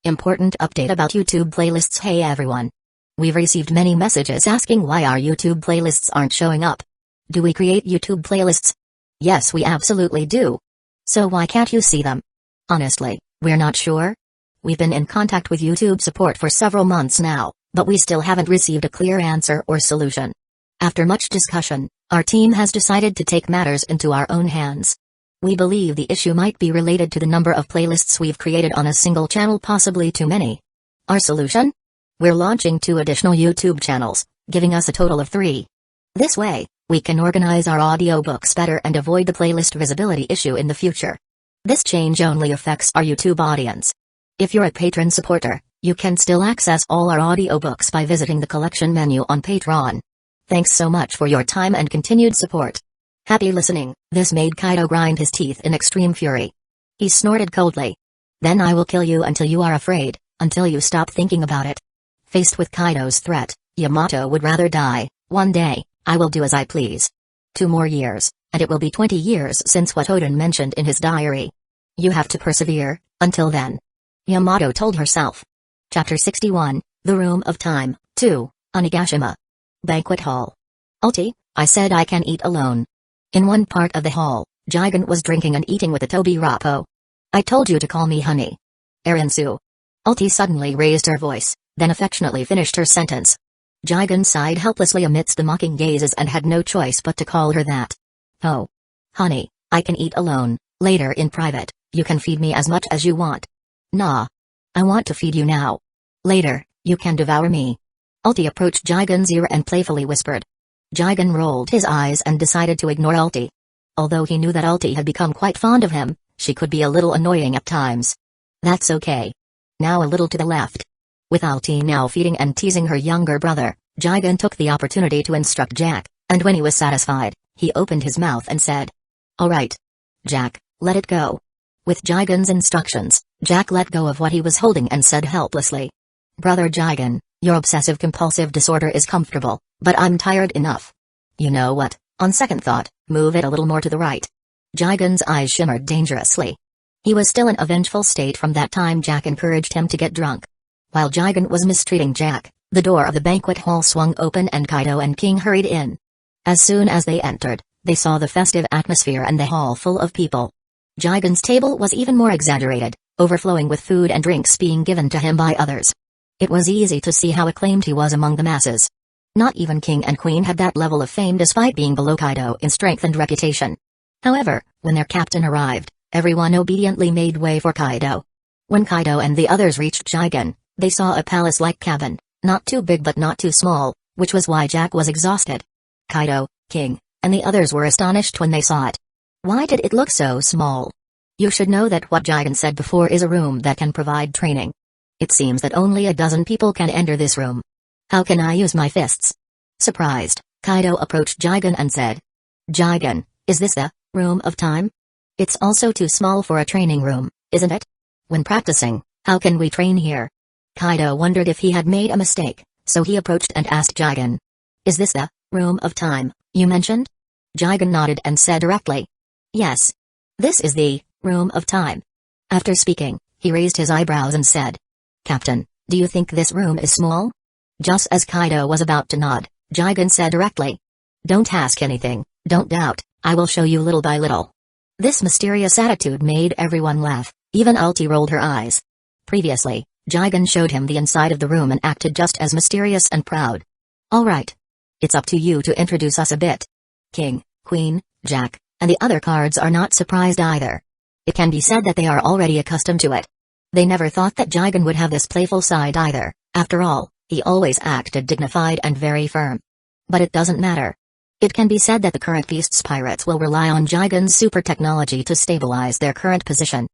Important update about YouTube playlists. Hey everyone. We've received many messages asking why our YouTube playlists aren't showing up. Do we create YouTube playlists? Yes, we absolutely do. So why can't you see them? Honestly, we're not sure. We've been in contact with YouTube support for several months now, but we still haven't received a clear answer or solution. After much discussion, our team has decided to take matters into our own hands. We believe the issue might be related to the number of playlists we've created on a single channel, possibly too many. Our solution? We're launching 2 additional YouTube channels, giving us a total of 3. This way, we can organize our audiobooks better and avoid the playlist visibility issue in the future. This change only affects our YouTube audience. If you're a patron supporter, you can still access all our audiobooks by visiting the collection menu on Patreon. Thanks so much for your time and continued support. Happy listening. This made Kaido grind his teeth in extreme fury. He snorted coldly. Then I will kill you until you are afraid, until you stop thinking about it. Faced with Kaido's threat, Yamato would rather die. One day, I will do as I please. 2 more years, and it will be 20 years since what Oden mentioned in his diary. You have to persevere, until then. Yamato told herself. Chapter 61, The Room of Time, 2, Onigashima. Banquet Hall. Ulti, I said I can eat alone. In one part of the hall, Jigen was drinking and eating with a Tobi Rappo. I told you to call me honey. Arinsu. Ulti suddenly raised her voice, then affectionately finished her sentence. Jigen sighed helplessly amidst the mocking gazes and had no choice but to call her that. Oh. Honey, I can eat alone, later in private, you can feed me as much as you want. Nah. I want to feed you now. Later, you can devour me. Ulti approached Jigen's ear and playfully whispered. Jigen rolled his eyes and decided to ignore Ulti. Although he knew that Ulti had become quite fond of him, she could be a little annoying at times. That's okay. Now a little to the left. With Ulti now feeding and teasing her younger brother, Jigen took the opportunity to instruct Jack, and when he was satisfied, he opened his mouth and said, Alright. Jack, let it go. With Jigen's instructions, Jack let go of what he was holding and said helplessly. Brother Jigen, your obsessive-compulsive disorder is comfortable, but I'm tired enough. You know what, on second thought, move it a little more to the right. Jigen's eyes shimmered dangerously. He was still in a vengeful state from that time Jack encouraged him to get drunk. While Jigen was mistreating Jack, the door of the banquet hall swung open and Kaido and King hurried in. As soon as they entered, they saw the festive atmosphere and the hall full of people. Jigen's table was even more exaggerated, overflowing with food and drinks being given to him by others. It was easy to see how acclaimed he was among the masses. Not even King and Queen had that level of fame despite being below Kaido in strength and reputation. However, when their captain arrived, everyone obediently made way for Kaido. When Kaido and the others reached Jigen, they saw a palace-like cabin, not too big but not too small, which was why Jack was exhausted. Kaido, King, and the others were astonished when they saw it. Why did it look so small? You should know that what Jigen said before is a room that can provide training. It seems that only a dozen people can enter this room. How can I use my fists? Surprised, Kaido approached Jigen and said. Jigen, is this the room of time? It's also too small for a training room, isn't it? When practicing, how can we train here? Kaido wondered if he had made a mistake, so he approached and asked Jigen. Is this the room of time you mentioned? Jigen nodded and said directly. Yes. This is the room of time. After speaking, he raised his eyebrows and said. Captain, do you think this room is small? Just as Kaido was about to nod, Jigen said directly. Don't ask anything, don't doubt, I will show you little by little. This mysterious attitude made everyone laugh, even Ulti rolled her eyes. Previously, Jigen showed him the inside of the room and acted just as mysterious and proud. Alright. It's up to you to introduce us a bit. King, Queen, Jack, and the other cards are not surprised either. It can be said that they are already accustomed to it. They never thought that Jigen would have this playful side either, after all, he always acted dignified and very firm. But it doesn't matter. It can be said that the current Beast's pirates will rely on Jigen's super technology to stabilize their current position.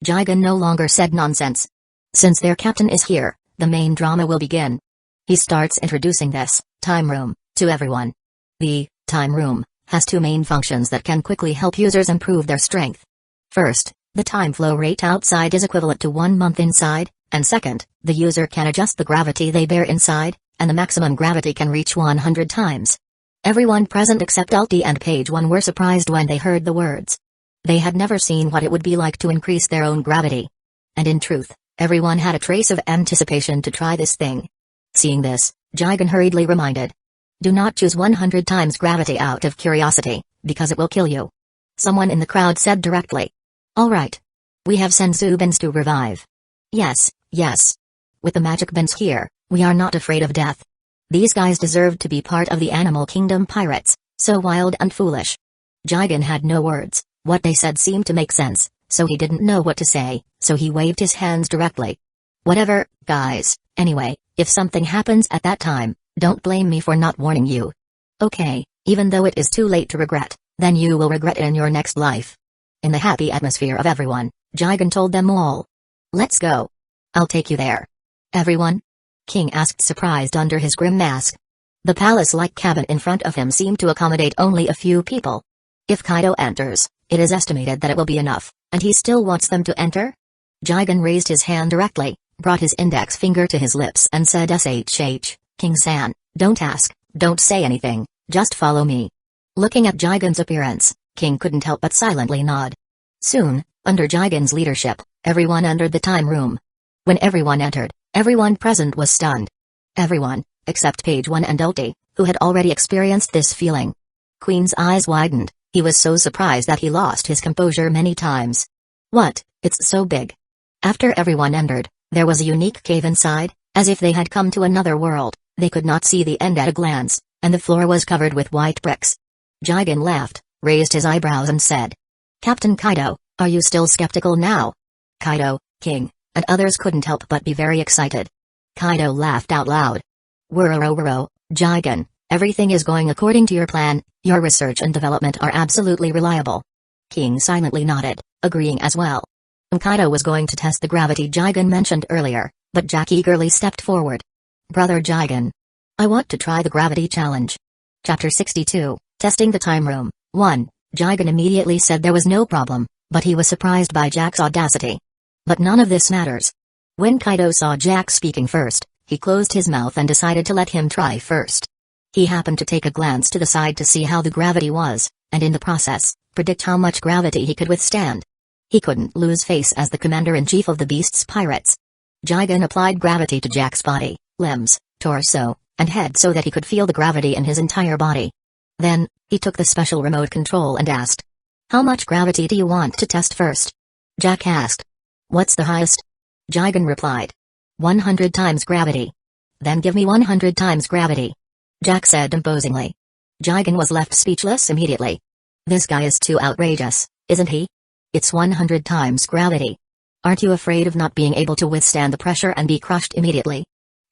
Jigen no longer said nonsense. Since their captain is here, the main drama will begin. He starts introducing this time room to everyone. The time room has 2 main functions that can quickly help users improve their strength. First, the time flow rate outside is equivalent to 1 month inside, and second, the user can adjust the gravity they bear inside, and the maximum gravity can reach 100 times. Everyone present except Ulti and Page 1 were surprised when they heard the words. They had never seen what it would be like to increase their own gravity. And in truth, Everyone had a trace of anticipation to try this thing. Seeing this, Jigen hurriedly reminded. Do not choose 100 times gravity out of curiosity, because it will kill you. Someone in the crowd said directly. Alright. We have Senzu bins to revive. Yes, yes. With the magic bins here, we are not afraid of death. These guys deserved to be part of the Animal Kingdom pirates, so wild and foolish. Jigen had no words, what they said seemed to make sense, so he didn't know what to say, so he waved his hands directly. Whatever, guys, anyway, if something happens at that time, don't blame me for not warning you. Okay, even though it is too late to regret, then you will regret it in your next life. In the happy atmosphere of everyone, Jigen told them all. Let's go. I'll take you there. Everyone? King asked, surprised under his grim mask. The palace-like cabin in front of him seemed to accommodate only a few people. If Kaido enters, it is estimated that it will be enough, and he still wants them to enter? Jigen raised his hand directly, brought his index finger to his lips and said, "Shh, King-san, don't ask, don't say anything, just follow me." Looking at Jigen's appearance, King couldn't help but silently nod. Soon, under Jigen's leadership, everyone entered the time room. When everyone entered, everyone present was stunned. Everyone, except Page 1 and Ulti, who had already experienced this feeling. Queen's eyes widened, he was so surprised that he lost his composure many times. What, it's so big. After everyone entered, there was a unique cave inside, as if they had come to another world. They could not see the end at a glance, and the floor was covered with white bricks. Jigen laughed, raised his eyebrows and said, "Captain Kaido, are you still skeptical now?" Kaido, King, and others couldn't help but be very excited. Kaido laughed out loud. "Wuro, Jigen, everything is going according to your plan, your research and development are absolutely reliable." King silently nodded, agreeing as well. Kaido was going to test the gravity Jigen mentioned earlier, but Jack eagerly stepped forward. "Brother Jigen. I want to try the gravity challenge." Chapter 62, Testing the Time Room, 1. Jigen immediately said there was no problem, but he was surprised by Jack's audacity. But none of this matters. When Kaido saw Jack speaking first, he closed his mouth and decided to let him try first. He happened to take a glance to the side to see how the gravity was, and in the process, predict how much gravity he could withstand. He couldn't lose face as the commander-in-chief of the Beast's pirates. Jigen applied gravity to Jack's body, limbs, torso, and head so that he could feel the gravity in his entire body. Then, he took the special remote control and asked, "How much gravity do you want to test first?" Jack asked. "What's the highest?" Jigen replied. 100 times gravity. "Then give me 100 times gravity," Jack said imposingly. Jigen was left speechless immediately. This guy is too outrageous, isn't he? It's 100 times gravity. Aren't you afraid of not being able to withstand the pressure and be crushed immediately?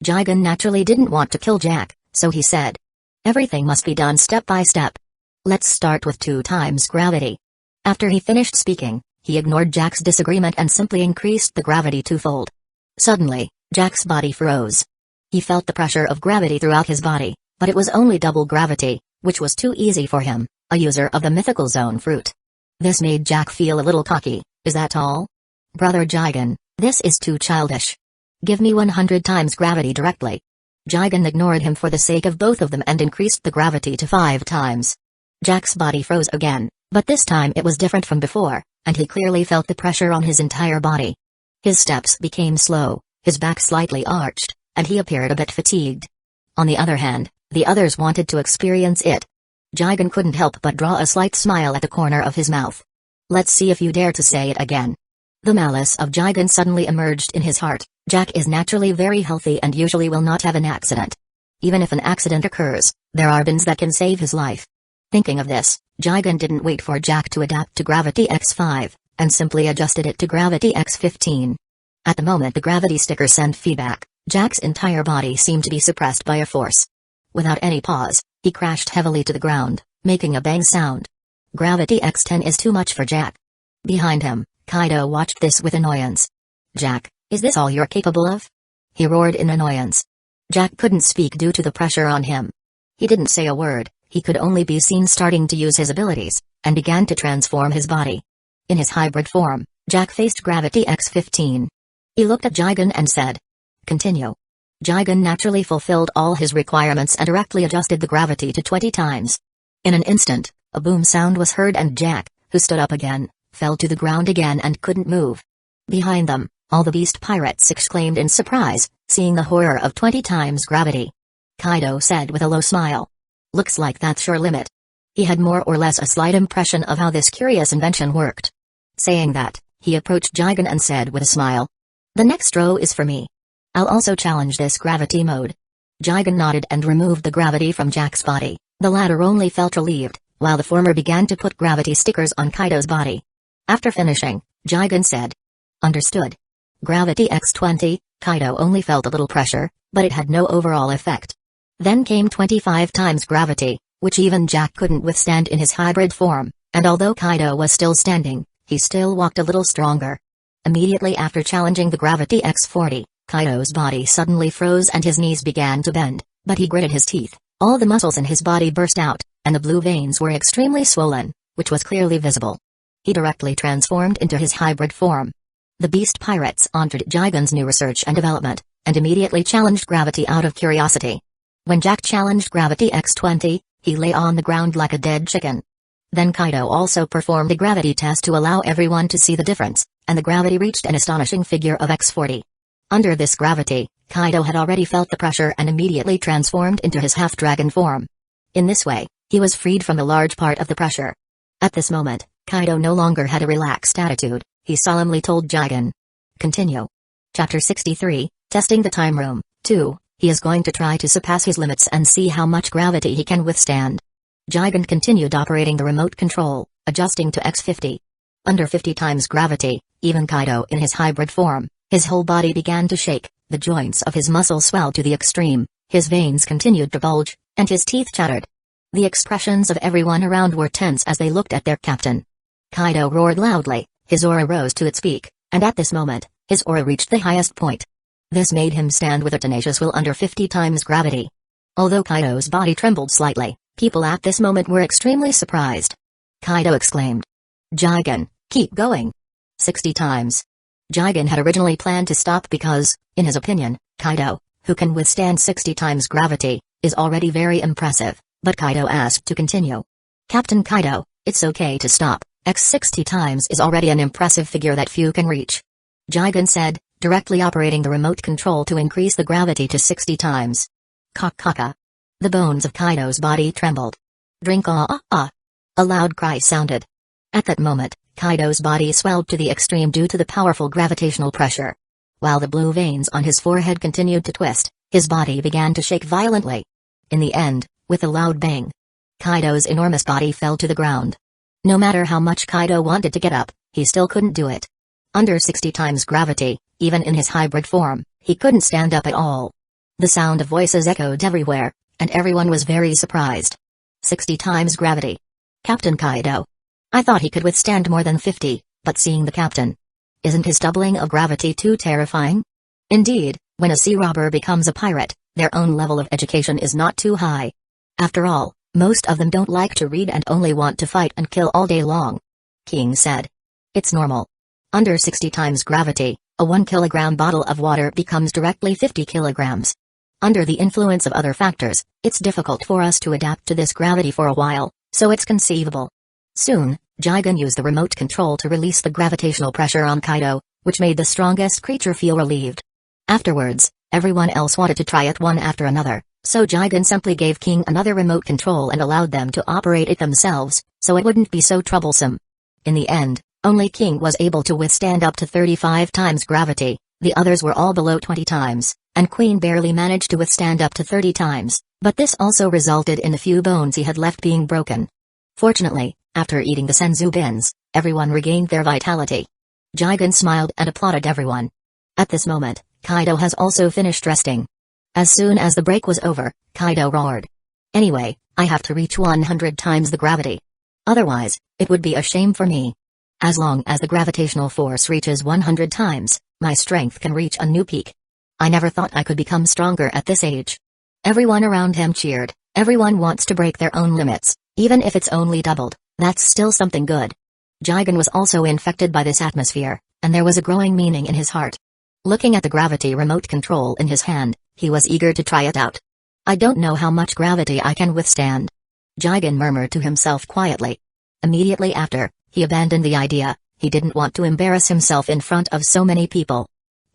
Jigen naturally didn't want to kill Jack, so he said, "Everything must be done step by step. Let's start with 2 times gravity." After he finished speaking, he ignored Jack's disagreement and simply increased the gravity 2-fold. Suddenly, Jack's body froze. He felt the pressure of gravity throughout his body, but it was only double gravity, which was too easy for him, a user of the mythical zone fruit. This made Jack feel a little cocky. "Is that all? Brother Jigen, this is too childish. Give me 100 times gravity directly." Jigen ignored him for the sake of both of them and increased the gravity to 5 times. Jack's body froze again, but this time it was different from before, and he clearly felt the pressure on his entire body. His steps became slow, his back slightly arched, and he appeared a bit fatigued. On the other hand, the others wanted to experience it. Jigen couldn't help but draw a slight smile at the corner of his mouth. "Let's see if you dare to say it again." The malice of Jigen suddenly emerged in his heart. Jack is naturally very healthy and usually will not have an accident. Even if an accident occurs, there are bins that can save his life. Thinking of this, Jigen didn't wait for Jack to adapt to Gravity X5, and simply adjusted it to Gravity X15. At the moment the gravity sticker sent feedback, Jack's entire body seemed to be suppressed by a force. Without any pause, he crashed heavily to the ground, making a bang sound. Gravity X10 is too much for Jack. Behind him, Kaido watched this with annoyance. "Jack, is this all you're capable of?" he roared in annoyance. Jack couldn't speak due to the pressure on him. He didn't say a word, he could only be seen starting to use his abilities, and began to transform his body. In his hybrid form, Jack faced Gravity X15. He looked at Jigen and said, "Continue." Jigen naturally fulfilled all his requirements and directly adjusted the gravity to 20 times. In an instant, a boom sound was heard and Jack, who stood up again, fell to the ground again and couldn't move. Behind them, All the beast pirates exclaimed in surprise, seeing the horror of 20 times gravity. Kaido said with a low smile. Looks like that's your limit. He had more or less a slight impression of how this curious invention worked. Saying that, he approached Jigen and said with a smile. The next row is for me. I'll also challenge this gravity mode. Jigen nodded and removed the gravity from Jack's body. The latter only felt relieved, while the former began to put gravity stickers on Kaido's body. After finishing, Jigen said. Understood. Gravity X20, Kaido only felt a little pressure, but it had no overall effect. Then came 25 times gravity, which even Jack couldn't withstand in his hybrid form, and although Kaido was still standing, he still walked a little stronger. Immediately after challenging the gravity X40, Kaido's body suddenly froze and his knees began to bend, but he gritted his teeth. All the muscles in his body burst out, and the blue veins were extremely swollen, which was clearly visible. He directly transformed into his hybrid form. The beast pirates honored Jigen's new research and development, and immediately challenged gravity out of curiosity. When Jack challenged gravity X20, he lay on the ground like a dead chicken. Then Kaido also performed a gravity test to allow everyone to see the difference, and the gravity reached an astonishing figure of X40. Under this gravity, Kaido had already felt the pressure and immediately transformed into his half-dragon form. In this way, he was freed from the large part of the pressure. At this moment, Kaido no longer had a relaxed attitude. He solemnly told Jigen. Continue. Chapter 63, Testing the Time Room, 2, he is going to try to surpass his limits and see how much gravity he can withstand. Jigen continued operating the remote control, adjusting to X50. Under 50 times gravity, even Kaido in his hybrid form, his whole body began to shake, the joints of his muscles swelled to the extreme, his veins continued to bulge, and his teeth chattered. The expressions of everyone around were tense as they looked at their captain. Kaido roared loudly, his aura rose to its peak, and at this moment, his aura reached the highest point. This made him stand with a tenacious will under 50 times gravity. Although Kaido's body trembled slightly, people at this moment were extremely surprised. Kaido exclaimed. Jigen, keep going. 60 times. Jigen had originally planned to stop because, in his opinion, Kaido, who can withstand 60 times gravity, is already very impressive, but Kaido asked to continue. Captain Kaido, it's okay to stop, X60 times is already an impressive figure that few can reach. Jigen said, directly operating the remote control to increase the gravity to 60 times. Kaka. The bones of Kaido's body trembled. Drink A loud cry sounded. At that moment, Kaido's body swelled to the extreme due to the powerful gravitational pressure. While the blue veins on his forehead continued to twist, his body began to shake violently. In the end, with a loud bang, Kaido's enormous body fell to the ground. No matter how much Kaido wanted to get up, he still couldn't do it. Under 60 times gravity, even in his hybrid form, he couldn't stand up at all. The sound of voices echoed everywhere, and everyone was very surprised. 60 times gravity. Captain Kaido. I thought he could withstand more than 50, but seeing the captain. Isn't his doubling of gravity too terrifying? Indeed, when a sea robber becomes a pirate, their own level of education is not too high. After all, most of them don't like to read and only want to fight and kill all day long. King said. It's normal. Under 60 times gravity, a 1 kilogram bottle of water becomes directly 50 kilograms. Under the influence of other factors, it's difficult for us to adapt to this gravity for a while, so it's conceivable. Soon, Jigen used the remote control to release the gravitational pressure on Kaido, which made the strongest creature feel relieved. Afterwards, everyone else wanted to try it one after another, so Jigen simply gave King another remote control and allowed them to operate it themselves, so it wouldn't be so troublesome. In the end, only King was able to withstand up to 35 times gravity, the others were all below 20 times, and Queen barely managed to withstand up to 30 times, but this also resulted in the few bones he had left being broken. Fortunately, after eating the senzu beans, everyone regained their vitality. Jigen smiled and applauded everyone. At this moment, Kaido has also finished resting. As soon as the break was over, Kaido roared. Anyway, I have to reach 100 times the gravity. Otherwise, it would be a shame for me. As long as the gravitational force reaches 100 times, my strength can reach a new peak. I never thought I could become stronger at this age. Everyone around him cheered. Everyone wants to break their own limits, even if it's only doubled. That's still something good. Jigen was also infected by this atmosphere, and there was a growing meaning in his heart. Looking at the gravity remote control in his hand, he was eager to try it out. I don't know how much gravity I can withstand. Jigen murmured to himself quietly. Immediately after, he abandoned the idea. He didn't want to embarrass himself in front of so many people.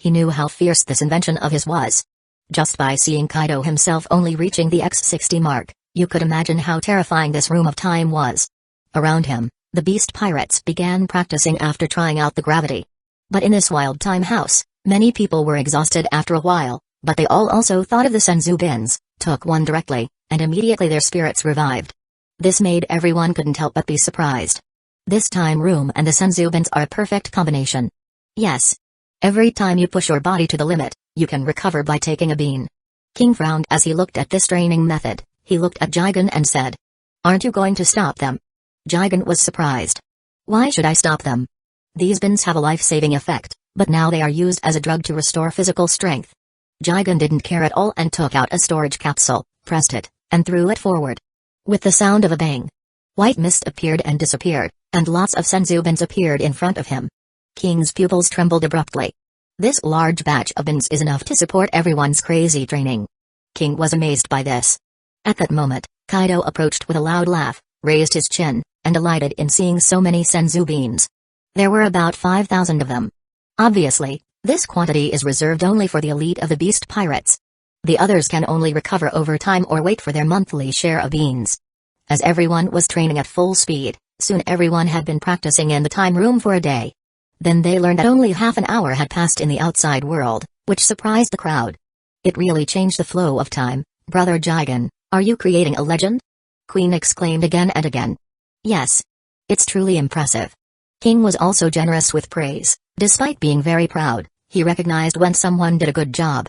He knew how fierce this invention of his was. Just by seeing Kaido himself only reaching the X60 mark, you could imagine how terrifying this room of time was. Around him, the beast pirates began practicing after trying out the gravity. But in this wild time house, many people were exhausted after a while, but they all also thought of the senzu beans, took one directly, and immediately their spirits revived. This made everyone couldn't help but be surprised. This time room and the senzu beans are a perfect combination. Yes. Every time you push your body to the limit, you can recover by taking a bean. King frowned as he looked at this training method. He looked at Jigen and said, "Aren't you going to stop them?" Jigen was surprised. "Why should I stop them? These beans have a life-saving effect, but now they are used as a drug to restore physical strength." Jigen didn't care at all and took out a storage capsule, pressed it, and threw it forward. With the sound of a bang, white mist appeared and disappeared, and lots of senzu beans appeared in front of him. King's pupils trembled abruptly. This large batch of beans is enough to support everyone's crazy training. King was amazed by this. At that moment, Kaido approached with a loud laugh, raised his chin, and delighted in seeing so many senzu beans. There were about 5,000 of them. Obviously, this quantity is reserved only for the elite of the beast pirates. The others can only recover over time or wait for their monthly share of beans. As everyone was training at full speed, soon everyone had been practicing in the time room for a day. Then they learned that only half an hour had passed in the outside world, which surprised the crowd. It really changed the flow of time. "Brother Jigen, are you creating a legend?" Queen exclaimed again and again. "Yes. It's truly impressive." King was also generous with praise. Despite being very proud, he recognized when someone did a good job.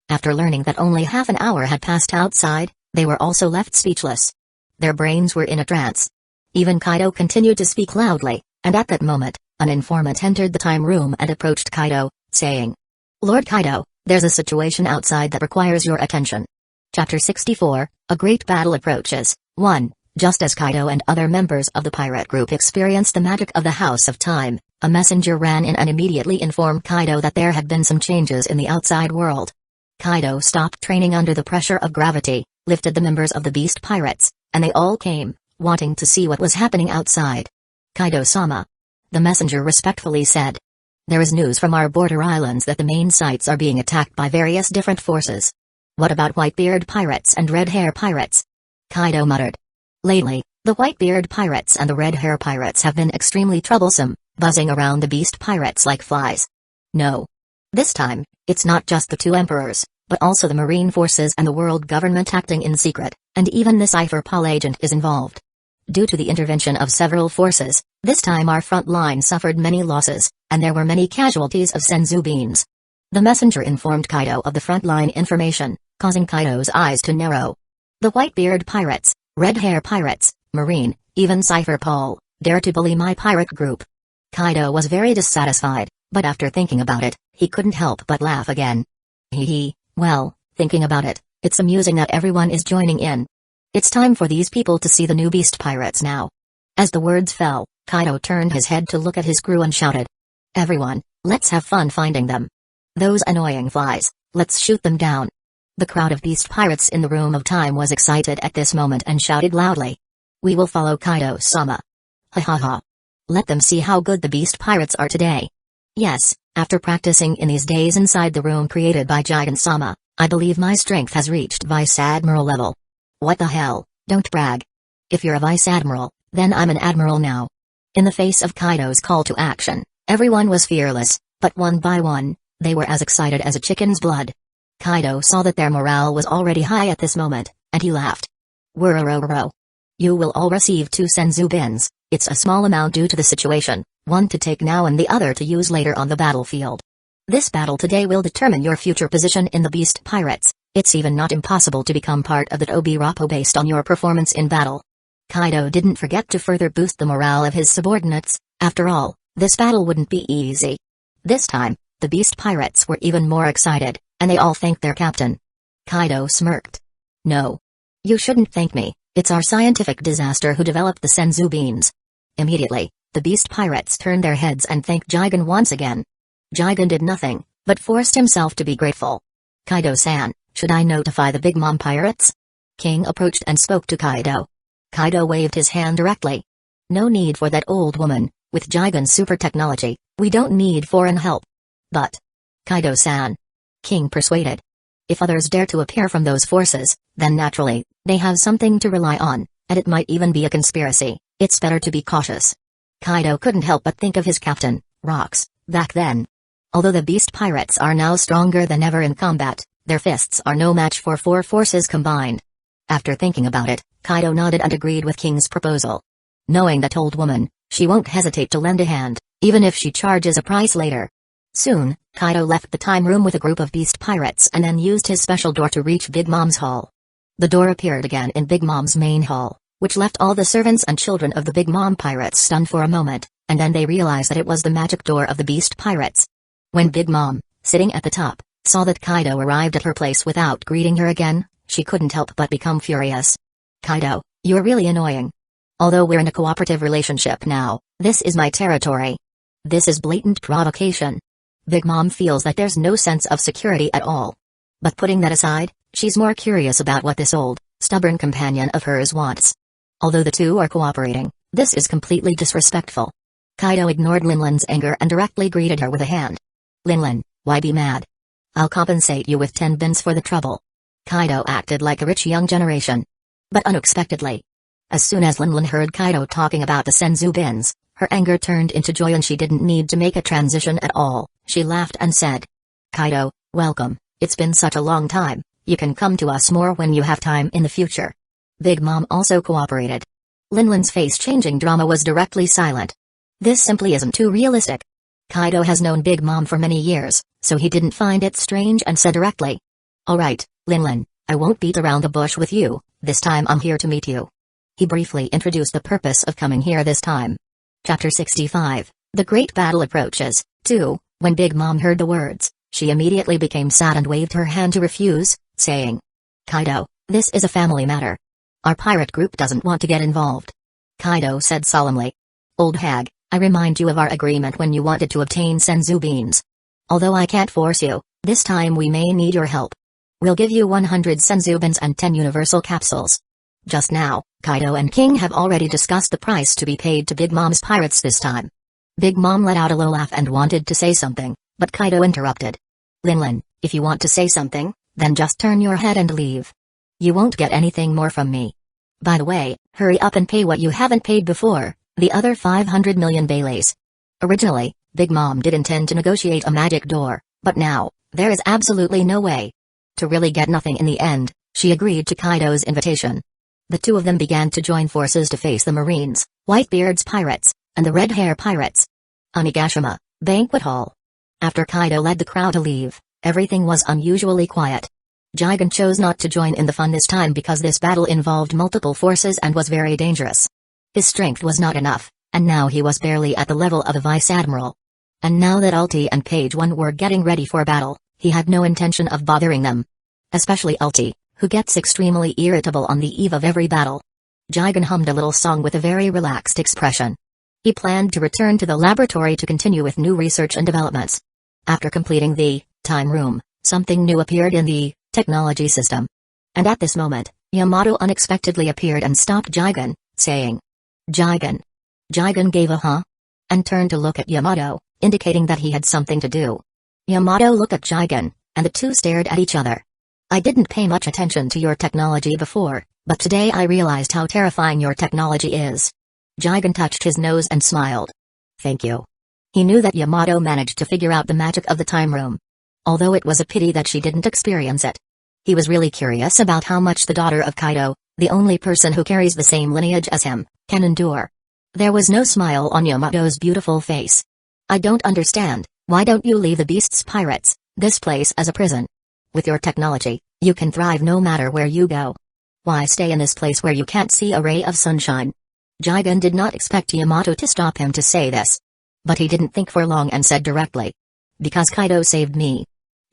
After learning that only half an hour had passed outside, they were also left speechless. Their brains were in a trance. Even Kaido continued to speak loudly, and at that moment, an informant entered the time room and approached Kaido, saying, "Lord Kaido, there's a situation outside that requires your attention." Chapter 64, A Great Battle Approaches. 1. Just as Kaido and other members of the pirate group experienced the magic of the House of Time, a messenger ran in and immediately informed Kaido that there had been some changes in the outside world. Kaido stopped training under the pressure of gravity, lifted the members of the beast pirates, and they all came, wanting to see what was happening outside. "Kaido-sama," the messenger respectfully said. "There is news from our border islands that the main sites are being attacked by various different forces." "What about Whitebeard pirates and Red Hair pirates?" Kaido muttered. "Lately, the Whitebeard pirates and the Red Hair pirates have been extremely troublesome, buzzing around the beast pirates like flies. No. This time, it's not just the two emperors, but also the marine forces and the world government acting in secret, and even the Cypher Pol agent is involved. Due to the intervention of several forces, this time our front line suffered many losses, and there were many casualties of senzu beans." The messenger informed Kaido of the front line information, causing Kaido's eyes to narrow. "The Whitebeard pirates, Red Hair pirates, Marine, even Cypher Pol, dare to bully my pirate group." Kaido was very dissatisfied, but after thinking about it, he couldn't help but laugh again. Well, thinking about it, it's amusing that everyone is joining in. It's time for these people to see the new beast pirates now. As the words fell, Kaido turned his head to look at his crew and shouted, "Everyone, let's have fun finding them. Those annoying flies, let's shoot them down." The crowd of beast pirates in the room of time was excited at this moment and shouted loudly, "We will follow Kaido-sama. Ha ha ha. Let them see how good the beast pirates are today." "Yes, after practicing in these days inside the room created by Jigen-sama, I believe my strength has reached Vice Admiral level." "What the hell, don't brag. If you're a Vice Admiral, then I'm an Admiral now." In the face of Kaido's call to action, everyone was fearless, but one by one, they were as excited as a chicken's blood. Kaido saw that their morale was already high at this moment, and he laughed. "Wurro. You will all receive 2 senzu beans. It's a small amount due to the situation, one to take now and the other to use later on the battlefield. This battle today will determine your future position in the beast pirates. It's even not impossible to become part of the Obirapo based on your performance in battle." Kaido didn't forget to further boost the morale of his subordinates. After all, this battle wouldn't be easy. This time, the beast pirates were even more excited, and they all thanked their captain. Kaido smirked. "No. You shouldn't thank me, it's our scientific disaster who developed the senzu beans." Immediately, the beast pirates turned their heads and thanked Jigen once again. Jigen did nothing, but forced himself to be grateful. "Kaido-san, should I notify the Big Mom pirates?" King approached and spoke to Kaido. Kaido waved his hand directly. "No need for that old woman, with Jigen's super technology, we don't need foreign help. But Kaido-san. King persuaded. If others dare to appear from those forces, then naturally, they have something to rely on, and it might even be a conspiracy. It's better to be cautious. Kaido couldn't help but think of his captain, Rocks, back then. Although the beast pirates are now stronger than ever in combat, their fists are no match for 4 forces combined. After thinking about it, Kaido nodded and agreed with King's proposal. Knowing that old woman, she won't hesitate to lend a hand, even if she charges a price later. Soon, Kaido left the time room with a group of beast pirates and then used his special door to reach Big Mom's hall. The door appeared again in Big Mom's main hall, which left all the servants and children of the Big Mom pirates stunned for a moment, and then they realized that it was the magic door of the beast pirates. When Big Mom, sitting at the top, saw that Kaido arrived at her place without greeting her again, she couldn't help but become furious. Kaido, you're really annoying. Although we're in a cooperative relationship now, this is my territory. This is blatant provocation. Big Mom feels that there's no sense of security at all. But putting that aside, she's more curious about what this old, stubborn companion of hers wants. Although the two are cooperating, this is completely disrespectful. Kaido ignored Linlin's anger and directly greeted her with a hand. Linlin, why be mad? I'll compensate you with 10 bins for the trouble. Kaido acted like a rich young generation. But unexpectedly, as soon as Linlin heard Kaido talking about the Senzu bins, her anger turned into joy and she didn't need to make a transition at all. She laughed and said, Kaido, welcome, it's been such a long time, you can come to us more when you have time in the future. Big Mom also cooperated. Linlin's face-changing drama was directly silent. This simply isn't too realistic. Kaido has known Big Mom for many years, so he didn't find it strange and said directly. Alright, Linlin, I won't beat around the bush with you, this time I'm here to meet you. He briefly introduced the purpose of coming here this time. Chapter 65, The Great Battle Approaches, 2. When Big Mom heard the words, she immediately became sad and waved her hand to refuse, saying, Kaido, this is a family matter. Our pirate group doesn't want to get involved. Kaido said solemnly. Old hag, I remind you of our agreement when you wanted to obtain Senzu beans. Although I can't force you, this time we may need your help. We'll give you 100 Senzu beans and 10 universal capsules. Just now, Kaido and King have already discussed the price to be paid to Big Mom's pirates this time. Big Mom let out a low laugh and wanted to say something, but Kaido interrupted. Linlin, if you want to say something, then just turn your head and leave. You won't get anything more from me. By the way, hurry up and pay what you haven't paid before, the other 500 million Baileys. Originally, Big Mom did intend to negotiate a magic door, but now, there is absolutely no way. To really get nothing in the end, she agreed to Kaido's invitation. The two of them began to join forces to face the Marines, Whitebeard's pirates, and the Red Hair pirates. Onigashima, Banquet Hall. After Kaido led the crowd to leave, everything was unusually quiet. Jigen chose not to join in the fun this time because this battle involved multiple forces and was very dangerous. His strength was not enough, and now he was barely at the level of a vice admiral. And now that Ulti and Page 1 were getting ready for battle, he had no intention of bothering them. Especially Ulti, who gets extremely irritable on the eve of every battle. Jigen hummed a little song with a very relaxed expression. He planned to return to the laboratory to continue with new research and developments. After completing the time room, something new appeared in the technology system. And at this moment, Yamato unexpectedly appeared and stopped Jigen, saying, Jigen. Jigen gave a huh? And turned to look at Yamato, indicating that he had something to do. Yamato looked at Jigen, and the two stared at each other. I didn't pay much attention to your technology before, but today I realized how terrifying your technology is. Jigen touched his nose and smiled. Thank you. He knew that Yamato managed to figure out the magic of the time room. Although it was a pity that she didn't experience it. He was really curious about how much the daughter of Kaido, the only person who carries the same lineage as him, can endure. There was no smile on Yamato's beautiful face. I don't understand, why don't you leave the beast's pirates, this place as a prison? With your technology, you can thrive no matter where you go. Why stay in this place where you can't see a ray of sunshine? Jigen did not expect Yamato to stop him to say this. But he didn't think for long and said directly. Because Kaido saved me.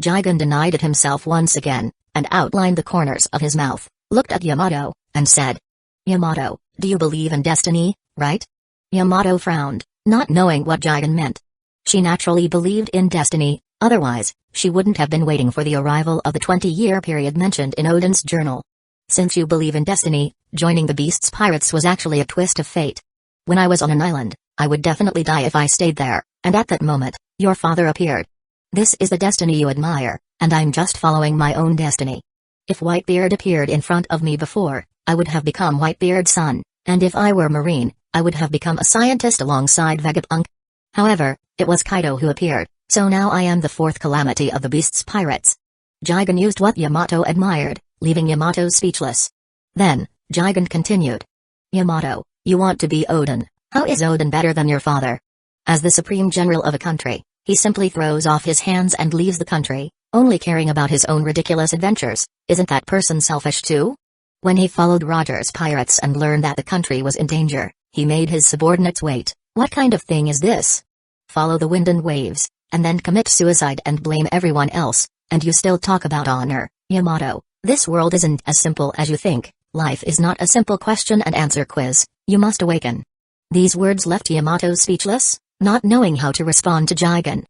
Jigen denied it himself once again, and outlined the corners of his mouth, looked at Yamato, and said, Yamato, do you believe in destiny, right? Yamato frowned, not knowing what Jigen meant. She naturally believed in destiny, otherwise, she wouldn't have been waiting for the arrival of the 20-year period mentioned in Odin's journal. Since you believe in destiny, joining the beast's pirates was actually a twist of fate. When I was on an island, I would definitely die if I stayed there, and at that moment, your father appeared. This is the destiny you admire, and I'm just following my own destiny. If Whitebeard appeared in front of me before, I would have become Whitebeard's son, and if I were Marine, I would have become a scientist alongside Vegapunk. However, it was Kaido who appeared, so now I am the fourth Calamity of the Beast's pirates. Jigen used what Yamato admired, leaving Yamato speechless. Then, Jigen continued. Yamato, you want to be Odin. How is Odin better than your father? As the supreme general of a country, he simply throws off his hands and leaves the country, only caring about his own ridiculous adventures. Isn't that person selfish too? When he followed Roger's pirates and learned that the country was in danger, he made his subordinates wait. What kind of thing is this? Follow the wind and waves, and then commit suicide and blame everyone else, and you still talk about honor, Yamato. This world isn't as simple as you think. Life is not a simple question and answer quiz. You must awaken. These words left Yamato speechless, not knowing how to respond to Jigen.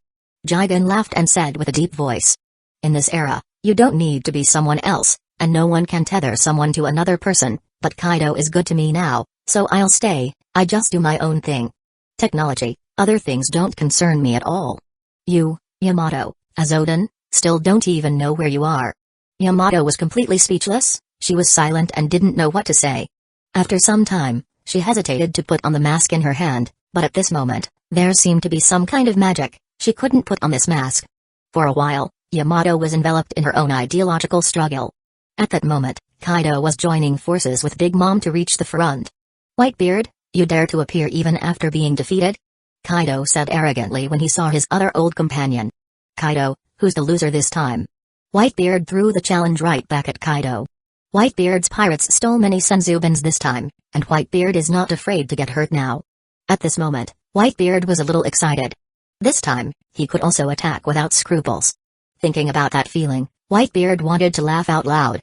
Jigen laughed and said with a deep voice. In this era, you don't need to be someone else, and no one can tether someone to another person, but Kaido is good to me now, so I'll stay. I just do my own thing. Technology, other things don't concern me at all. You, Yamato, as Odin, still don't even know where you are. Yamato was completely speechless. She was silent and didn't know what to say. After some time, she hesitated to put on the mask in her hand, but at this moment, there seemed to be some kind of magic. She couldn't put on this mask. For a while, Yamato was enveloped in her own ideological struggle. At that moment, Kaido was joining forces with Big Mom to reach the front. Whitebeard, you dare to appear even after being defeated? Kaido said arrogantly when he saw his other old companion. Kaido, who's the loser this time? Whitebeard threw the challenge right back at Kaido. Whitebeard's pirates stole many Senzubins this time, and Whitebeard is not afraid to get hurt now. At this moment, Whitebeard was a little excited. This time, he could also attack without scruples. Thinking about that feeling, Whitebeard wanted to laugh out loud.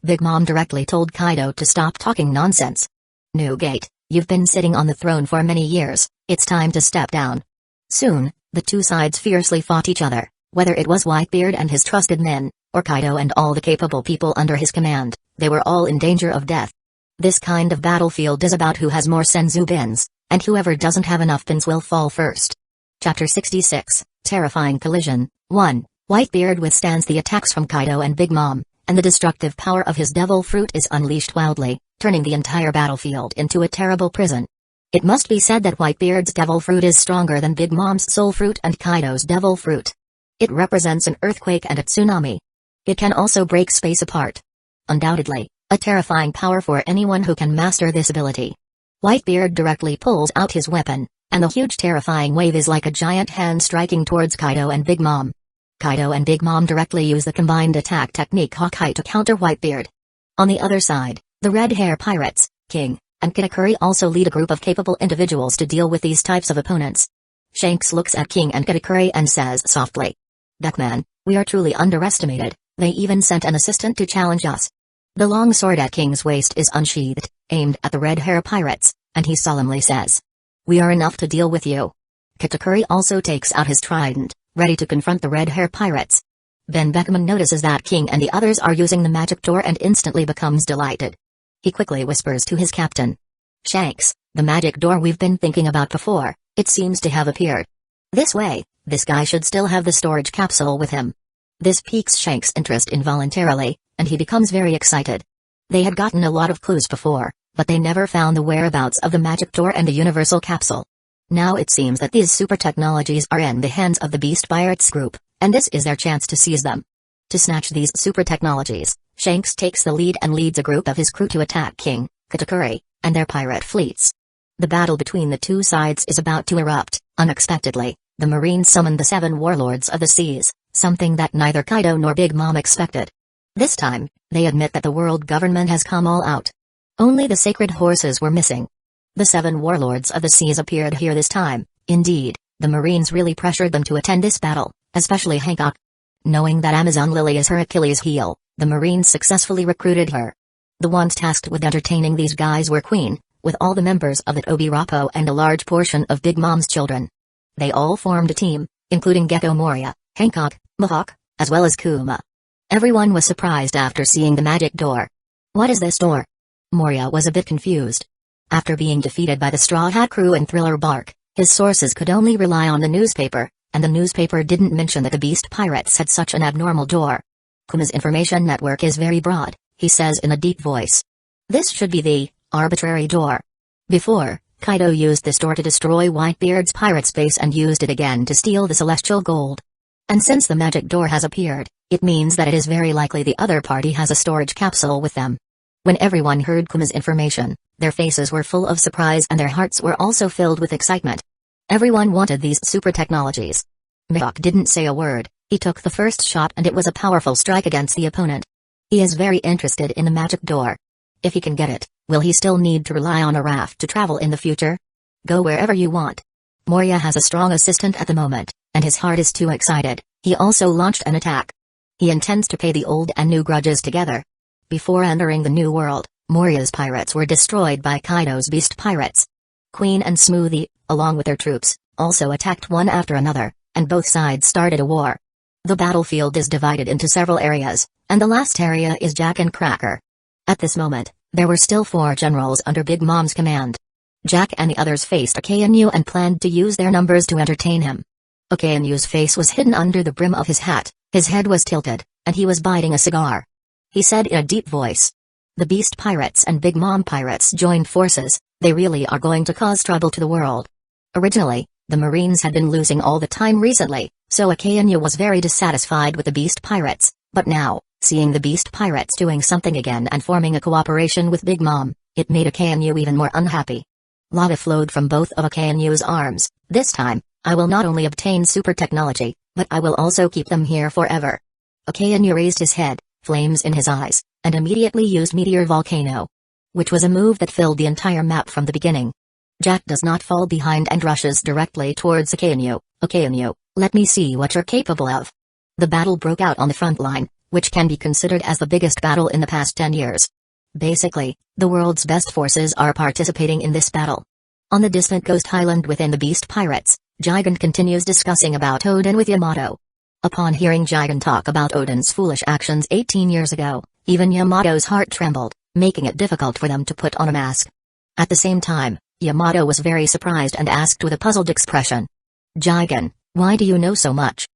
Big Mom directly told Kaido to stop talking nonsense. Newgate, you've been sitting on the throne for many years, it's time to step down. Soon, the two sides fiercely fought each other, whether it was Whitebeard and his trusted men, or Kaido and all the capable people under his command, they were all in danger of death. This kind of battlefield is about who has more Senzubins, and whoever doesn't have enough pins will fall first. Chapter 66, Terrifying Collision. 1. Whitebeard withstands the attacks from Kaido and Big Mom, and the destructive power of his devil fruit is unleashed wildly, turning the entire battlefield into a terrible prison. It must be said that Whitebeard's devil fruit is stronger than Big Mom's soul fruit and Kaido's devil fruit. It represents an earthquake and a tsunami. It can also break space apart. Undoubtedly, a terrifying power for anyone who can master this ability. Whitebeard directly pulls out his weapon, and the huge terrifying wave is like a giant hand striking towards Kaido and Big Mom. Kaido and Big Mom directly use the combined attack technique Hawkeye to counter Whitebeard. On the other side, the Red Hair Pirates, King, and Katakuri also lead a group of capable individuals to deal with these types of opponents. Shanks looks at King and Katakuri and says softly, "Deckman, we are truly underestimated, they even sent an assistant to challenge us." The long sword at King's waist is unsheathed, aimed at the Red Hair Pirates, and he solemnly says, "We are enough to deal with you." Katakuri also takes out his trident, ready to confront the Red Hair Pirates. Then Beckman notices that King and the others are using the magic door and instantly becomes delighted. He quickly whispers to his captain, "Shanks, the magic door we've been thinking about before, it seems to have appeared. This way, this guy should still have the storage capsule with him." This piques Shanks' interest involuntarily, and he becomes very excited. They had gotten a lot of clues before, but they never found the whereabouts of the magic door and the universal capsule. Now it seems that these super technologies are in the hands of the Beast Pirates group, and this is their chance to seize them. To snatch these super technologies, Shanks takes the lead and leads a group of his crew to attack King, Katakuri, and their pirate fleets. The battle between the two sides is about to erupt. Unexpectedly, the Marines summon the 7 warlords of the seas, something that neither Kaido nor Big Mom expected. This time, they admit that the world government has come all out. Only the sacred horses were missing. The 7 warlords of the seas appeared here this time. Indeed, the Marines really pressured them to attend this battle, especially Hancock. Knowing that Amazon Lily is her Achilles heel, the Marines successfully recruited her. The ones tasked with entertaining these guys were Queen, with all the members of the Obirapo and a large portion of Big Mom's children. They all formed a team, including Gecko Moria, Hancock, Mohawk, as well as Kuma. Everyone was surprised after seeing the magic door. "What is this door?" Moria was a bit confused. After being defeated by the Straw Hat crew and Thriller Bark, his sources could only rely on the newspaper, and the newspaper didn't mention that the beast pirates had such an abnormal door. Kuma's information network is very broad, he says in a deep voice. This should be the arbitrary door. Before, Kaido used this door to destroy Whitebeard's pirate's base and used it again to steal the celestial gold. And since the magic door has appeared, it means that it is very likely the other party has a storage capsule with them. When everyone heard Kuma's information, their faces were full of surprise and their hearts were also filled with excitement. Everyone wanted these super technologies. Mihawk didn't say a word, he took the first shot and it was a powerful strike against the opponent. He is very interested in the magic door. If he can get it, will he still need to rely on a raft to travel in the future? Go wherever you want. Moria has a strong assistant at the moment, and his heart is too excited. He also launched an attack. He intends to pay the old and new grudges together. Before entering the new world, Moria's pirates were destroyed by Kaido's beast pirates. Queen and Smoothie, along with their troops, also attacked one after another, and both sides started a war. The battlefield is divided into several areas, and the last area is Jack and Cracker. At this moment, there were still 4 generals under Big Mom's command. Jack and the others faced Akainu and planned to use their numbers to entertain him. Akainu's face was hidden under the brim of his hat, his head was tilted, and he was biting a cigar. He said in a deep voice, "The Beast Pirates and Big Mom Pirates joined forces, they really are going to cause trouble to the world." Originally, the Marines had been losing all the time recently, so Akainu was very dissatisfied with the Beast Pirates, but now, seeing the Beast Pirates doing something again and forming a cooperation with Big Mom, it made Akainu even more unhappy. Lava flowed from both of Akainu's arms. "This time, I will not only obtain super technology, but I will also keep them here forever." Akainu raised his head, flames in his eyes, and immediately used Meteor Volcano. Which was a move that filled the entire map from the beginning. Jack does not fall behind and rushes directly towards Akainu. "Akainu, let me see what you're capable of." The battle broke out on the front line, which can be considered as the biggest battle in the past 10 years. Basically, the world's best forces are participating in this battle. On the distant Ghost Island within the Beast Pirates, Jigen continues discussing about Odin with Yamato. Upon hearing Jigen talk about Odin's foolish actions 18 years ago, even Yamato's heart trembled, making it difficult for them to put on a mask. At the same time, Yamato was very surprised and asked with a puzzled expression, "Jigen, why do you know so much?"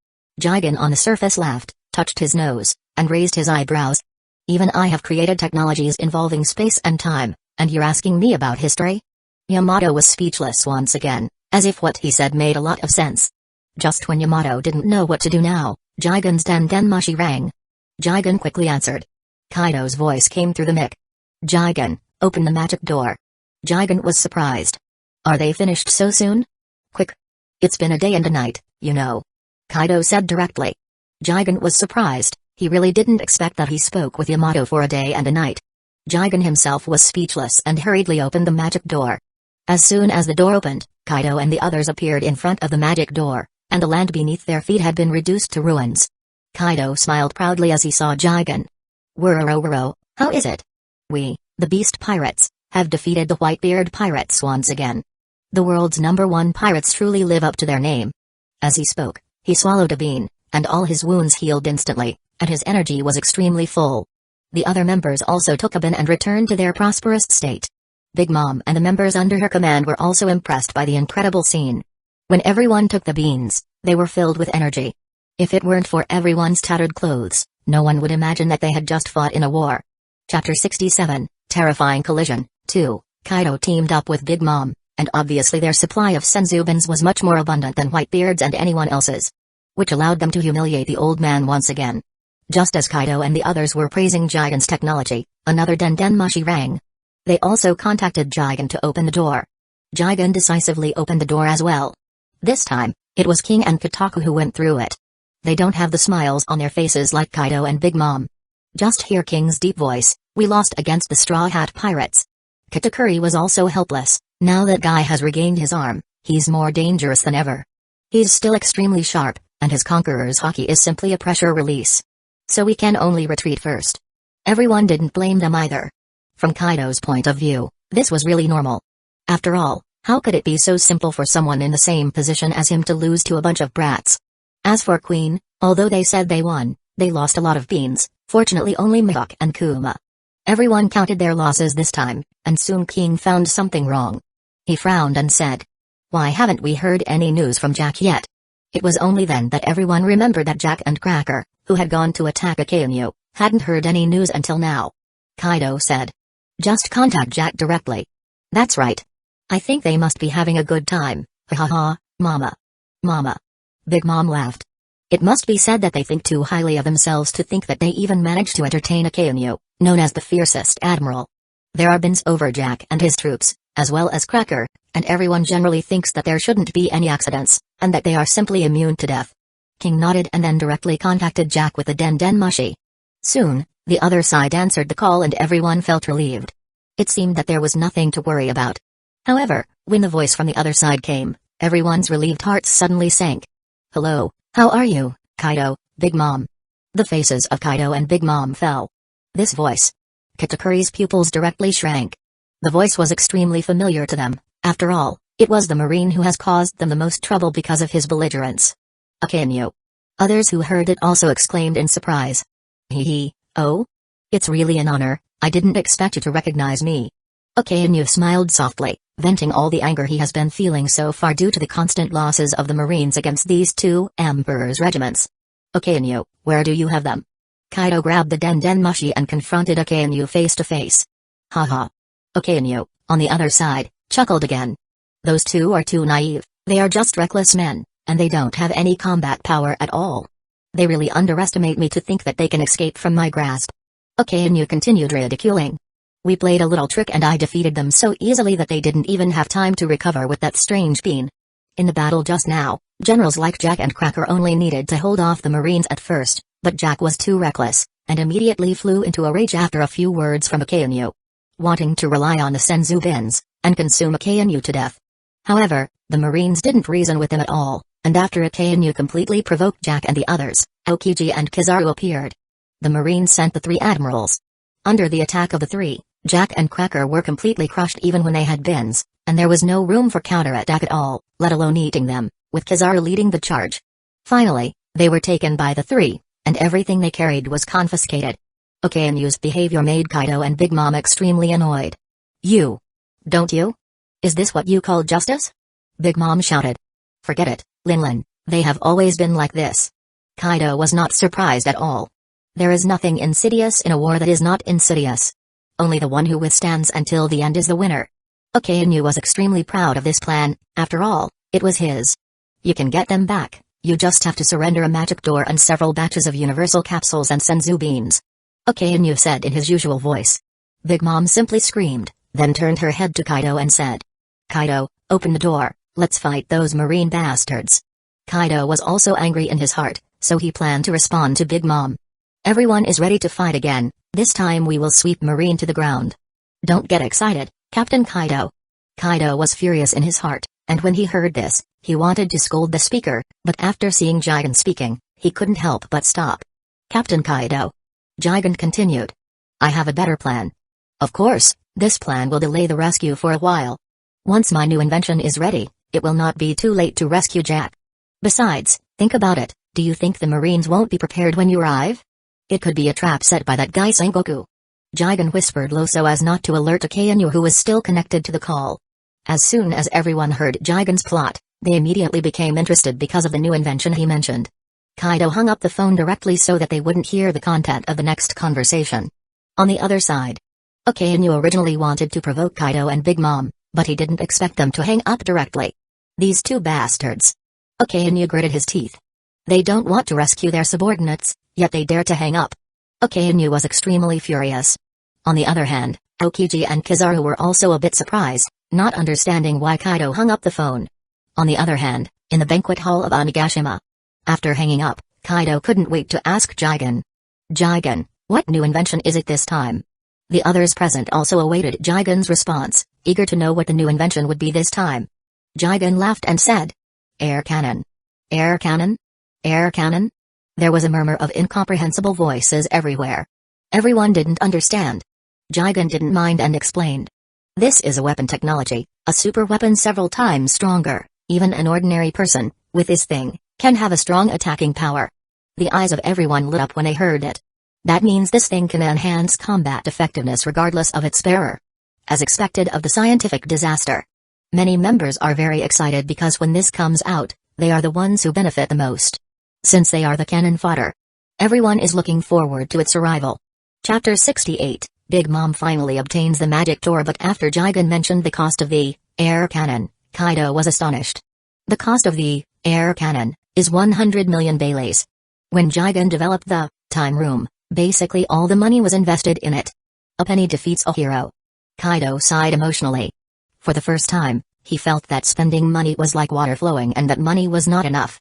Jigen on the surface laughed, touched his nose, and raised his eyebrows. "Even I have created technologies involving space and time, and you're asking me about history?" Yamato was speechless once again, as if what he said made a lot of sense. Just when Yamato didn't know what to do now, Jigen's Dendenmashi rang. Jigen quickly answered. Kaido's voice came through the mic. "Jigen, open the magic door." Jigen was surprised. "Are they finished so soon?" "Quick. It's been a day and a night, you know," Kaido said directly. Jigen was surprised, he really didn't expect that he spoke with Yamato for a day and a night. Jigen himself was speechless and hurriedly opened the magic door. As soon as the door opened, Kaido and the others appeared in front of the magic door, and the land beneath their feet had been reduced to ruins. Kaido smiled proudly as he saw Jigen. "Wuro, how is it? We, the Beast Pirates, have defeated the Whitebeard Pirates once again. The world's #1 pirates truly live up to their name." As he spoke, he swallowed a bean, and all his wounds healed instantly, and his energy was extremely full. The other members also took a bean and returned to their prosperous state. Big Mom and the members under her command were also impressed by the incredible scene. When everyone took the beans, they were filled with energy. If it weren't for everyone's tattered clothes, no one would imagine that they had just fought in a war. Chapter 67, Terrifying Collision, 2. Kaido teamed up with Big Mom, and obviously their supply of Senzubans was much more abundant than Whitebeard's and anyone else's, which allowed them to humiliate the old man once again. Just as Kaido and the others were praising Jigen's technology, another Dendenmashi rang. They also contacted Jigen to open the door. Jigen decisively opened the door as well. This time, it was King and Kotaku who went through it. They don't have the smiles on their faces like Kaido and Big Mom. Just hear King's deep voice, "We lost against the Straw Hat Pirates." Katakuri was also helpless. Now that Guy has regained his arm, he's more dangerous than ever. He's still extremely sharp, and his Conqueror's Haki is simply a pressure release. So we can only retreat first. Everyone didn't blame them either. From Kaido's point of view, this was really normal. After all, how could it be so simple for someone in the same position as him to lose to a bunch of brats? As for Queen, although they said they won, they lost a lot of beans, fortunately only Mihawk and Kuma. Everyone counted their losses this time, and soon King found something wrong. He frowned and said, "Why haven't we heard any news from Jack yet?" It was only then that everyone remembered that Jack and Cracker, who had gone to attack Akainu, hadn't heard any news until now. Kaido said. Just contact Jack directly. That's right. I think they must be having a good time, ha ha ha, mama. Mama. Big Mom laughed. It must be said that they think too highly of themselves to think that they even managed to entertain Akainu, known as the fiercest admiral. There are bins over Jack and his troops, as well as Cracker, and everyone generally thinks that there shouldn't be any accidents, and that they are simply immune to death. King nodded and then directly contacted Jack with the Den Den Mushi. Soon, the other side answered the call and everyone felt relieved. It seemed that there was nothing to worry about. However, when the voice from the other side came, everyone's relieved hearts suddenly sank. Hello, how are you, Kaido, Big Mom? The faces of Kaido and Big Mom fell. This voice. Katakuri's pupils directly shrank. The voice was extremely familiar to them. After all, it was the Marine who has caused them the most trouble because of his belligerence. Akainu. Others who heard it also exclaimed in surprise. Hee, oh? It's really an honor, I didn't expect you to recognize me. Akainu smiled softly, venting all the anger he has been feeling so far due to the constant losses of the Marines against these two Emperor's regiments. Akainu, where do you have them? Kaido grabbed the Den Den Mushi and confronted Akainu face to face. Haha. Akainu, on the other side, chuckled again. Those two are too naive, they are just reckless men, and they don't have any combat power at all. They really underestimate me to think that they can escape from my grasp. Akainu continued ridiculing. We played a little trick and I defeated them so easily that they didn't even have time to recover with that strange bean. In the battle just now, generals like Jack and Cracker only needed to hold off the Marines at first, but Jack was too reckless, and immediately flew into a rage after a few words from Akainu. Wanting to rely on the Senzu bins, and consume Akainu to death. However, the Marines didn't reason with him at all, and after Akainu completely provoked Jack and the others, Aokiji and Kizaru appeared. The Marines sent the three admirals. Under the attack of the three, Jack and Cracker were completely crushed even when they had bins, and there was no room for counterattack at all, let alone eating them, with Kizaru leading the charge. Finally, they were taken by the three, and everything they carried was confiscated. Akainu's behavior made Kaido and Big Mom extremely annoyed. You. Don't you? Is this what you call justice? Big Mom shouted. Forget it, Linlin, they have always been like this. Kaido was not surprised at all. There is nothing insidious in a war that is not insidious. Only the one who withstands until the end is the winner. Akainu was extremely proud of this plan, after all, it was his. You can get them back, you just have to surrender a magic door and several batches of universal capsules and Senzu beans. Akainu said in his usual voice. Big Mom simply screamed, then turned her head to Kaido and said. Kaido, open the door, let's fight those Marine bastards. Kaido was also angry in his heart, so he planned to respond to Big Mom. Everyone is ready to fight again, this time we will sweep Marine to the ground. Don't get excited, Captain Kaido. Kaido was furious in his heart, and when he heard this, he wanted to scold the speaker, but after seeing Jigen speaking, he couldn't help but stop. Captain Kaido. Jigen continued. I have a better plan. Of course, this plan will delay the rescue for a while. Once my new invention is ready, it will not be too late to rescue Jack. Besides, think about it, do you think the Marines won't be prepared when you arrive? It could be a trap set by that guy Sengoku. Jigen whispered low so as not to alert Akainu who was still connected to the call. As soon as everyone heard Jigen's plot, they immediately became interested because of the new invention he mentioned. Kaido hung up the phone directly so that they wouldn't hear the content of the next conversation. On the other side, Akainu originally wanted to provoke Kaido and Big Mom, but he didn't expect them to hang up directly. These two bastards. Akainu gritted his teeth. They don't want to rescue their subordinates, yet they dare to hang up. Akainu was extremely furious. On the other hand, Aokiji and Kizaru were also a bit surprised, not understanding why Kaido hung up the phone. On the other hand, in the banquet hall of Onigashima. After hanging up, Kaido couldn't wait to ask Jigen. Jigen, what new invention is it this time? The others present also awaited Jigen's response, eager to know what the new invention would be this time. Jigen laughed and said. Air cannon. Air cannon? Air cannon? There was a murmur of incomprehensible voices everywhere. Everyone didn't understand. Jigen didn't mind and explained. This is a weapon technology, a super weapon several times stronger, even an ordinary person, with this thing, can have a strong attacking power. The eyes of everyone lit up when they heard it. That means this thing can enhance combat effectiveness regardless of its bearer. As expected of the scientific disaster. Many members are very excited because when this comes out, They are the ones who benefit the most, since they are the cannon fodder. Everyone is looking forward to its arrival. Chapter 68. Big Mom finally obtains the magic door, but after Jigen mentioned the cost of the air cannon, Kaido was astonished. The cost of the air cannon is 100 million baileys. When Jigen developed the time room, basically all the money was invested in it. A penny defeats a hero. Kaido sighed emotionally. For the first time, he felt that spending money was like water flowing and that money was not enough.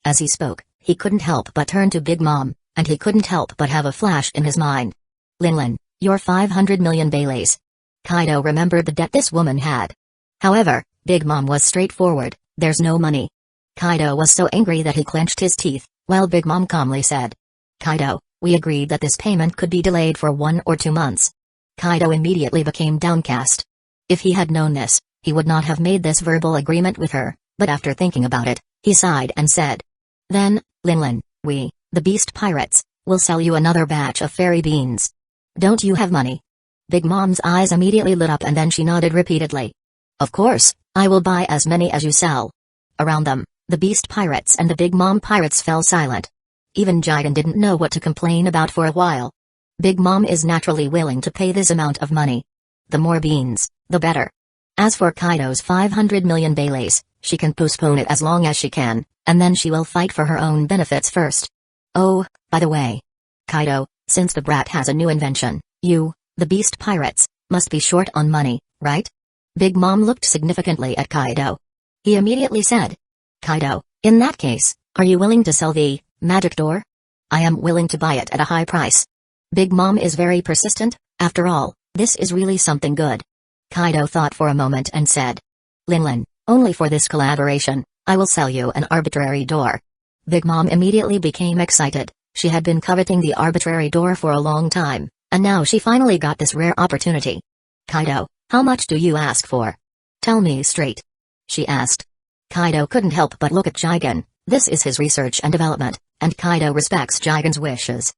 As he spoke, he couldn't help but turn to Big Mom, and he couldn't help but have a flash in his mind. Linlin, your 500 million baileys. Kaido remembered the debt this woman had. However, Big Mom was straightforward, there's no money. Kaido was so angry that he clenched his teeth, while Big Mom calmly said, Kaido, we agreed that this payment could be delayed for 1 or 2 months. Kaido immediately became downcast. If he had known this, he would not have made this verbal agreement with her, but after thinking about it, he sighed and said, Then, Linlin, we, the Beast Pirates, will sell you another batch of fairy beans. Don't you have money? Big Mom's eyes immediately lit up and then she nodded repeatedly. Of course, I will buy as many as you sell. Around them, the Beast Pirates and the Big Mom Pirates fell silent. Even Jigen didn't know what to complain about for a while. Big Mom is naturally willing to pay this amount of money. The more beans, the better. As for Kaido's 500 million baileys, she can postpone it as long as she can, and then she will fight for her own benefits first. Oh, by the way, Kaido, since the brat has a new invention, you, the Beast Pirates, must be short on money, right? Big Mom looked significantly at Kaido. He immediately said, Kaido, in that case, are you willing to sell the magic door? I am willing to buy it at a high price. Big Mom is very persistent, after all, this is really something good. Kaido thought for a moment and said, Linlin, only for this collaboration, I will sell you an arbitrary door. Big Mom immediately became excited. She had been coveting the arbitrary door for a long time, and now she finally got this rare opportunity. Kaido, how much do you ask for? Tell me straight. She asked. Kaido couldn't help but look at Jigen. This is his research and development, and Kaido respects Jigen's wishes.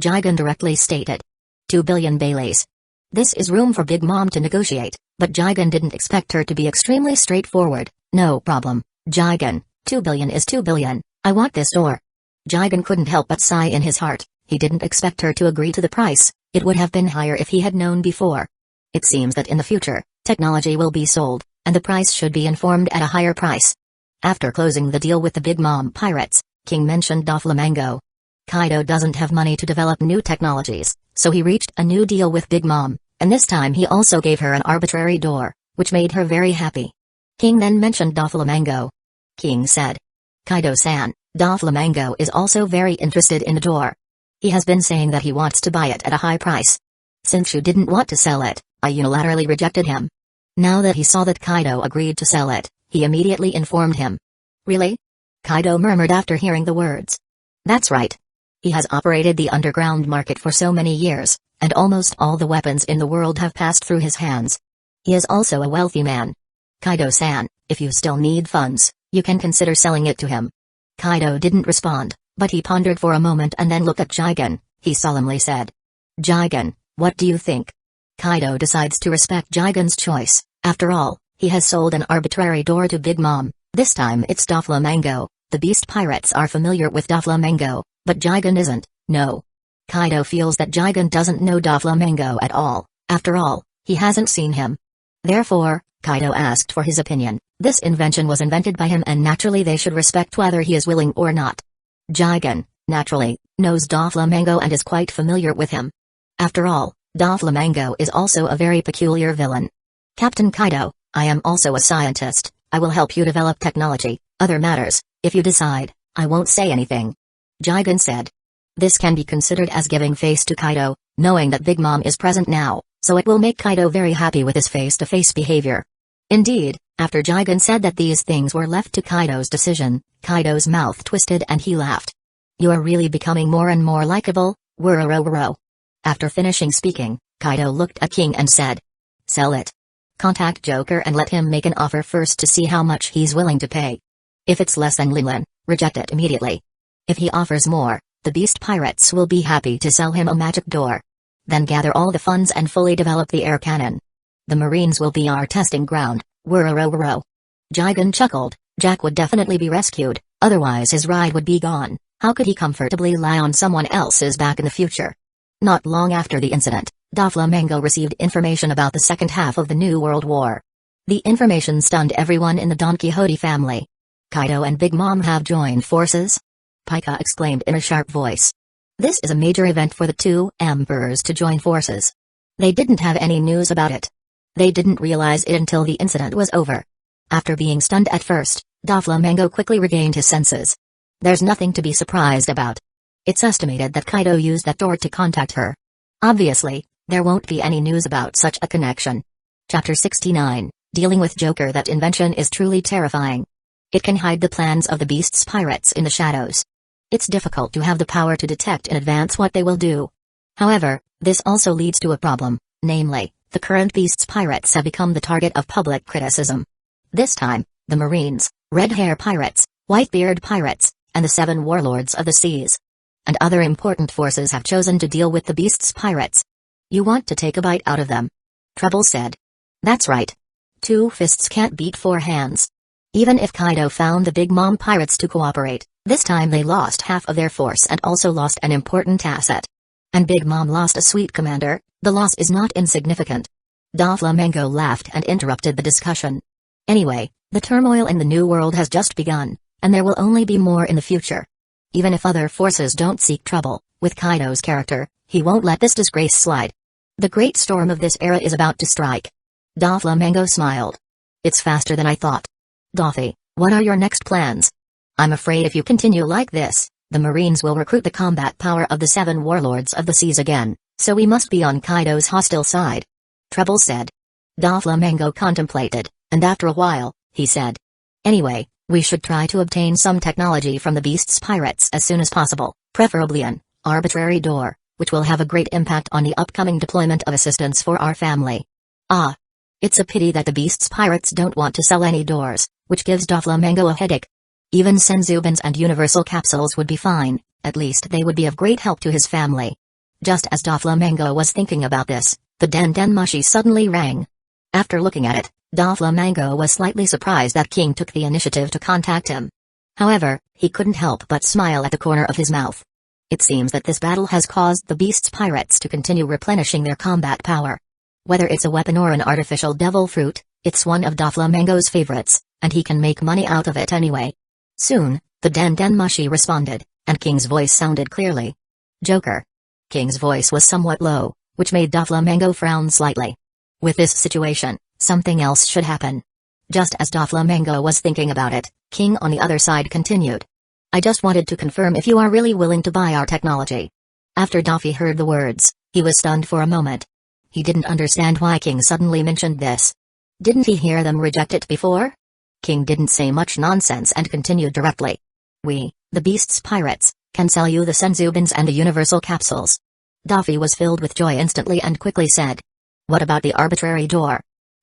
Jigen directly stated, 2 billion baileys. This is room for Big Mom to negotiate, but Jigen didn't expect her to be extremely straightforward. No problem, Jigen, 2 billion is 2 billion, I want this door. Jigen couldn't help but sigh in his heart. He didn't expect her to agree to the price. It would have been higher if he had known before. It seems that in the future, technology will be sold, and the price should be informed at a higher price. After closing the deal with the Big Mom Pirates, King mentioned Doflamingo. Kaido doesn't have money to develop new technologies, so he reached a new deal with Big Mom, and this time he also gave her an arbitrary door, which made her very happy. King then mentioned Doflamingo. King said, Kaido-san, Doflamingo is also very interested in the door. He has been saying that he wants to buy it at a high price. Since you didn't want to sell it, I unilaterally rejected him. Now that he saw that Kaido agreed to sell it, he immediately informed him. Really? Kaido murmured after hearing the words. That's right. He has operated the underground market for so many years, and almost all the weapons in the world have passed through his hands. He is also a wealthy man. Kaido-san, if you still need funds, you can consider selling it to him. Kaido didn't respond, but he pondered for a moment and then looked at Jigen. He solemnly said, Jigen, what do you think? Kaido decides to respect Jigen's choice. After all, he has sold an arbitrary door to Big Mom. This time it's Doflamingo. The Beast Pirates are familiar with Doflamingo, but Jigen isn't. No. Kaido feels that Jigen doesn't know Doflamingo at all. After all, he hasn't seen him. Therefore, Kaido asked for his opinion. This invention was invented by him and naturally they should respect whether he is willing or not. Jigen, naturally, knows Doflamingo and is quite familiar with him. After all, Doflamingo is also a very peculiar villain. Captain Kaido, I am also a scientist. I will help you develop technology. Other matters, if you decide, I won't say anything. Jigen said. This can be considered as giving face to Kaido, knowing that Big Mom is present now, so it will make Kaido very happy with his face-to-face behavior. Indeed, after Jigen said that these things were left to Kaido's decision, Kaido's mouth twisted and he laughed. You are really becoming more and more likable, Wuro. After finishing speaking, Kaido looked at King and said, sell it. Contact Joker and let him make an offer first to see how much he's willing to pay. If it's less than Linlin, reject it immediately. If he offers more, the Beast Pirates will be happy to sell him a magic door. Then gather all the funds and fully develop the air cannon. The Marines will be our testing ground, Wuro. Jigen chuckled. Jack would definitely be rescued, otherwise his ride would be gone. How could he comfortably lie on someone else's back in the future? Not long after the incident, Doflamingo received information about the second half of the New World War. The information stunned everyone in the Don Quixote family. Kaido and Big Mom have joined forces? Pika exclaimed in a sharp voice. This is a major event for the two emperors to join forces. They didn't have any news about it. They didn't realize it until the incident was over. After being stunned at first, Doflamingo quickly regained his senses. There's nothing to be surprised about. It's estimated that Kaido used that door to contact her. Obviously, there won't be any news about such a connection. Chapter 69, Dealing with Joker. That invention is truly terrifying. It can hide the plans of the Beast's pirates in the shadows. It's difficult to have the power to detect in advance what they will do. However, this also leads to a problem, namely, the current Beast's pirates have become the target of public criticism. This time, the Marines, Red Hair Pirates, Whitebeard Pirates, and the 7 Warlords of the Seas, and other important forces have chosen to deal with the Beast's pirates. You want to take a bite out of them? Trouble said. That's right. 2 fists can't beat 4 hands. Even if Kaido found the Big Mom pirates to cooperate, this time they lost half of their force and also lost an important asset. And Big Mom lost a sweet commander. The loss is not insignificant. Doflamingo laughed and interrupted the discussion. Anyway, the turmoil in the New World has just begun, and there will only be more in the future. Even if other forces don't seek trouble, with Kaido's character, he won't let this disgrace slide. The great storm of this era is about to strike. Doflamingo smiled. It's faster than I thought. Doffy, what are your next plans? I'm afraid if you continue like this, the Marines will recruit the combat power of the 7 Warlords of the Seas again, so we must be on Kaido's hostile side. Trouble said. Doflamingo contemplated, and after a while, he said. Anyway, we should try to obtain some technology from the Beast's pirates as soon as possible, preferably an arbitrary door, which will have a great impact on the upcoming deployment of assistance for our family. Ah. It's a pity that the Beast's pirates don't want to sell any doors, which gives Doflamingo a headache. Even Senzubins and universal capsules would be fine, at least they would be of great help to his family. Just as Doflamingo was thinking about this, the Den Den Mushi suddenly rang. After looking at it, Doflamingo was slightly surprised that King took the initiative to contact him. However, he couldn't help but smile at the corner of his mouth. It seems that this battle has caused the Beast's pirates to continue replenishing their combat power. Whether it's a weapon or an artificial devil fruit, it's one of Doflamingo's favorites, and he can make money out of it anyway. Soon, the Den Den Mushi responded, and King's voice sounded clearly. Joker. King's voice was somewhat low, which made Doflamingo frown slightly. With this situation, something else should happen. Just as Doflamingo was thinking about it, King on the other side continued. I just wanted to confirm if you are really willing to buy our technology. After Doffy heard the words, he was stunned for a moment. He didn't understand why King suddenly mentioned this. Didn't he hear them reject it before? King didn't say much nonsense and continued directly. We, the Beast's pirates, can sell you the Senzubins and the universal capsules. Doffy was filled with joy instantly and quickly said. What about the arbitrary door?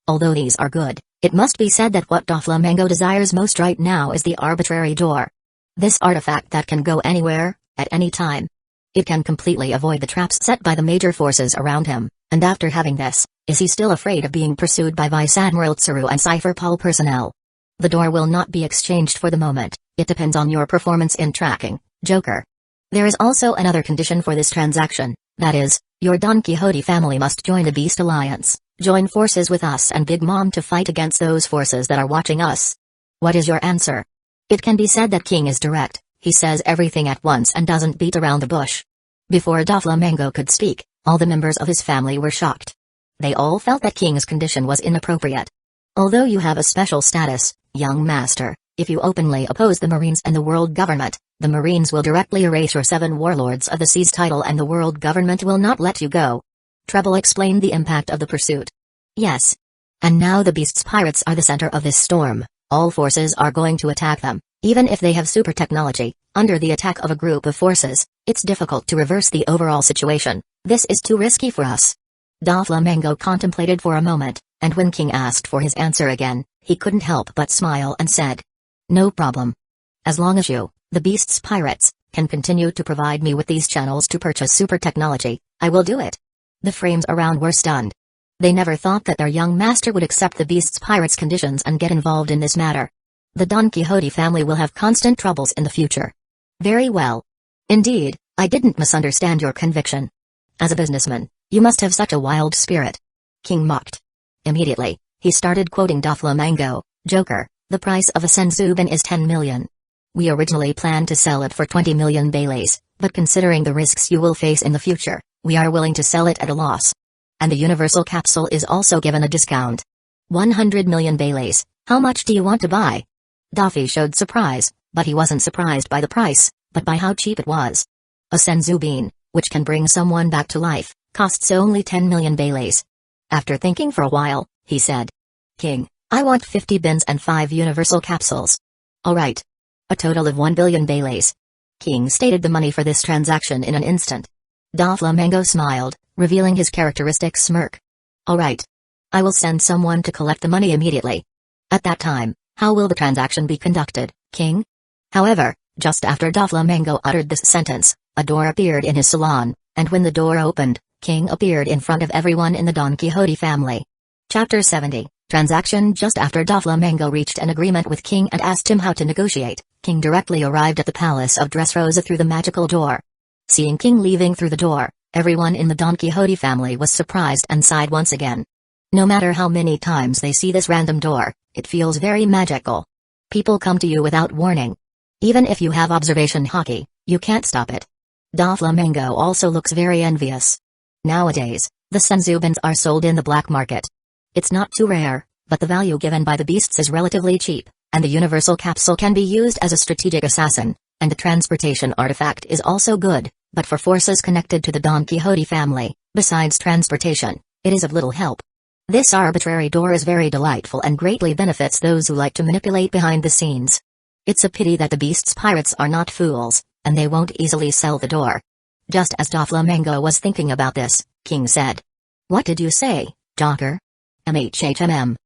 Although these are good, it must be said that what Doflamingo desires most right now is the arbitrary door. This artifact that can go anywhere, at any time. It can completely avoid the traps set by the major forces around him. And after having this, is he still afraid of being pursued by Vice Admiral Tsuru and Cypher Paul personnel? The door will not be exchanged for the moment. It depends on your performance in tracking, Joker. There is also another condition for this transaction, that is, your Don Quixote family must join the Beast Alliance, join forces with us and Big Mom to fight against those forces that are watching us. What is your answer? It can be said that King is direct, he says everything at once and doesn't beat around the bush. Before Doflamingo could speak, all the members of his family were shocked. They all felt that King's condition was inappropriate. Although you have a special status, young master, if you openly oppose the Marines and the world government, the Marines will directly erase your 7 Warlords of the Seas title and the world government will not let you go. Treble explained the impact of the pursuit. Yes. And now the Beast's pirates are the center of this storm. All forces are going to attack them, even if they have super technology. Under the attack of a group of forces, it's difficult to reverse the overall situation. This is too risky for us. Doflamingo contemplated for a moment, and when King asked for his answer again, he couldn't help but smile and said. No problem. As long as you, the Beast's pirates, can continue to provide me with these channels to purchase super technology, I will do it. The frames around were stunned. They never thought that their young master would accept the Beast's pirates' conditions and get involved in this matter. The Don Quixote family will have constant troubles in the future. Very well. Indeed, I didn't misunderstand your conviction. As a businessman, you must have such a wild spirit. King mocked. Immediately, he started quoting Doflamingo, Joker, the price of a Senzubin is 10 million. We originally planned to sell it for 20 million Baileys, but considering the risks you will face in the future, we are willing to sell it at a loss. And the universal capsule is also given a discount. 100 million Baileys, how much do you want to buy? Daffy showed surprise, but he wasn't surprised by the price, but by how cheap it was. A Senzubin, which can bring someone back to life, costs only 10 million Baileys. After thinking for a while, he said, King, I want 50 bins and 5 universal capsules. Alright. A total of 1 billion Baileys. King stated the money for this transaction in an instant. Doflamingo smiled, revealing his characteristic smirk. Alright. I will send someone to collect the money immediately. At that time, how will the transaction be conducted, King? However, just after Doflamingo uttered this sentence, a door appeared in his salon, and when the door opened, King appeared in front of everyone in the Don Quixote family. Chapter 70, Transaction. Just after Doflamingo reached an agreement with King and asked him how to negotiate, King directly arrived at the palace of Dressrosa through the magical door. Seeing King leaving through the door, everyone in the Don Quixote family was surprised and sighed once again. No matter how many times they see this random door, it feels very magical. People come to you without warning. Even if you have observation hockey, you can't stop it. Doflamingo also looks very envious. Nowadays, the Senzubins are sold in the black market. It's not too rare, but the value given by the beasts is relatively cheap, and the universal capsule can be used as a strategic assassin, and the transportation artifact is also good, but for forces connected to the Don Quixote family, besides transportation, it is of little help. This arbitrary door is very delightful and greatly benefits those who like to manipulate behind the scenes. It's a pity that the beasts' pirates are not fools, and they won't easily sell the door. Just as Doflamingo was thinking about this, King said. What did you say, Joker? MHHMM.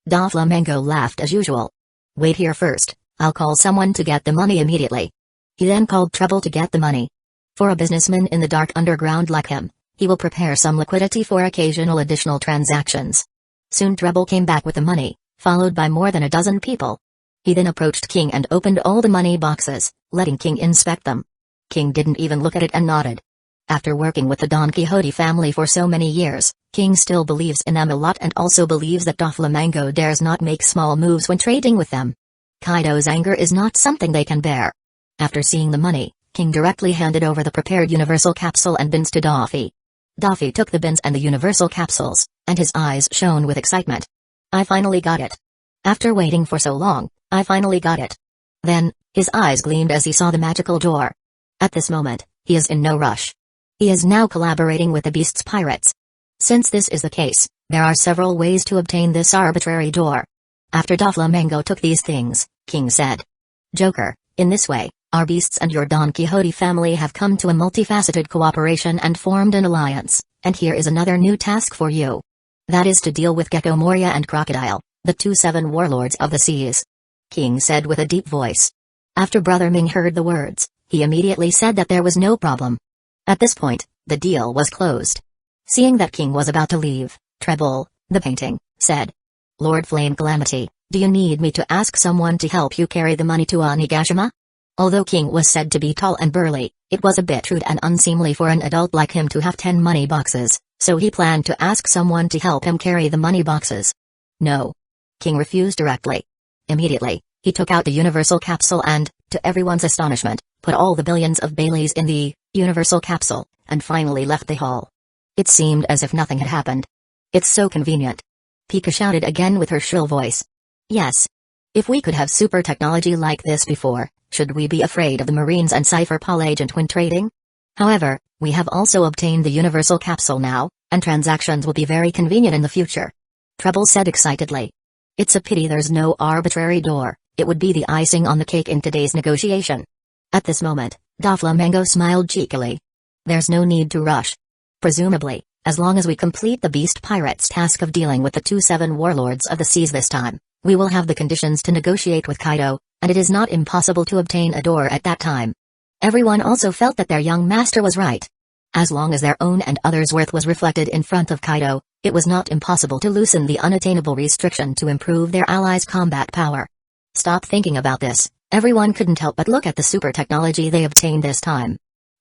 Doflamingo laughed as usual. Wait here first, I'll call someone to get the money immediately. He then called Treble to get the money. For a businessman in the dark underground like him, he will prepare some liquidity for occasional additional transactions. Soon Treble came back with the money, followed by more than a dozen people. He then approached King and opened all the money boxes, letting King inspect them. King didn't even look at it and nodded. After working with the Don Quixote family for so many years, King still believes in them a lot and also believes that Doflamingo dares not make small moves when trading with them. Kaido's anger is not something they can bear. After seeing the money, King directly handed over the prepared universal capsule and bins to Daffy. Daffy took the bins and the universal capsules, and his eyes shone with excitement. I finally got it. After waiting for so long, I finally got it. Then, his eyes gleamed as he saw the magical door. At this moment, he is in no rush. He is now collaborating with the beast's pirates. Since this is the case, there are several ways to obtain this arbitrary door. After Doflamingo took these things, King said, Joker, in this way, our beasts and your Don Quixote family have come to a multifaceted cooperation and formed an alliance, and here is another new task for you. That is to deal with Gecko Moria and Crocodile, the 2-7 warlords of the seas. King said with a deep voice. After Brother Ming heard the words, he immediately said that there was no problem. At this point, the deal was closed. Seeing that King was about to leave, Treble, the painting, said, Lord Flame Calamity, do you need me to ask someone to help you carry the money to Onigashima? Although King was said to be tall and burly, it was a bit rude and unseemly for an adult like him to have 10 money boxes, so he planned to ask someone to help him carry the money boxes. No. King refused directly. Immediately, he took out the universal capsule and, to everyone's astonishment, put all the billions of Baileys in the universal capsule, and finally left the hall. It seemed as if nothing had happened. It's so convenient. Pika shouted again with her shrill voice. Yes. If we could have super technology like this before, should we be afraid of the Marines and Cypher Paul agent when trading? However, we have also obtained the universal capsule now, and transactions will be very convenient in the future. Treble said excitedly. It's a pity there's no arbitrary door, it would be the icing on the cake in today's negotiation. At this moment, Doflamingo smiled cheekily. There's no need to rush. Presumably, as long as we complete the Beast Pirates' task of dealing with the 2-7 warlords of the seas this time, we will have the conditions to negotiate with Kaido, and it is not impossible to obtain a door at that time. Everyone also felt that their young master was right. As long as their own and others' worth was reflected in front of Kaido, it was not impossible to loosen the unattainable restriction to improve their allies' combat power. Stop thinking about this. Everyone couldn't help but look at the super technology they obtained this time.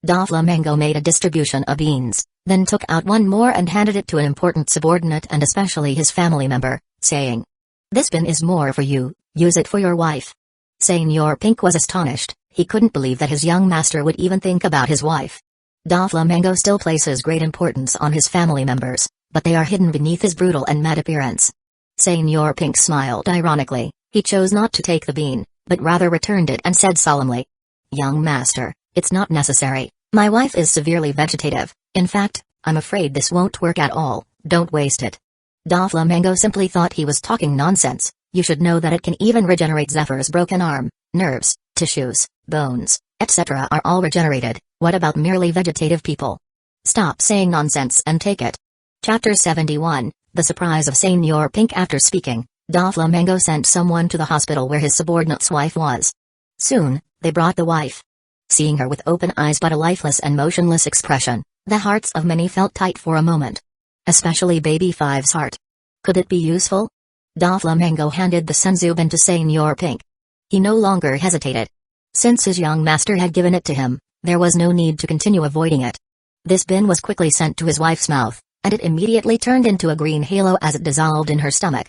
Doflamingo made a distribution of beans, then took out one more and handed it to an important subordinate and especially his family member, saying, "This bin is more for you, use it for your wife." Senor Pink was astonished. He couldn't believe that his young master would even think about his wife. Doflamingo still places great importance on his family members, but they are hidden beneath his brutal and mad appearance. Senor Pink smiled ironically. He chose not to take the bean, but rather returned it and said solemnly, "Young master, it's not necessary. My wife is severely vegetative. In fact, I'm afraid this won't work at all. Don't waste it." Doflamingo simply thought he was talking nonsense. You should know that it can even regenerate Zephyr's broken arm, nerves, tissues, bones, etc. are all regenerated. What about merely vegetative people? Stop saying nonsense and take it. Chapter 71, The Surprise of Senor Pink. After speaking, Doflamingo sent someone to the hospital where his subordinate's wife was. Soon, they brought the wife. Seeing her with open eyes but a lifeless and motionless expression, the hearts of many felt tight for a moment. Especially Baby Five's heart. Could it be useful? Doflamingo handed the Senzubin to Senor Pink. He no longer hesitated. Since his young master had given it to him, there was no need to continue avoiding it. This bin was quickly sent to his wife's mouth, and it immediately turned into a green halo as it dissolved in her stomach.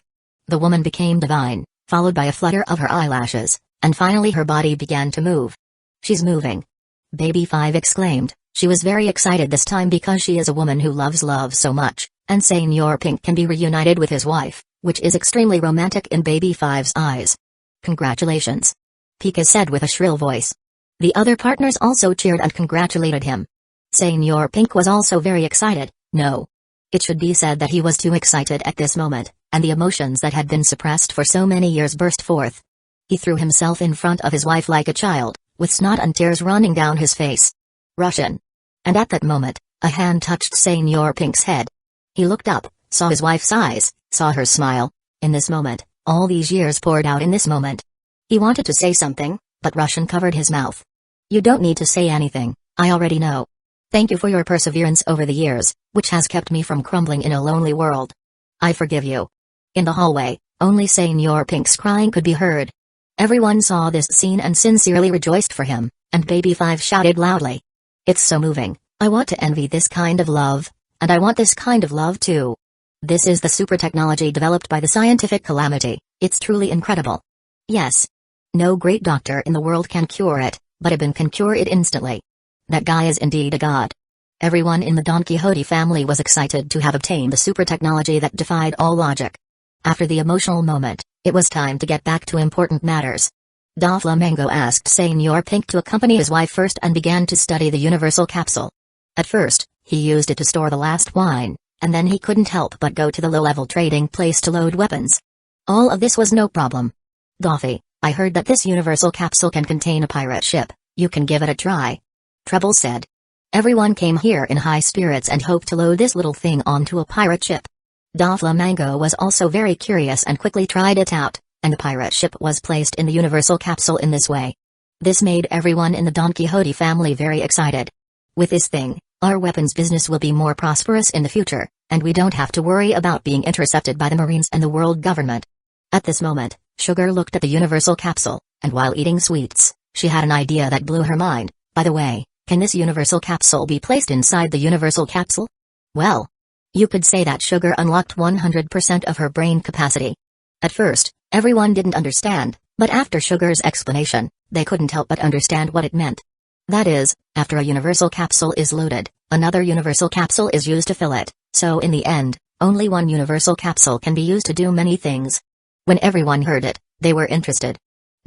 The woman became divine, followed by a flutter of her eyelashes, and finally her body began to move. "She's moving!" Baby Five exclaimed. She was very excited this time because she is a woman who loves love so much, and Senor Pink can be reunited with his wife, which is extremely romantic in Baby Five's eyes. "Congratulations!" Pika said with a shrill voice. The other partners also cheered and congratulated him. Senor Pink was also very excited. No. It should be said that he was too excited at this moment, and the emotions that had been suppressed for so many years burst forth. He threw himself in front of his wife like a child, with snot and tears running down his face. Russian. And at that moment, a hand touched Senor Pink's head. He looked up, saw his wife's eyes, saw her smile. In this moment, all these years poured out in this moment. He wanted to say something, but Russian covered his mouth. "You don't need to say anything, I already know. Thank you for your perseverance over the years, which has kept me from crumbling in a lonely world. I forgive you." In the hallway, only Senor Pink's crying could be heard. Everyone saw this scene and sincerely rejoiced for him, and Baby Five shouted loudly, "It's so moving, I want to envy this kind of love, and I want this kind of love too. This is the super technology developed by the scientific Calamity, it's truly incredible. Yes. No great doctor in the world can cure it, but Ibn can cure it instantly. That guy is indeed a god." Everyone in the Don Quixote family was excited to have obtained the super technology that defied all logic. After the emotional moment, it was time to get back to important matters. Doflamingo asked Senor Pink to accompany his wife first and began to study the universal capsule. At first, he used it to store the last wine, and then he couldn't help but go to the low-level trading place to load weapons. All of this was no problem. "Doffy, I heard that this universal capsule can contain a pirate ship. You can give it a try," Treble said. Everyone came here in high spirits and hoped to load this little thing onto a pirate ship. Doflamingo was also very curious and quickly tried it out, and the pirate ship was placed in the universal capsule in this way. This made everyone in the Don Quixote family very excited. "With this thing, our weapons business will be more prosperous in the future, and we don't have to worry about being intercepted by the Marines and the world government." At this moment, Sugar looked at the universal capsule, and while eating sweets, she had an idea that blew her mind. "By the way, can this universal capsule be placed inside the universal capsule?" Well, you could say that Sugar unlocked 100% of her brain capacity. At first, everyone didn't understand, but after Sugar's explanation, they couldn't help but understand what it meant. That is, after a universal capsule is loaded, another universal capsule is used to fill it, so in the end, only one universal capsule can be used to do many things. When everyone heard it, they were interested.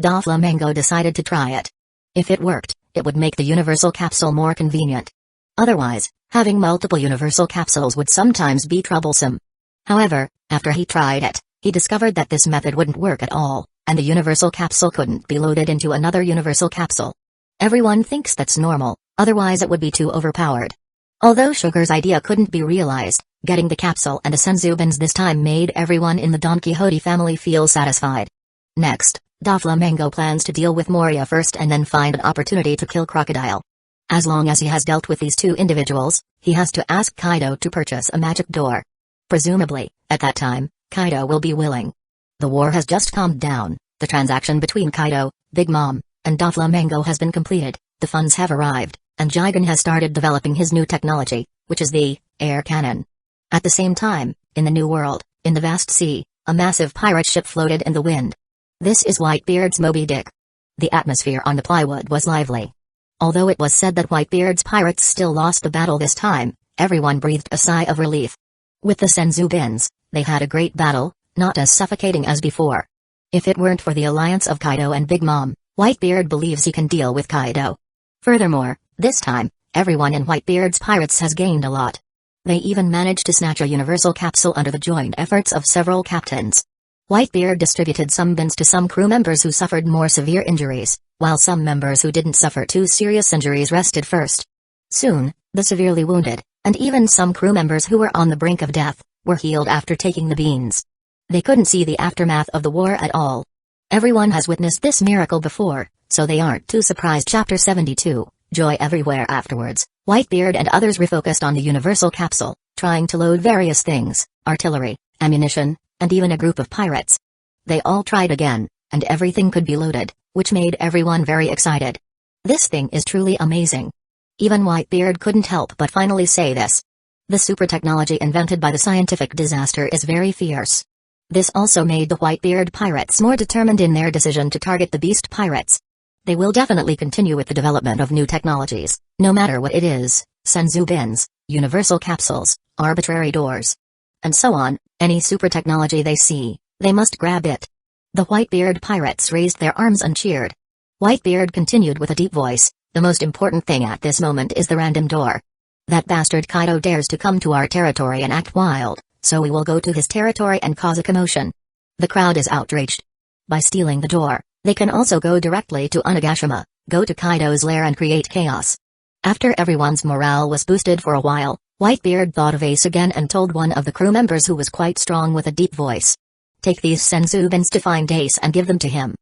Doflamingo decided to try it. If it worked, it would make the universal capsule more convenient. Otherwise, having multiple universal capsules would sometimes be troublesome. However, after he tried it, he discovered that this method wouldn't work at all, and the universal capsule couldn't be loaded into another universal capsule. Everyone thinks that's normal, otherwise it would be too overpowered. Although Sugar's idea couldn't be realized, getting the capsule and the Senzubins this time made everyone in the Don Quixote family feel satisfied. Next, Doflamingo plans to deal with Moria first and then find an opportunity to kill Crocodile. As long as he has dealt with these two individuals, he has to ask Kaido to purchase a magic door. Presumably, at that time, Kaido will be willing. The war has just calmed down, The transaction between Kaido, Big Mom, and Doflamingo has been completed, the funds have arrived, and Jigen has started developing his new technology, which is the air cannon. At the same time, in the New World, in the vast sea, a massive pirate ship floated in the wind. This is Whitebeard's Moby Dick. The atmosphere on the plywood was lively. Although it was said that Whitebeard's pirates still lost the battle this time, everyone breathed a sigh of relief. With the Senzubins, they had a great battle, not as suffocating as before. If it weren't for the alliance of Kaido and Big Mom, Whitebeard believes he can deal with Kaido. Furthermore, this time, everyone in Whitebeard's pirates has gained a lot. They even managed to snatch a universal capsule under the joint efforts of several captains. Whitebeard distributed some bins to some crew members who suffered more severe injuries, while some members who didn't suffer too serious injuries rested first. Soon, the severely wounded, and even some crew members who were on the brink of death, were healed after taking the beans. They couldn't see the aftermath of the war at all. Everyone has witnessed this miracle before, so they aren't too surprised. Chapter 72, Joy Everywhere. Afterwards, Whitebeard and others refocused on the universal capsule, trying to load various things, artillery, ammunition, and even a group of pirates. They all tried again, and everything could be loaded, which made everyone very excited. This thing is truly amazing. Even Whitebeard couldn't help but finally say this. The super technology invented by the scientific disaster is very fierce. This also made the Whitebeard pirates more determined in their decision to target the beast pirates. They will definitely continue with the development of new technologies, no matter what it is, Senzubins, universal capsules, arbitrary doors, and so on. Any super technology they see, they must grab it. The Whitebeard pirates raised their arms and cheered. Whitebeard continued with a deep voice, the most important thing at this moment is the random door. That bastard Kaido dares to come to our territory and act wild, so we will go to his territory and cause a commotion. The crowd is outraged. By stealing the door, they can also go directly to Onigashima, go to Kaido's lair and create chaos. After everyone's morale was boosted for a while, Whitebeard thought of Ace again and told one of the crew members who was quite strong with a deep voice. Take these senzu bins to find Ace and give them to him.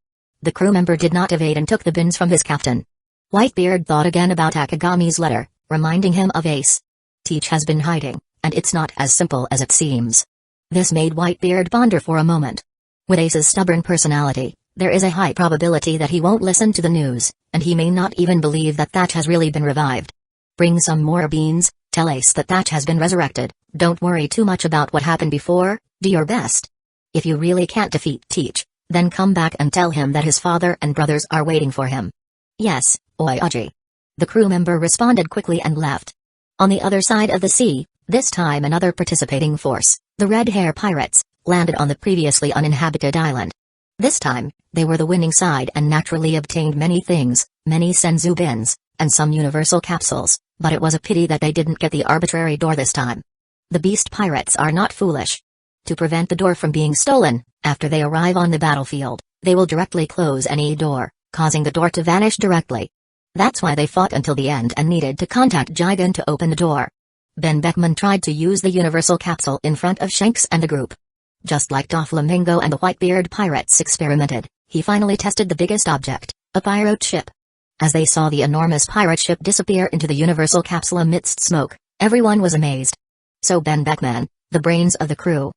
The crew member did not evade and took the bins from his captain. Whitebeard thought again about Akagami's letter, reminding him of Ace. Teach has been hiding, and it's not as simple as it seems. This made Whitebeard ponder for a moment. With Ace's stubborn personality, there is a high probability that he won't listen to the news, and he may not even believe that Thatch has really been revived. Bring some more beans, tell Ace that Thatch has been resurrected, don't worry too much about what happened before, do your best. If you really can't defeat Teach, then come back and tell him that his father and brothers are waiting for him. Yes, Oyaji. The crew member responded quickly and left. On the other side of the sea, this time another participating force, the Red Hair Pirates, landed on the previously uninhabited island. This time, they were the winning side and naturally obtained many things, many senzu bins, and some universal capsules, but it was a pity that they didn't get the arbitrary door this time. The beast pirates are not foolish. To prevent the door from being stolen, after they arrive on the battlefield, they will directly close any door, causing the door to vanish directly. That's why they fought until the end and needed to contact Jigen to open the door. Ben Beckman tried to use the universal capsule in front of Shanks and the group. Just like Doflamingo and the Whitebeard pirates experimented, he finally tested the biggest object, a pirate ship. As they saw the enormous pirate ship disappear into the universal capsule amidst smoke, everyone was amazed. So Ben Beckman, the brains of the crew,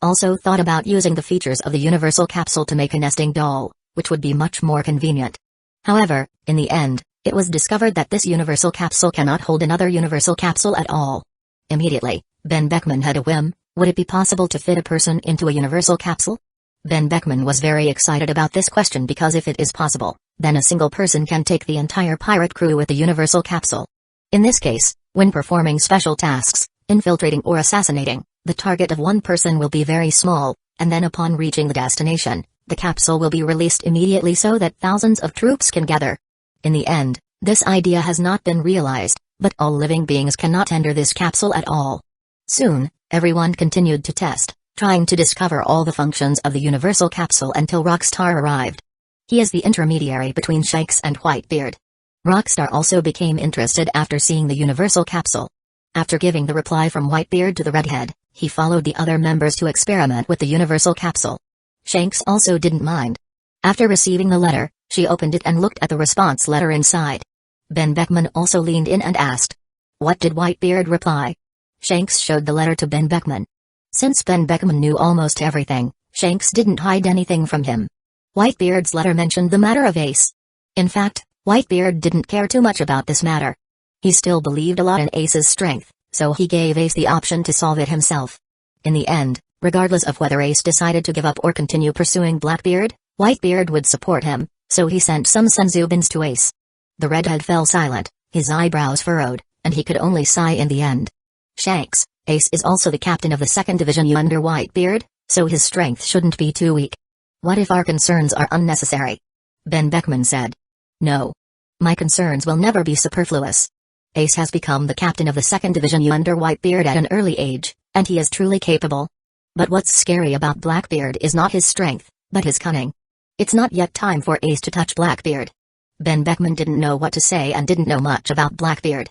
also thought about using the features of the universal capsule to make a nesting doll, which would be much more convenient. However, in the end, it was discovered that this universal capsule cannot hold another universal capsule at all. Immediately, Ben Beckman had a whim. Would it be possible to fit a person into a universal capsule? Ben Beckman was very excited about this question because if it is possible, then a single person can take the entire pirate crew with the universal capsule. In this case, when performing special tasks, infiltrating or assassinating, the target of one person will be very small, and then upon reaching the destination, the capsule will be released immediately so that thousands of troops can gather. In the end, this idea has not been realized, but all living beings cannot enter this capsule at all. Soon, everyone continued to test, trying to discover all the functions of the universal capsule until Rockstar arrived. He is the intermediary between Shanks and Whitebeard. Rockstar also became interested after seeing the universal capsule. After giving the reply from Whitebeard to the redhead, he followed the other members to experiment with the universal capsule. Shanks also didn't mind. After receiving the letter, she opened it and looked at the response letter inside. Ben Beckman also leaned in and asked, "What did Whitebeard reply?" Shanks showed the letter to Ben Beckman. Since Ben Beckman knew almost everything, Shanks didn't hide anything from him. Whitebeard's letter mentioned the matter of Ace. In fact, Whitebeard didn't care too much about this matter. He still believed a lot in Ace's strength, so he gave Ace the option to solve it himself. In the end, regardless of whether Ace decided to give up or continue pursuing Blackbeard, Whitebeard would support him, so he sent some senzu beans to Ace. The redhead fell silent, his eyebrows furrowed, and he could only sigh in the end. Shanks, Ace is also the captain of the 2nd Division under Whitebeard, so his strength shouldn't be too weak. What if our concerns are unnecessary? Ben Beckman said. No. My concerns will never be superfluous. Ace has become the captain of the 2nd Division under Whitebeard at an early age, and he is truly capable. But what's scary about Blackbeard is not his strength, but his cunning. It's not yet time for Ace to touch Blackbeard. Ben Beckman didn't know what to say and didn't know much about Blackbeard.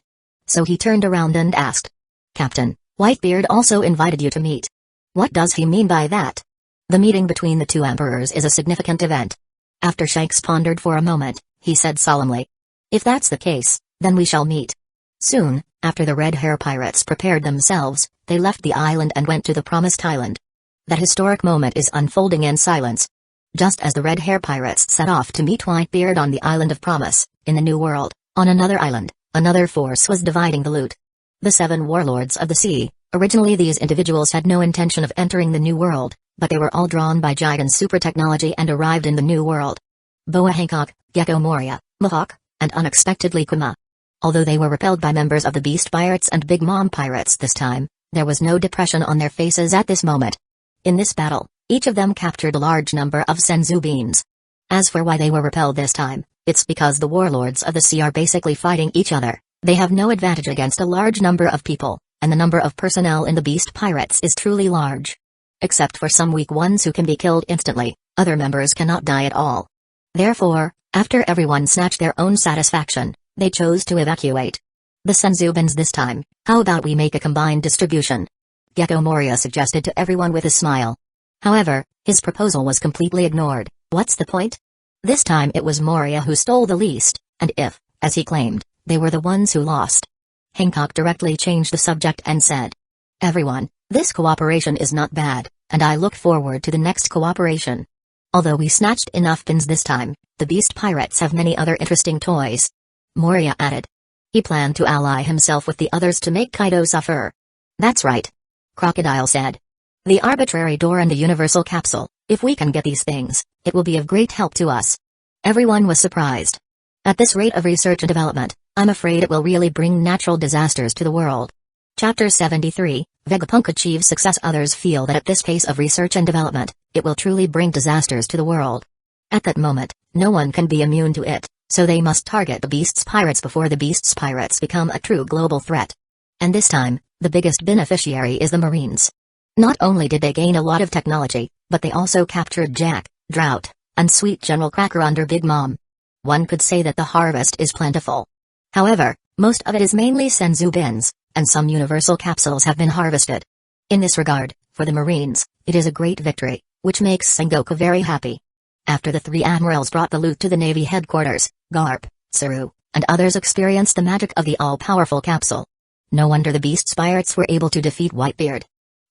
So he turned around and asked. Captain, Whitebeard also invited you to meet. What does he mean by that? The meeting between the two emperors is a significant event. After Shanks pondered for a moment, he said solemnly. If that's the case, then we shall meet. Soon, after the Red Hair Pirates prepared themselves, they left the island and went to the Promised Island. That historic moment is unfolding in silence. Just as the Red Hair Pirates set off to meet Whitebeard on the Island of Promise, in the New World, on another island, another force was dividing the loot. The 7 warlords of the sea. Originally these individuals had no intention of entering the New World, but they were all drawn by Gigan's super technology and arrived in the New World. Boa Hancock, Gecko Moria, Mohawk, and unexpectedly Kuma. Although they were repelled by members of the Beast Pirates and Big Mom Pirates this time, there was no depression on their faces at this moment. In this battle, each of them captured a large number of senzu beans. As for why they were repelled this time, it's because the warlords of the sea are basically fighting each other. They have no advantage against a large number of people, and the number of personnel in the Beast Pirates is truly large. Except for some weak ones who can be killed instantly, other members cannot die at all. Therefore, after everyone snatched their own satisfaction, they chose to evacuate. The senzubins this time, how about we make a combined distribution? Gecko Moria suggested to everyone with a smile. However, his proposal was completely ignored. What's the point? This time it was Moria who stole the least, and if, as he claimed, they were the ones who lost. Hancock directly changed the subject and said, everyone, this cooperation is not bad, and I look forward to the next cooperation. Although we snatched enough pins this time, the Beast Pirates have many other interesting toys. Moria added. He planned to ally himself with the others to make Kaido suffer. That's right. Crocodile said. The arbitrary door and the universal capsule, if we can get these things, it will be of great help to us. Everyone was surprised. At this rate of research and development, I'm afraid it will really bring natural disasters to the world. Chapter 73, Vegapunk achieves success. Others feel that at this pace of research and development, it will truly bring disasters to the world. At that moment, no one can be immune to it, so they must target the Beast's Pirates before the Beast's Pirates become a true global threat. And this time, the biggest beneficiary is the Marines. Not only did they gain a lot of technology, but they also captured Jack, Drought, and Sweet General Cracker under Big Mom. One could say that the harvest is plentiful. However, most of it is mainly senzu beans, and some universal capsules have been harvested. In this regard, for the Marines, it is a great victory, which makes Sengoku very happy. After the 3 admirals brought the loot to the Navy headquarters, Garp, Saru, and others experienced the magic of the all-powerful capsule. No wonder the Beast's Pirates were able to defeat Whitebeard.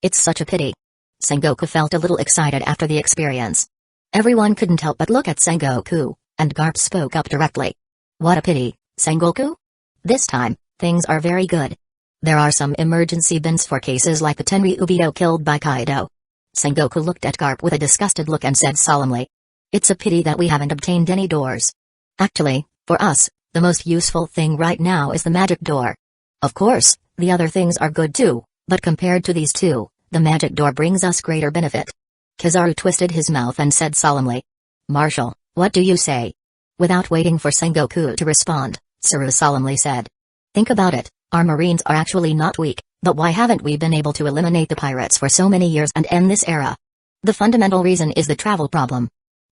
It's such a pity. Sengoku felt a little excited after the experience. Everyone couldn't help but look at Sengoku, and Garp spoke up directly. What a pity, Sengoku? This time, things are very good. There are some emergency bins for cases like the Tenri Ubito killed by Kaido. Sengoku looked at Garp with a disgusted look and said solemnly. It's a pity that we haven't obtained any doors. Actually, for us, the most useful thing right now is the magic door. Of course, the other things are good too, but compared to these two, the magic door brings us greater benefit. Kizaru twisted his mouth and said solemnly. Marshal, what do you say? Without waiting for Sengoku to respond, Saru solemnly said. Think about it, our Marines are actually not weak, but why haven't we been able to eliminate the pirates for so many years and end this era? The fundamental reason is the travel problem.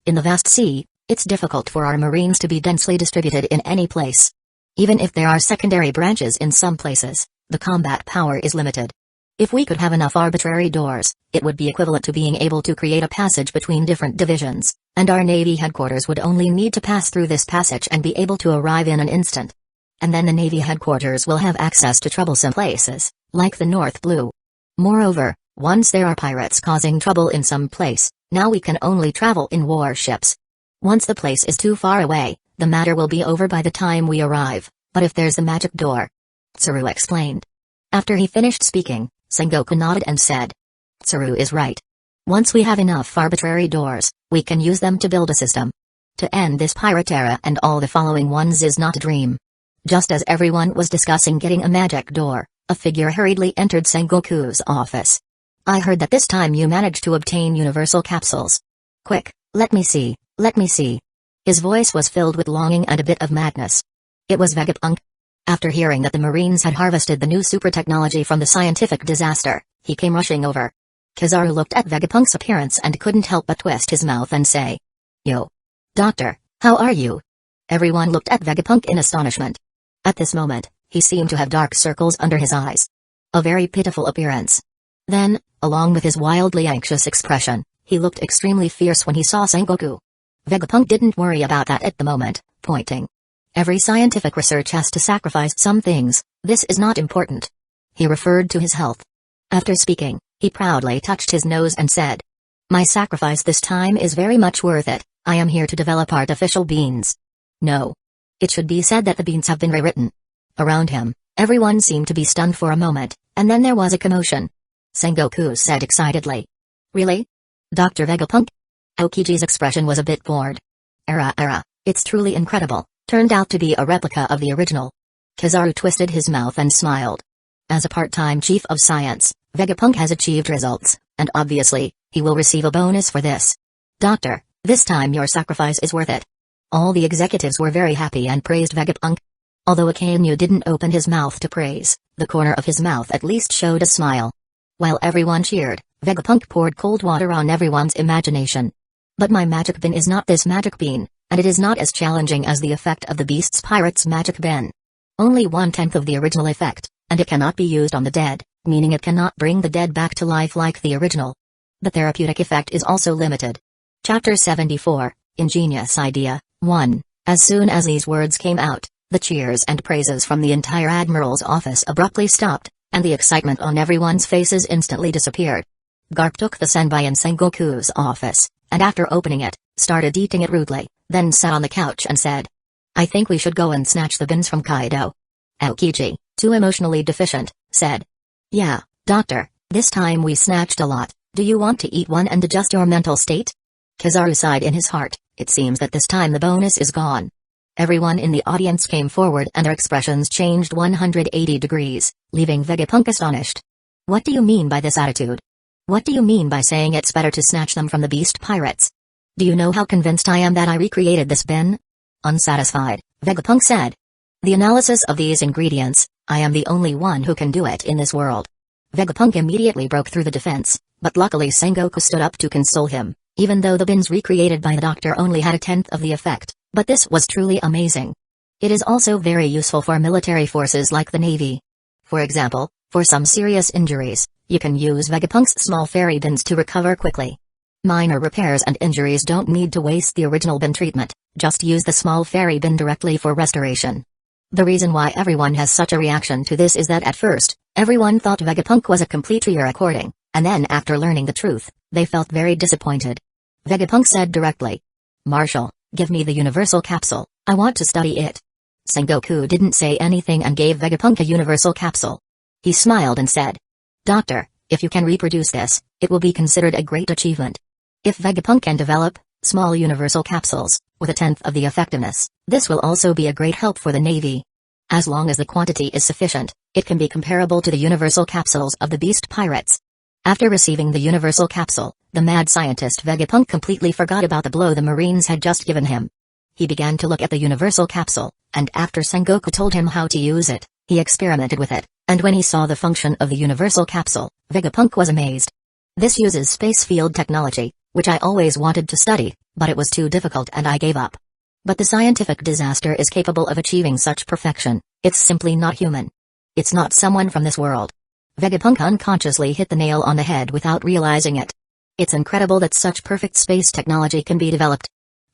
In the vast sea, it's difficult for our Marines to be densely distributed in any place. Even if there are secondary branches in some places, the combat power is limited. If we could have enough arbitrary doors, it would be equivalent to being able to create a passage between different divisions, and our Navy headquarters would only need to pass through this passage and be able to arrive in an instant. And then the Navy headquarters will have access to troublesome places, like the North Blue. Moreover, once there are pirates causing trouble in some place, now we can only travel in warships. Once the place is too far away, the matter will be over by the time we arrive, but if there's the magic door. Tsuru explained. After he finished speaking, Sengoku nodded and said. Tsuru is right. Once we have enough arbitrary doors, we can use them to build a system. To end this pirate era and all the following ones is not a dream. Just as everyone was discussing getting a magic door, a figure hurriedly entered Sengoku's office. I heard that this time you managed to obtain universal capsules. Quick, let me see, let me see. His voice was filled with longing and a bit of madness. It was Vegapunk. After hearing that the Marines had harvested the new super technology from the scientific disaster, he came rushing over. Kizaru looked at Vegapunk's appearance and couldn't help but twist his mouth and say, Yo. Doctor, how are you? Everyone looked at Vegapunk in astonishment. At this moment, he seemed to have dark circles under his eyes. A very pitiful appearance. Then, along with his wildly anxious expression, he looked extremely fierce when he saw Sengoku. Vegapunk didn't worry about that at the moment, pointing. Every scientific research has to sacrifice some things, this is not important. He referred to his health. After speaking, he proudly touched his nose and said, My sacrifice this time is very much worth it, I am here to develop artificial beans. No. It should be said that the beans have been rewritten. Around him, everyone seemed to be stunned for a moment, and then there was a commotion. Sengoku said excitedly. Really? Dr. Vegapunk? Aokiji's expression was a bit bored. It's truly incredible, turned out to be a replica of the original. Kizaru twisted his mouth and smiled. As a part-time chief of science, Vegapunk has achieved results, and obviously, he will receive a bonus for this. Doctor, this time your sacrifice is worth it. All the executives were very happy and praised Vegapunk. Although Akainu didn't open his mouth to praise, the corner of his mouth at least showed a smile. While everyone cheered, Vegapunk poured cold water on everyone's imagination. But my magic bean is not this magic bean, and it is not as challenging as the effect of the Beast's Pirate's magic bean. Only 1/10 of the original effect, and it cannot be used on the dead, meaning it cannot bring the dead back to life like the original. The therapeutic effect is also limited. Chapter 74, Ingenious Idea, 1. As soon as these words came out, the cheers and praises from the entire Admiral's office abruptly stopped, and the excitement on everyone's faces instantly disappeared. Garp took the senbai in Sengoku's office, and after opening it, started eating it rudely, then sat on the couch and said, I think we should go and snatch the bins from Kaido. Aokiji, too emotionally deficient, said, Yeah, doctor, this time we snatched a lot, do you want to eat one and adjust your mental state? Kizaru sighed in his heart, it seems that this time the bonus is gone. Everyone in the audience came forward and their expressions changed 180 degrees, leaving Vegapunk astonished. What do you mean by this attitude? What do you mean by saying it's better to snatch them from the beast pirates? Do you know how convinced I am that I recreated this bin? Unsatisfied, Vegapunk said. The analysis of these ingredients, I am the only one who can do it in this world. Vegapunk immediately broke through the defense, but luckily Sengoku stood up to console him, even though the bins recreated by the doctor only had 1/10 of the effect, but this was truly amazing. It is also very useful for military forces like the Navy. For example, for some serious injuries, you can use Vegapunk's small fairy bins to recover quickly. Minor repairs and injuries don't need to waste the original bin treatment, just use the small fairy bin directly for restoration. The reason why everyone has such a reaction to this is that at first, everyone thought Vegapunk was a complete re-recording, and then after learning the truth, they felt very disappointed. Vegapunk said directly, Marshal, give me the universal capsule, I want to study it. Sengoku didn't say anything and gave Vegapunk a universal capsule. He smiled and said, Doctor, if you can reproduce this, it will be considered a great achievement. If Vegapunk can develop small universal capsules, with 1/10 of the effectiveness, this will also be a great help for the Navy. As long as the quantity is sufficient, it can be comparable to the universal capsules of the beast pirates. After receiving the universal capsule, the mad scientist Vegapunk completely forgot about the blow the Marines had just given him. He began to look at the universal capsule, and after Sengoku told him how to use it, he experimented with it, and when he saw the function of the universal capsule, Vegapunk was amazed. This uses space field technology, which I always wanted to study, but it was too difficult and I gave up. But the scientific disaster is capable of achieving such perfection, it's simply not human. It's not someone from this world. Vegapunk unconsciously hit the nail on the head without realizing it. It's incredible that such perfect space technology can be developed.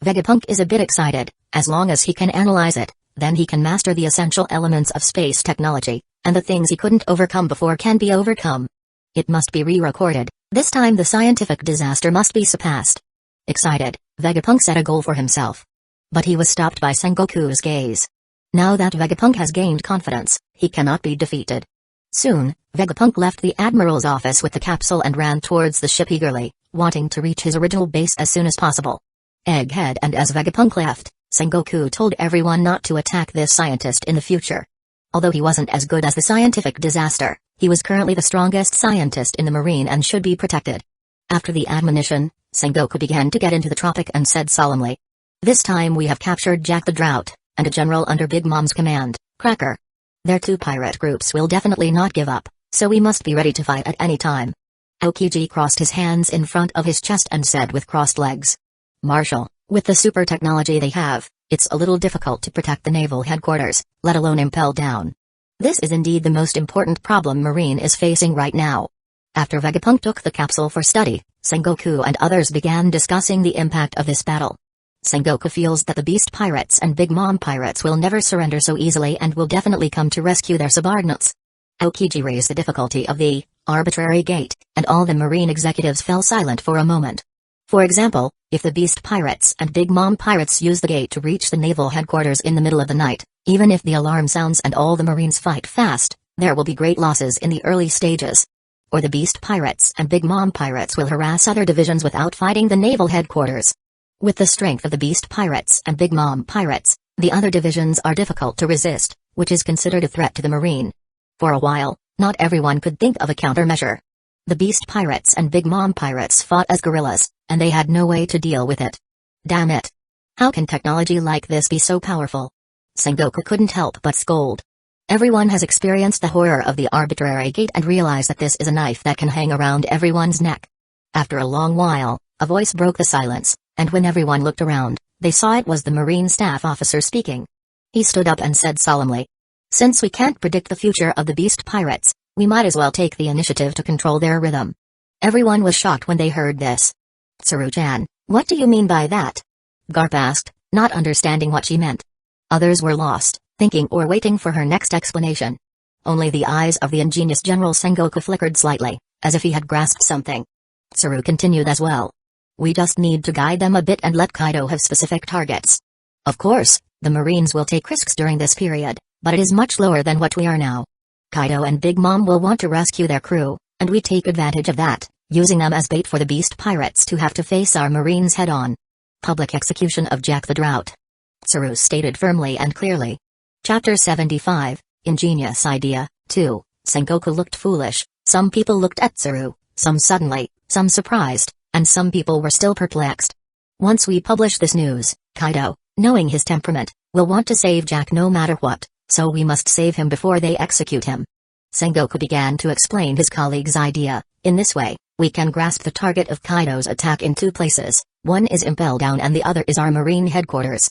Vegapunk is a bit excited, as long as he can analyze it, then he can master the essential elements of space technology, and the things he couldn't overcome before can be overcome. It must be re-recorded, this time the scientific disaster must be surpassed. Excited, Vegapunk set a goal for himself. But he was stopped by Sengoku's gaze. Now that Vegapunk has gained confidence, he cannot be defeated. Soon, Vegapunk left the Admiral's office with the capsule and ran towards the ship eagerly, wanting to reach his original base as soon as possible. Egghead, and as Vegapunk left, Sengoku told everyone not to attack this scientist in the future. Although he wasn't as good as the scientific disaster, he was currently the strongest scientist in the marine and should be protected. After the admonition, Sengoku began to get into the tropic and said solemnly, "This time we have captured Jack the Drought, and a general under Big Mom's command, Cracker. Their two pirate groups will definitely not give up, so we must be ready to fight at any time." Aokiji crossed his hands in front of his chest and said with crossed legs, "Marshal, with the super technology they have, it's a little difficult to protect the naval headquarters, let alone impel down. This is indeed the most important problem Marine is facing right now." After Vegapunk took the capsule for study, Sengoku and others began discussing the impact of this battle. Sengoku feels that the Beast Pirates and Big Mom Pirates will never surrender so easily and will definitely come to rescue their subordinates. Aokiji raised the difficulty of the arbitrary gate, and all the Marine executives fell silent for a moment. For example, if the Beast Pirates and Big Mom Pirates use the gate to reach the naval headquarters in the middle of the night, even if the alarm sounds and all the Marines fight fast, there will be great losses in the early stages. Or the Beast Pirates and Big Mom Pirates will harass other divisions without fighting the naval headquarters. With the strength of the Beast Pirates and Big Mom Pirates, the other divisions are difficult to resist, which is considered a threat to the Marine. For a while, not everyone could think of a countermeasure. The Beast Pirates and Big Mom Pirates fought as guerrillas, and they had no way to deal with it. Damn it! How can technology like this be so powerful? Sengoku couldn't help but scold. Everyone has experienced the horror of the arbitrary gate and realized that this is a knife that can hang around everyone's neck. After a long while, a voice broke the silence, and when everyone looked around, they saw it was the Marine staff officer speaking. He stood up and said solemnly, "Since we can't predict the future of the Beast Pirates, we might as well take the initiative to control their rhythm." Everyone was shocked when they heard this. "Tsuru-chan, what do you mean by that?" Garp asked, not understanding what she meant. Others were lost, thinking or waiting for her next explanation. Only the eyes of the ingenious General Sengoku flickered slightly, as if he had grasped something. Tsuru continued as well. "We just need to guide them a bit and let Kaido have specific targets. Of course, the Marines will take risks during this period, but it is much lower than what we are now. Kaido and Big Mom will want to rescue their crew, and we take advantage of that, using them as bait for the Beast Pirates to have to face our Marines head-on. Public execution of Jack the Drought," Tsuru stated firmly and clearly. Chapter 75, Ingenious Idea, 2. Sengoku looked foolish. Some people looked at Tsuru, some suddenly, some surprised, and some people were still perplexed. Once we publish this news, Kaido, knowing his temperament, will want to save Jack no matter what, so we must save him before they execute him. Sengoku began to explain his colleague's idea. In this way, we can grasp the target of Kaido's attack in two places. One is Impel Down and the other is our Marine headquarters.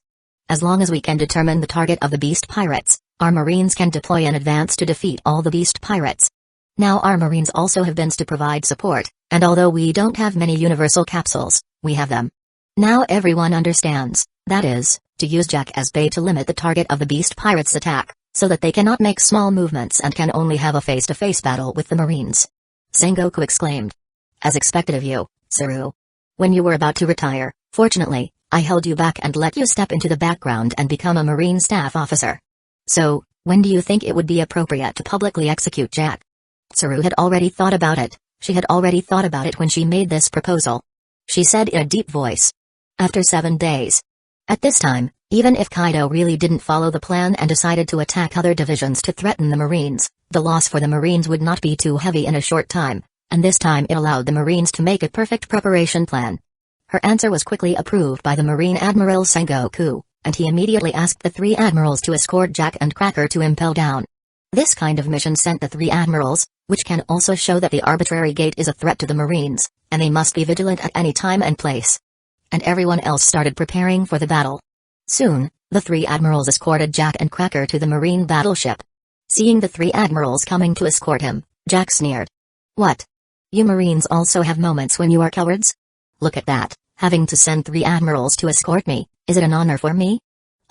As long as we can determine the target of the Beast Pirates, our Marines can deploy in advance to defeat all the Beast Pirates. Now our Marines also have bins to provide support, and although we don't have many universal capsules, we have them. Now everyone understands, that is, to use Jack as bait to limit the target of the Beast Pirates' attack, so that they cannot make small movements and can only have a face-to-face battle with the Marines. Sengoku exclaimed. "As expected of you, Tsuru. When you were about to retire, fortunately, I held you back and let you step into the background and become a Marine staff officer. So, when do you think it would be appropriate to publicly execute Jack?" Tsuru had already thought about it. She had already thought about it when she made this proposal. She said in a deep voice, "After 7 days. At this time, even if Kaido really didn't follow the plan and decided to attack other divisions to threaten the Marines, the loss for the Marines would not be too heavy in a short time, and this time it allowed the Marines to make a perfect preparation plan." Her answer was quickly approved by the Marine Admiral Sengoku, and he immediately asked the 3 admirals to escort Jack and Cracker to Impel Down. This kind of mission sent the 3 admirals, which can also show that the arbitrary gate is a threat to the Marines, and they must be vigilant at any time and place. And everyone else started preparing for the battle. Soon, the 3 admirals escorted Jack and Cracker to the Marine battleship. Seeing the 3 admirals coming to escort him, Jack sneered. "What? You Marines also have moments when you are cowards? Look at that, having to send 3 admirals to escort me, is it an honor for me?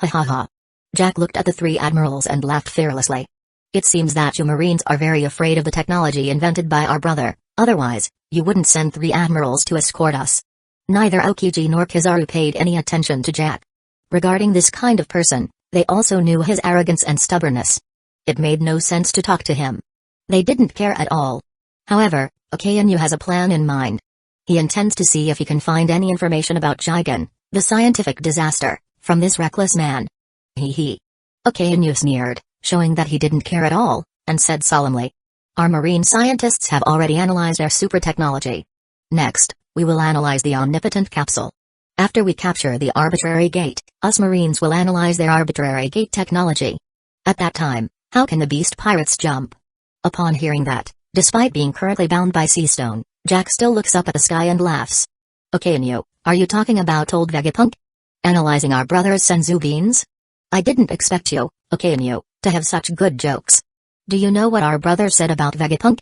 Ha ha ha." Jack looked at the 3 admirals and laughed fearlessly. "It seems that you Marines are very afraid of the technology invented by our brother, otherwise, you wouldn't send 3 admirals to escort us." Neither Aokiji nor Kizaru paid any attention to Jack. Regarding this kind of person, they also knew his arrogance and stubbornness. It made no sense to talk to him. They didn't care at all. However, Akainu has a plan in mind. He intends to see if he can find any information about Jigen, the scientific disaster, from this reckless man. Hee. Akainu sneered, showing that he didn't care at all, and said solemnly, "Our marine scientists have already analyzed our super technology. Next, we will analyze the omnipotent capsule. After we capture the arbitrary gate, us marines will analyze their arbitrary gate technology. At that time, how can the beast pirates jump?" Upon hearing that, despite being currently bound by sea stone, Jack still looks up at the sky and laughs. "Akainu, are you talking about old Vegapunk? Analyzing our brother's senzu beans? I didn't expect you, Akainu, to have such good jokes. Do you know what our brother said about Vegapunk?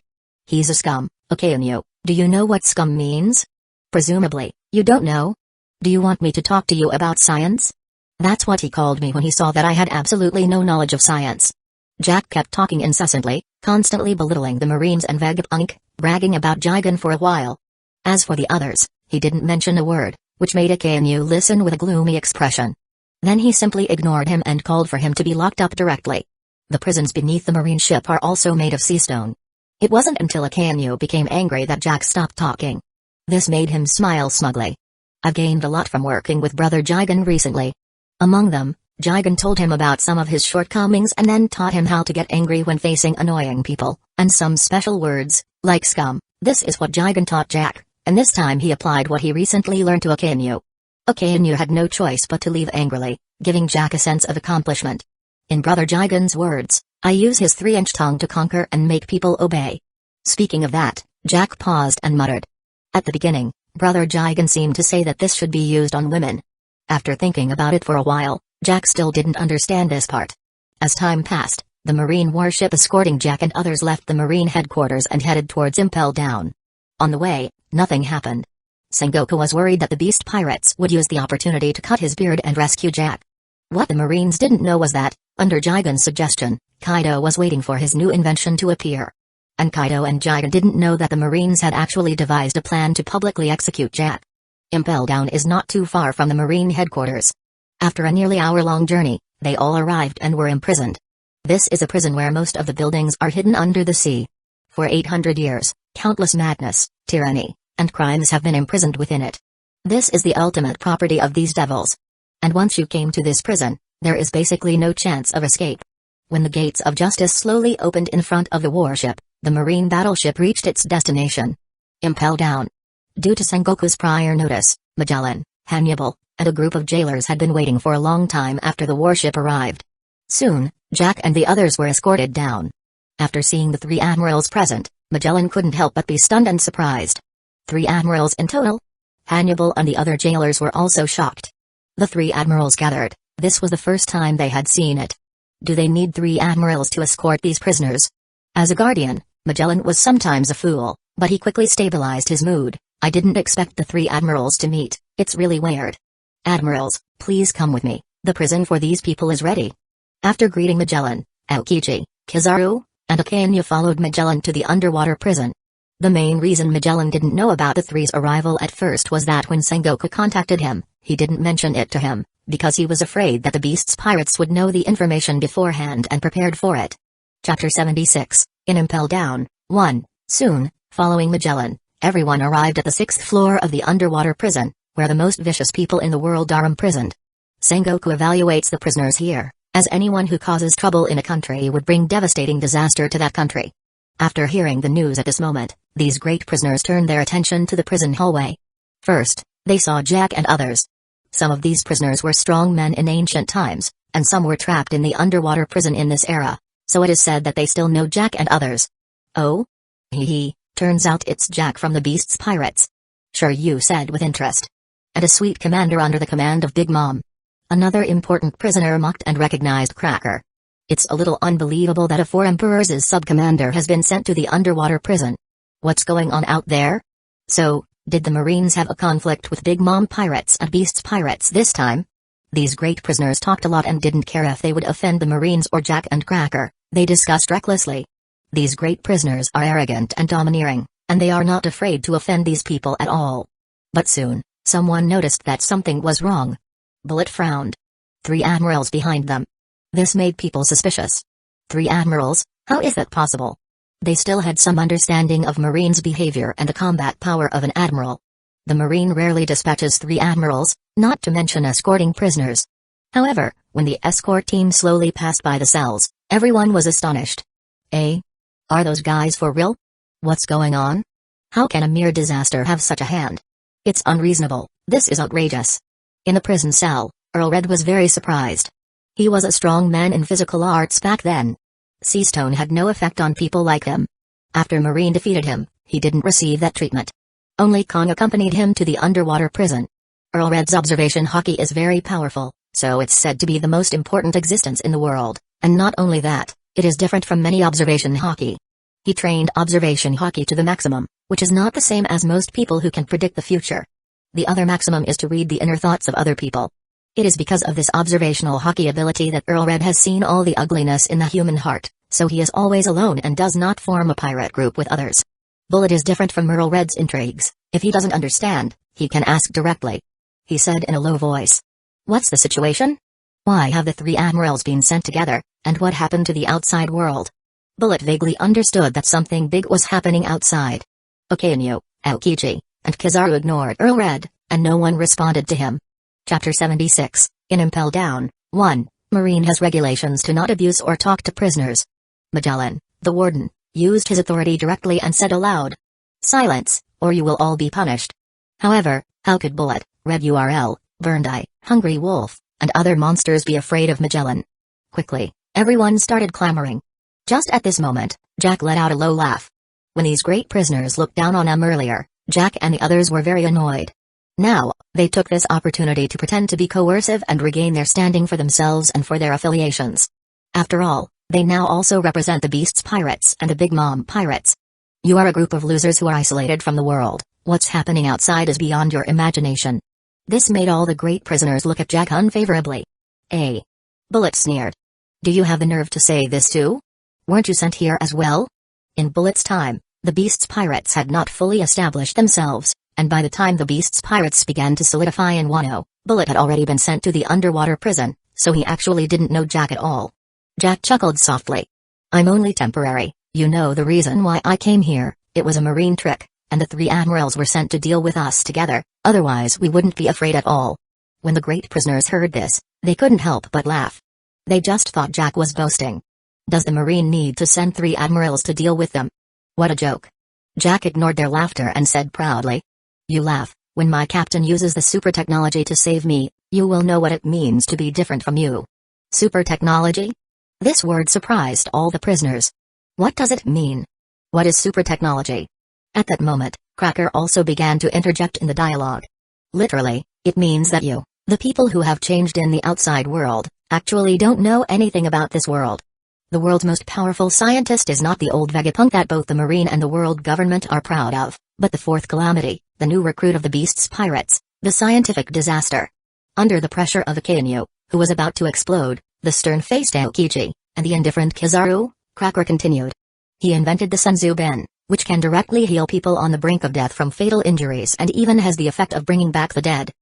He's a scum, Akainu. Do you know what scum means? Presumably, you don't know? Do you want me to talk to you about science? That's what he called me when he saw that I had absolutely no knowledge of science." Jack kept talking incessantly, constantly belittling the Marines and Vegapunk, bragging about Jigen for a while. As for the others, he didn't mention a word, which made Akainu listen with a gloomy expression. Then he simply ignored him and called for him to be locked up directly. The prisons beneath the marine ship are also made of sea stone. It wasn't until Akainu became angry that Jack stopped talking. This made him smile smugly. "I've gained a lot from working with Brother Jigen recently." Among them, Jigen told him about some of his shortcomings and then taught him how to get angry when facing annoying people, and some special words, like scum. This is what Jigen taught Jack, and this time he applied what he recently learned to Akainu. Akainu had no choice but to leave angrily, giving Jack a sense of accomplishment. In Brother Jigen's words, "I use his 3-inch tongue to conquer and make people obey." Speaking of that, Jack paused and muttered. At the beginning, Brother Jigen seemed to say that this should be used on women. After thinking about it for a while, Jack still didn't understand this part. As time passed, the marine warship escorting Jack and others left the marine headquarters and headed towards Impel Down. On the way, nothing happened. Sengoku was worried that the beast pirates would use the opportunity to cut his beard and rescue Jack. What the marines didn't know was that, under Jigen's suggestion, Kaido was waiting for his new invention to appear. And Kaido and Jigen didn't know that the marines had actually devised a plan to publicly execute Jack. Impel Down is not too far from the marine headquarters. After a nearly hour-long journey, they all arrived and were imprisoned. This is a prison where most of the buildings are hidden under the sea. For 800 years, countless madness, tyranny, and crimes have been imprisoned within it. This is the ultimate property of these devils. And once you came to this prison, there is basically no chance of escape. When the gates of justice slowly opened in front of the warship, the marine battleship reached its destination. Impel Down. Due to Sengoku's prior notice, Magellan, Hannibal, and a group of jailers had been waiting for a long time after the warship arrived. Soon, Jack and the others were escorted down. After seeing the 3 admirals present, Magellan couldn't help but be stunned and surprised. 3 admirals in total? Hannibal and the other jailers were also shocked. The 3 admirals gathered. This was the first time they had seen it. Do they need 3 admirals to escort these prisoners? As a guardian, Magellan was sometimes a fool, but he quickly stabilized his mood. "I didn't expect the 3 admirals to meet. It's really weird. Admirals, please come with me. The prison for these people is ready." After greeting Magellan, Aokiji, Kizaru, and Akainu followed Magellan to the underwater prison. The main reason Magellan didn't know about the 3's arrival at first was that when Sengoku contacted him, he didn't mention it to him, because he was afraid that the beast's pirates would know the information beforehand and prepared for it. Chapter 76, in Impel Down, 1. Soon, following Magellan, everyone arrived at the 6th floor of the underwater prison, where the most vicious people in the world are imprisoned. Sengoku evaluates the prisoners here, as anyone who causes trouble in a country would bring devastating disaster to that country. After hearing the news at this moment, these great prisoners turned their attention to the prison hallway. First, they saw Jack and others. Some of these prisoners were strong men in ancient times, and some were trapped in the underwater prison in this era, so it is said that they still know Jack and others. "Oh? Hee, turns out it's Jack from the Beast's Pirates." "Sure," you said with interest. "And a sweet commander under the command of Big Mom." Another important prisoner mocked and recognized Cracker. "It's a little unbelievable that a 4 emperors' sub-commander has been sent to the underwater prison. What's going on out there?" "So, did the Marines have a conflict with Big Mom pirates and Beast's pirates this time?" These great prisoners talked a lot and didn't care if they would offend the Marines or Jack and Cracker. They discussed recklessly. These great prisoners are arrogant and domineering, and they are not afraid to offend these people at all. But soon, Someone noticed that something was wrong. Bullet frowned. 3 admirals behind them. This made people suspicious. 3 admirals? How is that possible? They still had some understanding of Marines' behavior and the combat power of an admiral. The Marine rarely dispatches 3 admirals, not to mention escorting prisoners. However, when the escort team slowly passed by the cells, everyone was astonished. Are those guys for real? What's going on? How can a mere disaster have such a hand? It's unreasonable, this is outrageous. In the prison cell, Earl Red was very surprised. He was a strong man in physical arts back then. Seastone had no effect on people like him. After Marine defeated him, he didn't receive that treatment. Only Kong accompanied him to the underwater prison. Earl Red's observation hockey is very powerful, so it's said to be the most important existence in the world, and not only that, it is different from many observation hockey. He trained observation hockey to the maximum, which is not the same as most people who can predict the future. The other maximum is to read the inner thoughts of other people. It is because of this observational hockey ability that Earl Red has seen all the ugliness in the human heart, so he is always alone and does not form a pirate group with others. Bullet is different from Earl Red's intrigues. If he doesn't understand, he can ask directly. He said in a low voice. What's the situation? Why have the 3 admirals been sent together, and what happened to the outside world? Bullet vaguely understood that something big was happening outside. Okainu, Aokiji, and Kizaru ignored Earl Red, and no one responded to him. Chapter 76, in Impel Down, 1, Marine has regulations to not abuse or talk to prisoners. Magellan, the warden, used his authority directly and said aloud. Silence, or you will all be punished. However, how could Bullet, Red URL, Burned Eye, Hungry Wolf, and other monsters be afraid of Magellan? Quickly, everyone started clamoring. Just at this moment, Jack let out a low laugh. When these great prisoners looked down on him earlier, Jack and the others were very annoyed. Now, they took this opportunity to pretend to be coercive and regain their standing for themselves and for their affiliations. After all, they now also represent the Beasts Pirates and the Big Mom Pirates. You are a group of losers who are isolated from the world. What's happening outside is beyond your imagination. This made all the great prisoners look at Jack unfavorably. Bullet sneered. Do you have the nerve to say this too? Weren't you sent here as well? In Bullet's time, the Beasts Pirates had not fully established themselves, and by the time the Beasts Pirates began to solidify in Wano, Bullet had already been sent to the underwater prison, so he actually didn't know Jack at all. Jack chuckled softly. I'm only temporary, you know the reason why I came here, it was a Marine trick, and the 3 admirals were sent to deal with us together, otherwise we wouldn't be afraid at all. When the great prisoners heard this, they couldn't help but laugh. They just thought Jack was boasting. Does the Marine need to send 3 admirals to deal with them? What a joke. Jack ignored their laughter and said proudly. You laugh, when my captain uses the super technology to save me, you will know what it means to be different from you. Super technology? This word surprised all the prisoners. What does it mean? What is super technology? At that moment, Cracker also began to interject in the dialogue. Literally, it means that you, the people who have changed in the outside world, actually don't know anything about this world. The world's most powerful scientist is not the old Vegapunk that both the Marine and the world government are proud of, but the 4th Calamity, the new recruit of the Beasts Pirates, the scientific disaster. Under the pressure of Akainu, who was about to explode, the stern-faced Aokiji, and the indifferent Kizaru, Cracker continued. He invented the Senzu Bin, which can directly heal people on the brink of death from fatal injuries and even has the effect of bringing back the dead.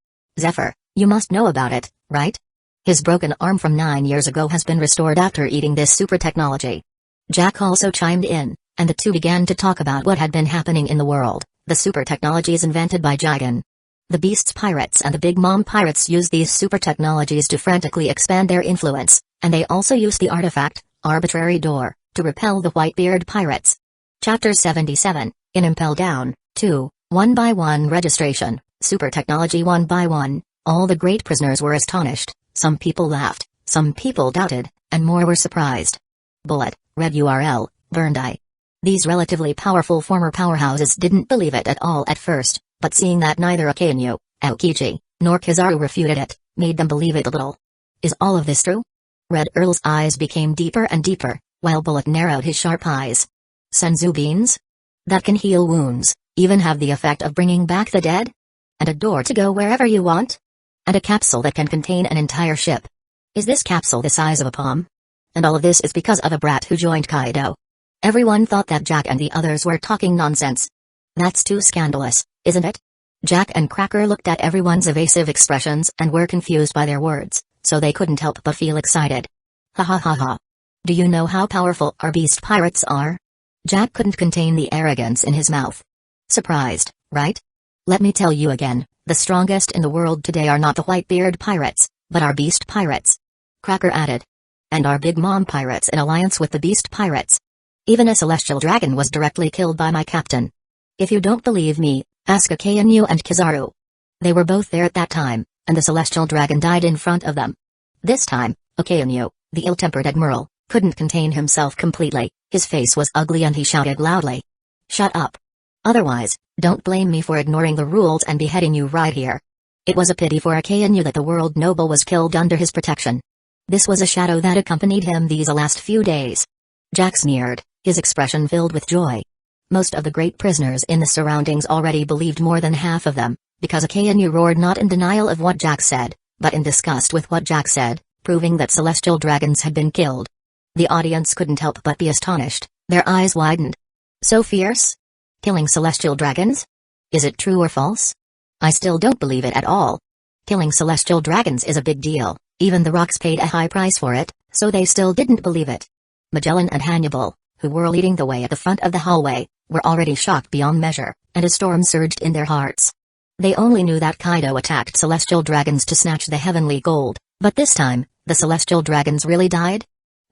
Zephyr, you must know about it, right? His broken arm from 9 years ago has been restored after eating this super technology. Jack also chimed in, and the two began to talk about what had been happening in the world, the super technologies invented by Jigen. The Beasts Pirates and the Big Mom Pirates use these super technologies to frantically expand their influence, and they also use the artifact, Arbitrary Door, to repel the Whitebeard Pirates. Chapter 77, in Impel Down, 2, 1 by 1 registration, super technology 1 by 1, all the great prisoners were astonished, some people laughed, some people doubted, and more were surprised. Bullet, Red URL, Burned Eye. These relatively powerful former powerhouses didn't believe it at all at first, but seeing that neither Akainu, Aokiji, nor Kizaru refuted it, made them believe it a little. Is all of this true? Red Earl's eyes became deeper and deeper, while Bullet narrowed his sharp eyes. Senzu beans? That can heal wounds, even have the effect of bringing back the dead? And a door to go wherever you want? And a capsule that can contain an entire ship. Is this capsule the size of a palm? And all of this is because of a brat who joined Kaido. Everyone thought that Jack and the others were talking nonsense. That's too scandalous, isn't it? Jack and Cracker looked at everyone's evasive expressions and were confused by their words, so they couldn't help but feel excited. Ha ha ha ha. Do you know how powerful our beast pirates are? Jack couldn't contain the arrogance in his mouth. Surprised, right? Let me tell you again, the strongest in the world today are not the Whitebeard pirates, but our beast pirates. Cracker added. And our Big Mom pirates in alliance with the beast pirates. Even a celestial dragon was directly killed by my captain. If you don't believe me, ask Akainu and Kizaru. They were both there at that time, and the celestial dragon died in front of them. This time, Akainu, the ill-tempered admiral, couldn't contain himself completely. His face was ugly and he shouted loudly. Shut up. Otherwise, don't blame me for ignoring the rules and beheading you right here. It was a pity for Akainu that the world noble was killed under his protection. This was a shadow that accompanied him these last few days. Jack sneered, his expression filled with joy. Most of the great prisoners in the surroundings already believed more than half of them, because Akainu roared not in denial of what Jack said, but in disgust with what Jack said, proving that celestial dragons had been killed. The audience couldn't help but be astonished, their eyes widened. So fierce? Killing celestial dragons? Is it true or false? I still don't believe it at all. Killing celestial dragons is a big deal, even the rocks paid a high price for it, so they still didn't believe it. Magellan and Hannibal, who were leading the way at the front of the hallway, were already shocked beyond measure, and a storm surged in their hearts. They only knew that Kaido attacked celestial dragons to snatch the heavenly gold, but this time, the celestial dragons really died?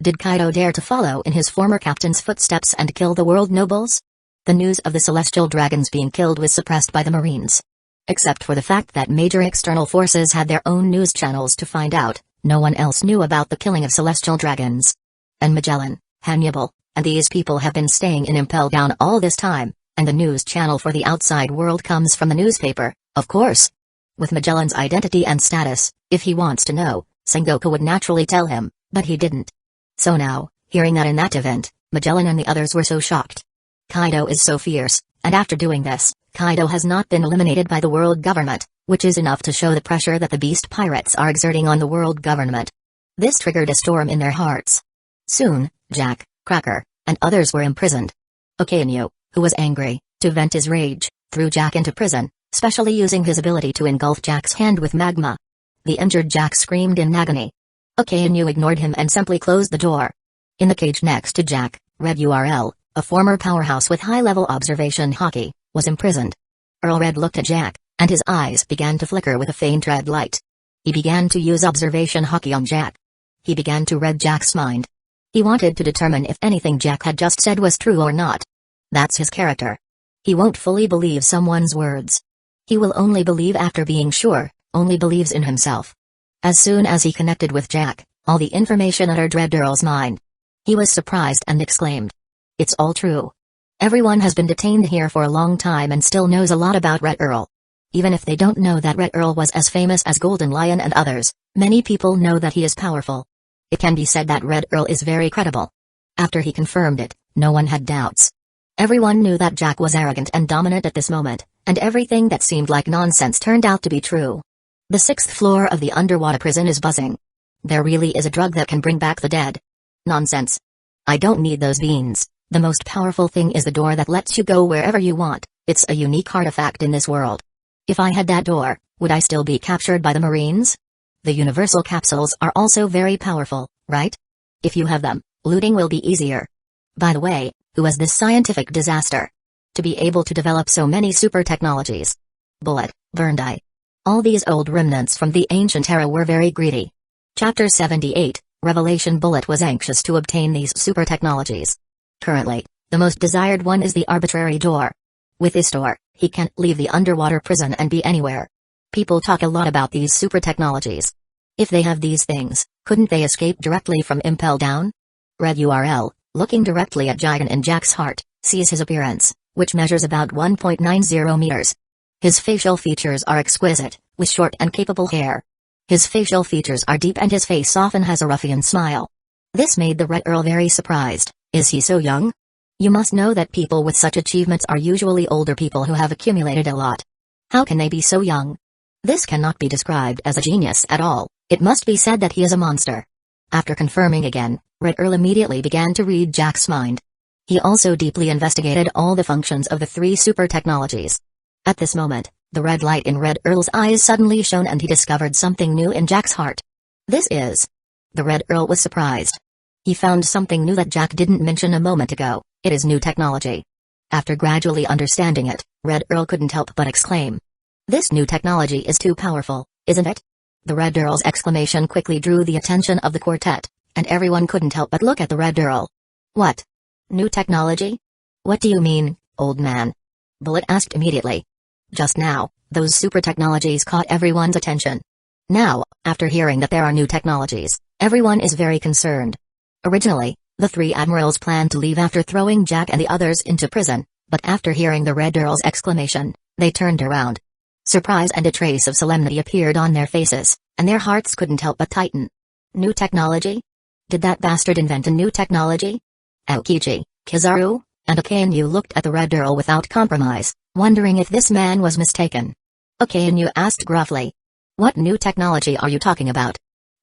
Did Kaido dare to follow in his former captain's footsteps and kill the world nobles? The news of the celestial dragons being killed was suppressed by the Marines. Except for the fact that major external forces had their own news channels to find out, no one else knew about the killing of celestial dragons. And Magellan, Hannibal, and these people have been staying in Impel Down all this time, and the news channel for the outside world comes from the newspaper, of course. With Magellan's identity and status, if he wants to know, Sengoku would naturally tell him, but he didn't. So now, hearing that in that event, Magellan and the others were so shocked. Kaido is so fierce, and after doing this, Kaido has not been eliminated by the world government, which is enough to show the pressure that the beast pirates are exerting on the world government. This triggered a storm in their hearts. Soon, Jack, Cracker, and others were imprisoned. Okainu, who was angry, to vent his rage, threw Jack into prison, specially using his ability to engulf Jack's hand with magma. The injured Jack screamed in agony. Okainu ignored him and simply closed the door. In the cage next to Jack, Red URL, a former powerhouse with high-level observation hockey, was imprisoned. Earl Red looked at Jack, and his eyes began to flicker with a faint red light. He began to use observation hockey on Jack. He began to read Jack's mind. He wanted to determine if anything Jack had just said was true or not. That's his character. He won't fully believe someone's words. He will only believe after being sure, only believes in himself. As soon as he connected with Jack, all the information entered Red Earl's mind. He was surprised and exclaimed. It's all true. Everyone has been detained here for a long time and still knows a lot about Red Earl. Even if they don't know that Red Earl was as famous as Golden Lion and others, many people know that he is powerful. It can be said that Red Earl is very credible. After he confirmed it, no one had doubts. Everyone knew that Jack was arrogant and dominant at this moment, and everything that seemed like nonsense turned out to be true. The 6th floor of the underwater prison is buzzing. There really is a drug that can bring back the dead. Nonsense. I don't need those beans. The most powerful thing is the door that lets you go wherever you want. It's a unique artifact in this world. If I had that door, would I still be captured by the Marines? The universal capsules are also very powerful, right? If you have them, looting will be easier. By the way, who was this scientific disaster? To be able to develop so many super technologies. Bullet, Burned Eye. All these old remnants from the ancient era were very greedy. Chapter 78, Revelation Bullet was anxious to obtain these super technologies. Currently, the most desired one is the arbitrary door. With this door, he can't leave the underwater prison and be anywhere. People talk a lot about these super technologies. If they have these things, couldn't they escape directly from Impel Down? Red URL, looking directly at Jigen in Jack's heart, sees his appearance, which measures about 1.90 meters. His facial features are exquisite, with short and capable hair. His facial features are deep and his face often has a ruffian smile. This made the Red Earl very surprised. Is he so young? You must know that people with such achievements are usually older people who have accumulated a lot. How can they be so young? This cannot be described as a genius at all, it must be said that he is a monster. After confirming again, Red Earl immediately began to read Jack's mind. He also deeply investigated all the functions of the 3 super technologies. At this moment, The red light in Red Earl's eyes suddenly shone and he discovered something new in Jack's heart. This is... The Red Earl was surprised. He found something new that Jack didn't mention a moment ago. It is new technology. After gradually understanding it, Red Earl couldn't help but exclaim. This new technology is too powerful, isn't it? The Red Earl's exclamation quickly drew the attention of the quartet, and everyone couldn't help but look at the Red Earl. What? New technology? What do you mean, old man? Bullet asked immediately. Just now, those super technologies caught everyone's attention. Now, after hearing that there are new technologies, everyone is very concerned. Originally, the three admirals planned to leave after throwing Jack and the others into prison, but after hearing the Red Earl's exclamation, they turned around. Surprise and a trace of solemnity appeared on their faces, and their hearts couldn't help but tighten. New technology? Did that bastard invent a new technology? Aokiji, Kizaru, and Akainu looked at the Red Earl without compromise, wondering if this man was mistaken. Akainu asked gruffly. What new technology are you talking about?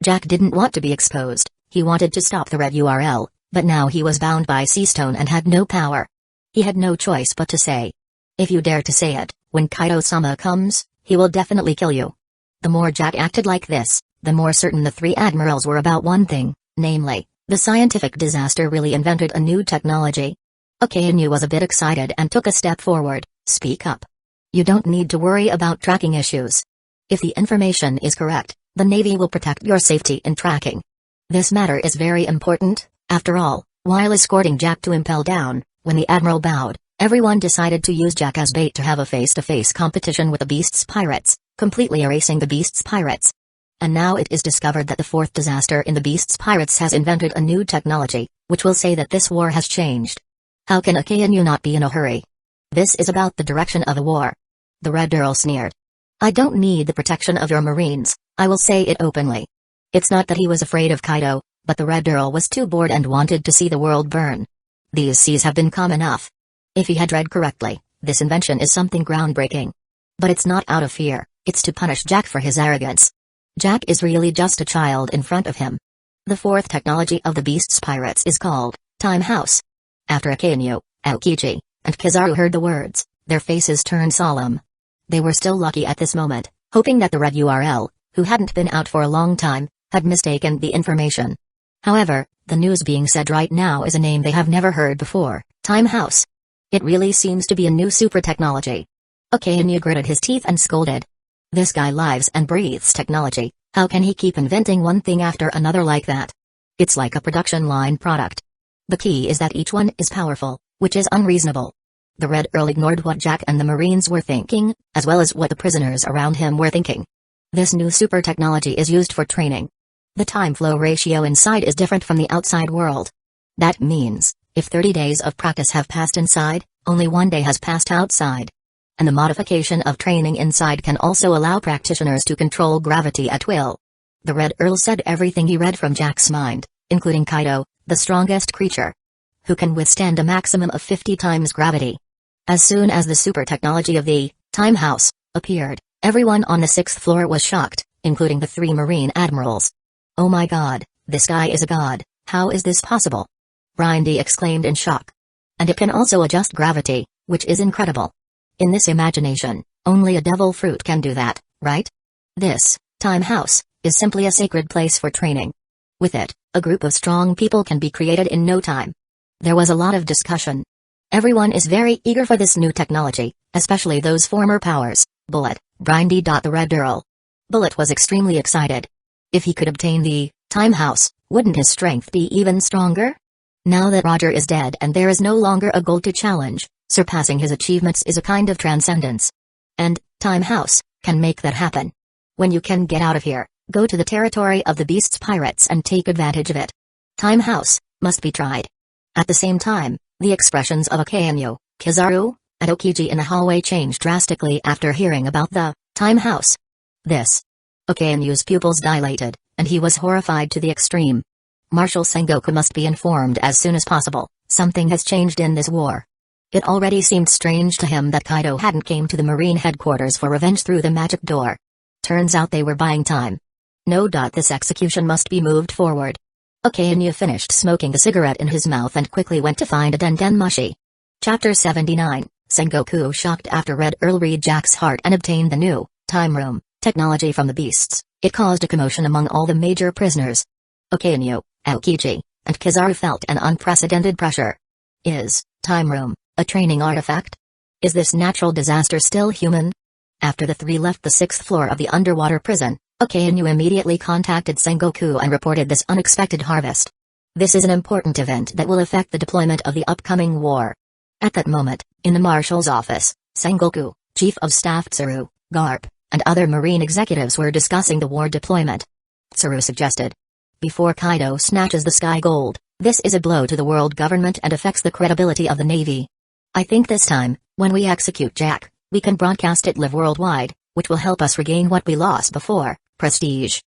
Jack didn't want to be exposed. He wanted to stop the Red URL, but now he was bound by Seastone and had no power. He had no choice but to say. If you dare to say it, when Kaido-sama comes, he will definitely kill you. The more Jack acted like this, the more certain the three admirals were about one thing, namely, the scientific disaster really invented a new technology. Akainu was a bit excited and took a step forward. Speak up. You don't need to worry about tracking issues. If the information is correct, the Navy will protect your safety in tracking. This matter is very important. After all, while escorting Jack to Impel Down, when the Admiral bowed, everyone decided to use Jack as bait to have a face-to-face competition with the Beast's pirates, completely erasing the Beast's pirates. And now it is discovered that the fourth disaster in the Beast's pirates has invented a new technology, which will say that this war has changed. How can Akainu not be in a hurry? This is about the direction of a war. The Red Earl sneered. I don't need the protection of your marines, I will say it openly. It's not that he was afraid of Kaido, but the Red Earl was too bored and wanted to see the world burn. These seas have been calm enough. If he had read correctly, this invention is something groundbreaking. But it's not out of fear, it's to punish Jack for his arrogance. Jack is really just a child in front of him. The fourth technology of the Beast's pirates is called Time House. After Akainu, Aokiji, and Kizaru heard the words, their faces turned solemn. They were still lucky at this moment, hoping that the Red URL, who hadn't been out for a long time, had mistaken the information. However, the news being said right now is a name they have never heard before, Time House. It really seems to be a new super technology. Akainu gritted his teeth and scolded. This guy lives and breathes technology, how can he keep inventing one thing after another like that? It's like a production line product. The key is that each one is powerful, which is unreasonable. The Red Earl ignored what Jack and the Marines were thinking, as well as what the prisoners around him were thinking. This new super technology is used for training. The time flow ratio inside is different from the outside world. That means, if 30 days of practice have passed inside, only 1 day has passed outside. And the modification of training inside can also allow practitioners to control gravity at will. The Red Earl said everything he read from Jack's mind, including Kaido, the strongest creature, who can withstand a maximum of 50 times gravity. As soon as the super technology of the Time House appeared, everyone on the 6th floor was shocked, including the 3 Marine admirals. Oh my god, this guy is a god, how is this possible? Brindy exclaimed in shock. And it can also adjust gravity, which is incredible. In this imagination, only a devil fruit can do that, right? This Time House is simply a sacred place for training. With it, a group of strong people can be created in no time. There was a lot of discussion. Everyone is very eager for this new technology, especially those former powers, Bullet, Brindy. The Red Earl. Bullet was extremely excited. If he could obtain the Time House, wouldn't his strength be even stronger? Now that Roger is dead and there is no longer a goal to challenge, surpassing his achievements is a kind of transcendence. And Time House can make that happen. When you can get out of here, go to the territory of the Beast's pirates and take advantage of it. Time House must be tried. At the same time, the expressions of Akainu, Kizaru, and Aokiji in the hallway changed drastically after hearing about the Time House. This. Akainu's pupils dilated, and he was horrified to the extreme. Marshal Sengoku must be informed as soon as possible, something has changed in this war. It already seemed strange to him that Kaido hadn't came to the Marine headquarters for revenge through the magic door. Turns out they were buying time. No. This execution must be moved forward. Akainu finished smoking a cigarette in his mouth and quickly went to find a Denden Mushi. Chapter 79, Sengoku shocked after Red Earl read Jack's heart and obtained the new time room technology from the beasts. It caused a commotion among all the major prisoners. Okainu, Aokiji, and Kizaru felt an unprecedented pressure. Is time room a training artifact? Is this natural disaster still human? After the three left the 6th floor of the underwater prison, Okainu immediately contacted Sengoku and reported this unexpected harvest. This is an important event that will affect the deployment of the upcoming war. At that moment, in the marshal's office, Sengoku, Chief of Staff Tsuru, Garp, and other marine executives were discussing the war deployment. Tsuru suggested, "Before Kaido snatches the Sky Gold, this is a blow to the world government and affects the credibility of the Navy. I think this time, when we execute Jack, we can broadcast it live worldwide, which will help us regain what we lost before, prestige."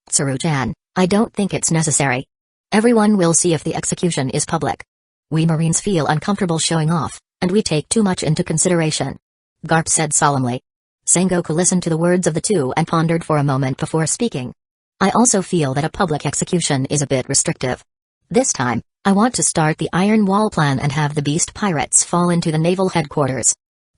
Tsuru-chan, I don't think it's necessary. Everyone will see if the execution is public. We Marines feel uncomfortable showing off, and we take too much into consideration. Garp said solemnly. Sengoku listened to the words of the two and pondered for a moment before speaking. I also feel that a public execution is a bit restrictive. This time, I want to start the Iron Wall plan and have the beast pirates fall into the naval headquarters.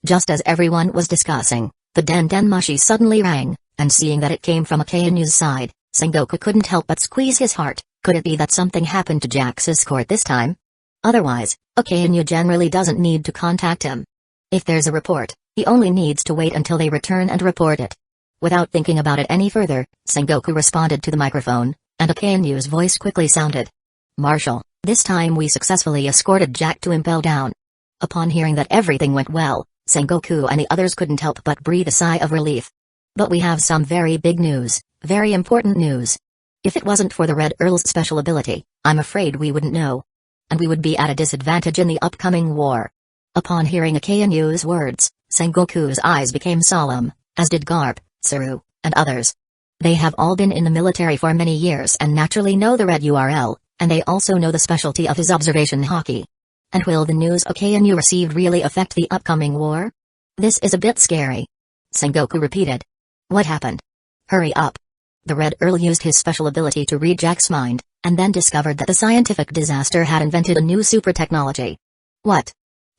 Just as everyone was discussing, the Den Mushi suddenly rang, and seeing that it came from Akainu's side, Sengoku couldn't help but squeeze his heart. Could it be that something happened to Jack's escort this time? Otherwise, Akainu generally doesn't need to contact him. If there's a report, he only needs to wait until they return and report it. Without thinking about it any further, Sengoku responded to the microphone, and Akainu's voice quickly sounded. Marshal, this time we successfully escorted Jack to Impel Down. Upon hearing that everything went well, Sengoku and the others couldn't help but breathe a sigh of relief. But we have some very big news, very important news. If it wasn't for the Red Earl's special ability, I'm afraid we wouldn't know. And we would be at a disadvantage in the upcoming war. Upon hearing Akainu's words, Sengoku's eyes became solemn, as did Garp, Tsuru, and others. They have all been in the military for many years and naturally know the Red URL, and they also know the specialty of his observation hockey. And will the news Akainu received really affect the upcoming war? This is a bit scary. Sengoku repeated. What happened? Hurry up. The Red Earl used his special ability to read Jack's mind, and then discovered that the scientific disaster had invented a new super technology. What?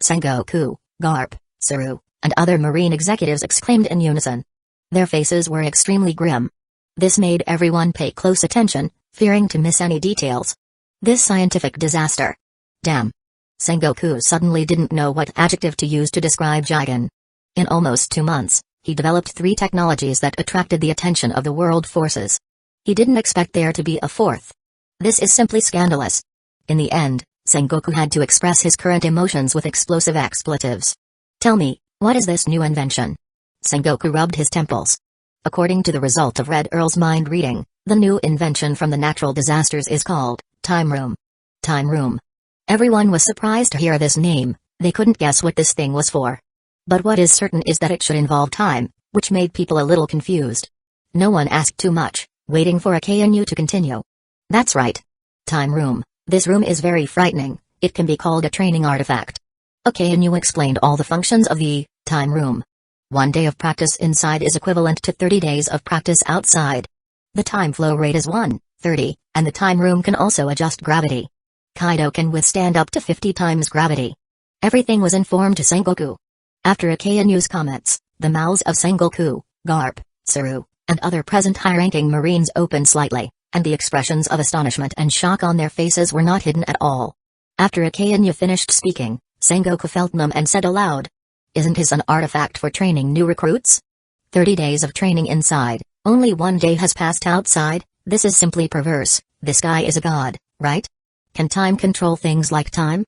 Sengoku, Garp, Tsuru, and other marine executives exclaimed in unison. Their faces were extremely grim. This made everyone pay close attention, fearing to miss any details. This scientific disaster. Damn. Sengoku suddenly didn't know what adjective to use to describe Jigen. In almost 2 months, he developed 3 technologies that attracted the attention of the world forces. He didn't expect there to be a 4th. This is simply scandalous. In the end, Sengoku had to express his current emotions with explosive expletives. Tell me, what is this new invention? Sengoku rubbed his temples. According to the result of Red Earl's mind reading, the new invention from the natural disasters is called Time Room. Time Room. Everyone was surprised to hear this name. They couldn't guess what this thing was for. But what is certain is that it should involve time, which made people a little confused. No one asked too much, waiting for Akainu to continue. That's right. Time Room. This room is very frightening. It can be called a training artifact. Akainu explained all the functions of the Time Room. 1 day of practice inside is equivalent to 30 days of practice outside. The time flow rate is 1:30, and the time room can also adjust gravity. Kaido can withstand up to 50 times gravity. Everything was informed to Sengoku. After Akainu's comments, the mouths of Sengoku, Garp, Tsuru, and other present high-ranking Marines opened slightly, and the expressions of astonishment and shock on their faces were not hidden at all. After Akainu finished speaking, Sengoku felt numb and said aloud, "Isn't this an artifact for training new recruits? 30 days of training inside, only 1 day has passed outside. This is simply perverse. This guy is a god, right? Can time control things like time?"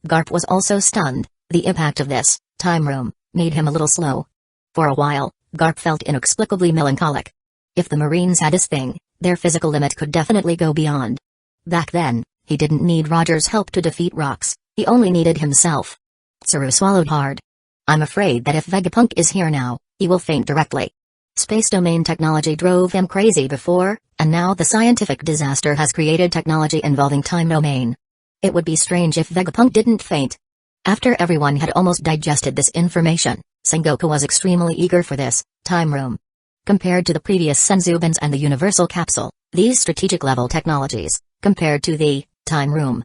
Garp was also stunned. The impact of this time room made him a little slow. For a while, Garp felt inexplicably melancholic. If the Marines had this thing, their physical limit could definitely go beyond. Back then, he didn't need Roger's help to defeat rocks, he only needed himself. Tsuru swallowed hard. I'm afraid that if Vegapunk is here now, he will faint directly. Space domain technology drove him crazy before, and now the scientific disaster has created technology involving time domain. It would be strange if Vegapunk didn't faint. After everyone had almost digested this information, Sengoku was extremely eager for this time room. Compared to the previous Senzubans and the Universal Capsule, these strategic-level technologies, compared to the time room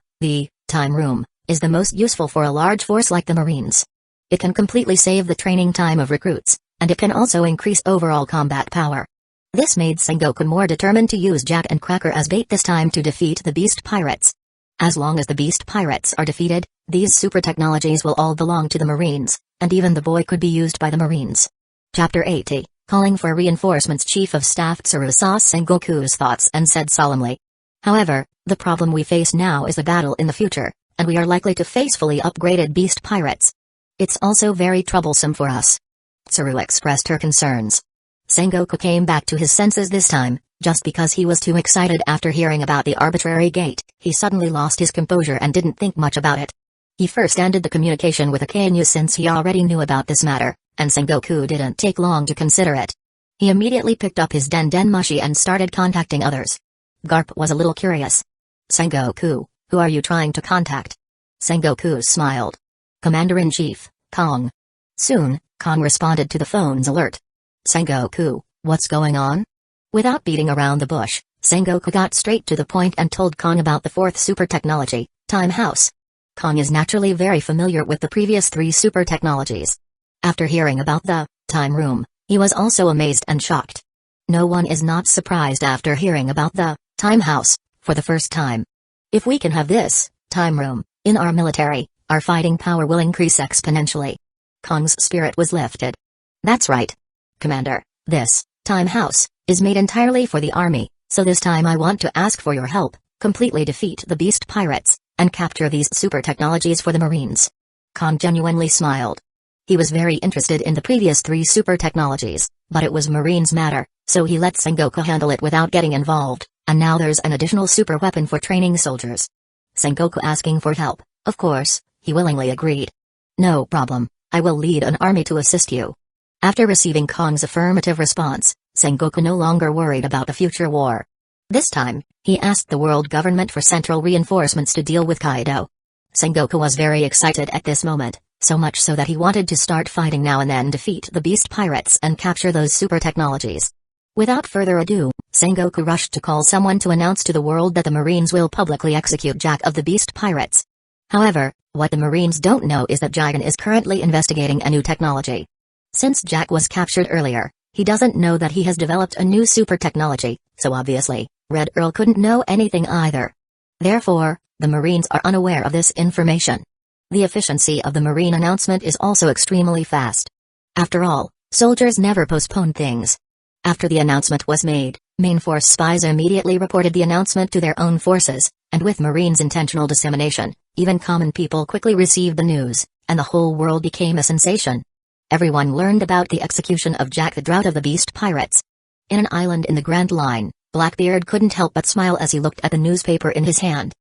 is the most useful for a large force like the Marines. It can completely save the training time of recruits, and it can also increase overall combat power. This made Sengoku more determined to use Jack and Cracker as bait this time to defeat the Beast Pirates. As long as the Beast Pirates are defeated, these super technologies will all belong to the Marines, and even the boy could be used by the Marines. Chapter 80, Calling for Reinforcements. Chief of Staff Tsuru saw Sengoku's thoughts and said solemnly. However, the problem we face now is a battle in the future, and we are likely to face fully upgraded Beast Pirates. It's also very troublesome for us. Tsuru expressed her concerns. Sengoku came back to his senses this time, just because he was too excited after hearing about the arbitrary gate. He suddenly lost his composure and didn't think much about it. He first ended the communication with Akainu since he already knew about this matter, and Sengoku didn't take long to consider it. He immediately picked up his Den Mushi and started contacting others. Garp was a little curious. Sengoku, who are you trying to contact? Sengoku smiled. Commander-in-Chief, Kong. Soon, Kong responded to the phone's alert. Sengoku, what's going on? Without beating around the bush, Sengoku got straight to the point and told Kong about the fourth super technology, Time House. Kong is naturally very familiar with the previous three super technologies. After hearing about the Time Room, he was also amazed and shocked. No one is not surprised after hearing about the Time House for the first time. If we can have this Time Room in our military, our fighting power will increase exponentially. Kong's spirit was lifted. That's right, Commander, this Time House is made entirely for the army, so this time I want to ask for your help, completely defeat the Beast Pirates, and capture these super technologies for the Marines. Kong genuinely smiled. He was very interested in the previous three super technologies, but it was Marines' matter, so he let Sengoku handle it without getting involved, and now there's an additional super weapon for training soldiers. Sengoku asking for help, of course, he willingly agreed. No problem, I will lead an army to assist you. After receiving Kong's affirmative response, Sengoku no longer worried about the future war. This time, he asked the world government for central reinforcements to deal with Kaido. Sengoku was very excited at this moment, so much so that he wanted to start fighting now and then, defeat the Beast Pirates and capture those super technologies. Without further ado, Sengoku rushed to call someone to announce to the world that the Marines will publicly execute Jack of the Beast Pirates. However, what the Marines don't know is that Jigen is currently investigating a new technology. Since Jack was captured earlier, he doesn't know that he has developed a new super technology, so obviously, Red Earl couldn't know anything either. Therefore, the Marines are unaware of this information. The efficiency of the Marine announcement is also extremely fast. After all, soldiers never postpone things. After the announcement was made, main force spies immediately reported the announcement to their own forces, and with Marines' intentional dissemination, even common people quickly received the news, and the whole world became a sensation. Everyone learned about the execution of Jack the Drought of the Beast Pirates. In an island in the Grand Line, Blackbeard couldn't help but smile as he looked at the newspaper in his hand.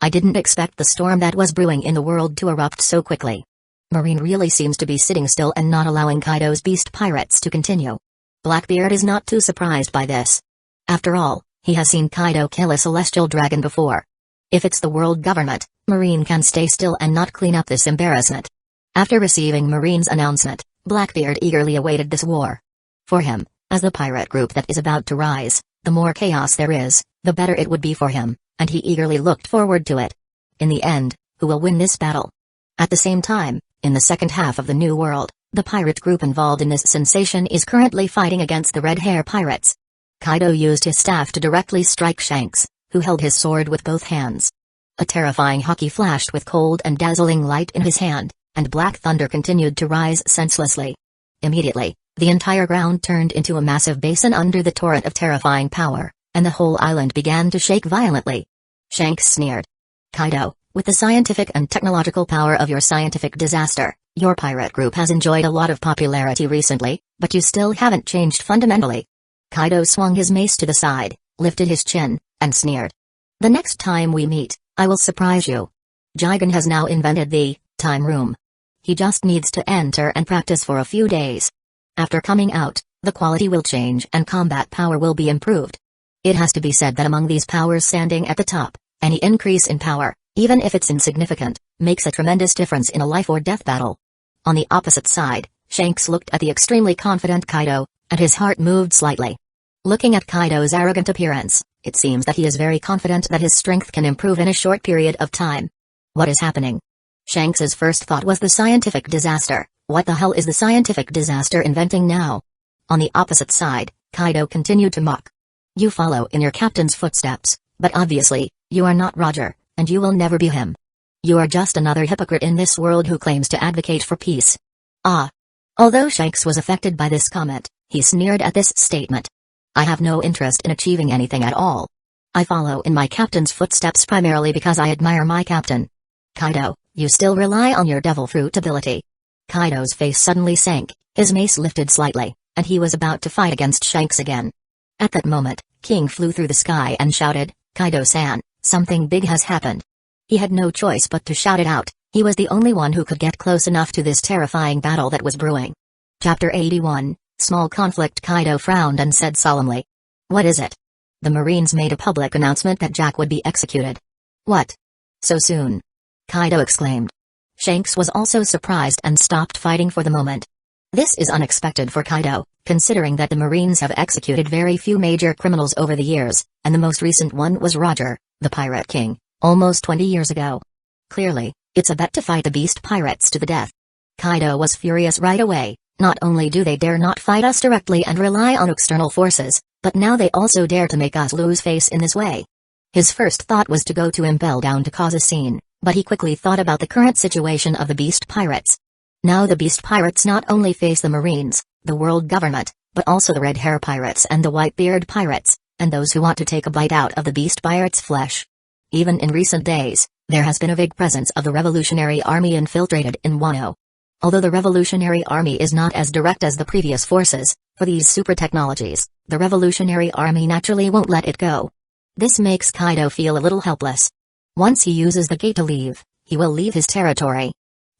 I didn't expect the storm that was brewing in the world to erupt so quickly. Marine really seems to be sitting still and not allowing Kaido's Beast Pirates to continue. Blackbeard is not too surprised by this. After all, he has seen Kaido kill a celestial dragon before. If it's the world government, Marine can stay still and not clean up this embarrassment. After receiving Marine's announcement, Blackbeard eagerly awaited this war. For him, as the pirate group that is about to rise, the more chaos there is, the better it would be for him, and he eagerly looked forward to it. In the end, who will win this battle? At the same time, in the second half of the New World, the pirate group involved in this sensation is currently fighting against the Red Hair Pirates. Kaido used his staff to directly strike Shanks, who held his sword with both hands. A terrifying Haki flashed with cold and dazzling light in his hand, and black thunder continued to rise senselessly. Immediately, the entire ground turned into a massive basin under the torrent of terrifying power, and the whole island began to shake violently. Shanks sneered. Kaido, with the scientific and technological power of your scientific disaster, your pirate group has enjoyed a lot of popularity recently, but you still haven't changed fundamentally. Kaido swung his mace to the side, lifted his chin, and sneered. The next time we meet, I will surprise you. Jigen has now invented the Time Room. He just needs to enter and practice for a few days. After coming out, the quality will change and combat power will be improved. It has to be said that among these powers standing at the top, any increase in power, even if it's insignificant, makes a tremendous difference in a life or death battle. On the opposite side, Shanks looked at the extremely confident Kaido, and his heart moved slightly. Looking at Kaido's arrogant appearance, it seems that he is very confident that his strength can improve in a short period of time. What is happening? Shanks's first thought was the scientific disaster, What the hell is the scientific disaster inventing now? On the opposite side, Kaido continued to mock. You follow in your captain's footsteps, but obviously, you are not Roger, and you will never be him. You are just another hypocrite in this world who claims to advocate for peace. Ah. Although Shanks was affected by this comment, he sneered at this statement. I have no interest in achieving anything at all. I follow in my captain's footsteps primarily because I admire my captain. Kaido, you still rely on your devil fruit ability. Kaido's face suddenly sank, his mace lifted slightly, and he was about to fight against Shanks again. At that moment, King flew through the sky and shouted, Kaido-san, something big has happened. He had no choice but to shout it out. He was the only one who could get close enough to this terrifying battle that was brewing. Chapter 81, Small Conflict. Kaido frowned and said solemnly. What is it? The Marines made a public announcement that Jack would be executed. What? So soon? Kaido exclaimed. Shanks was also surprised and stopped fighting for the moment. This is unexpected for Kaido, considering that the Marines have executed very few major criminals over the years, and the most recent one was Roger, the Pirate King, almost 20 years ago. Clearly, it's a bet to fight the beast pirates to the death. Kaido was furious right away. Not only do they dare not fight us directly and rely on external forces, but now they also dare to make us lose face in this way. His first thought was to go to Impel Down to cause a scene, but he quickly thought about the current situation of the beast pirates. Now the beast pirates not only face the Marines, the world government, but also the red hair pirates and the white-beard pirates, and those who want to take a bite out of the beast pirates' flesh. Even in recent days, there has been a big presence of the Revolutionary Army infiltrated in Wano. Although the Revolutionary Army is not as direct as the previous forces, for these super technologies, the Revolutionary Army naturally won't let it go. This makes Kaido feel a little helpless. Once he uses the gate to leave, he will leave his territory.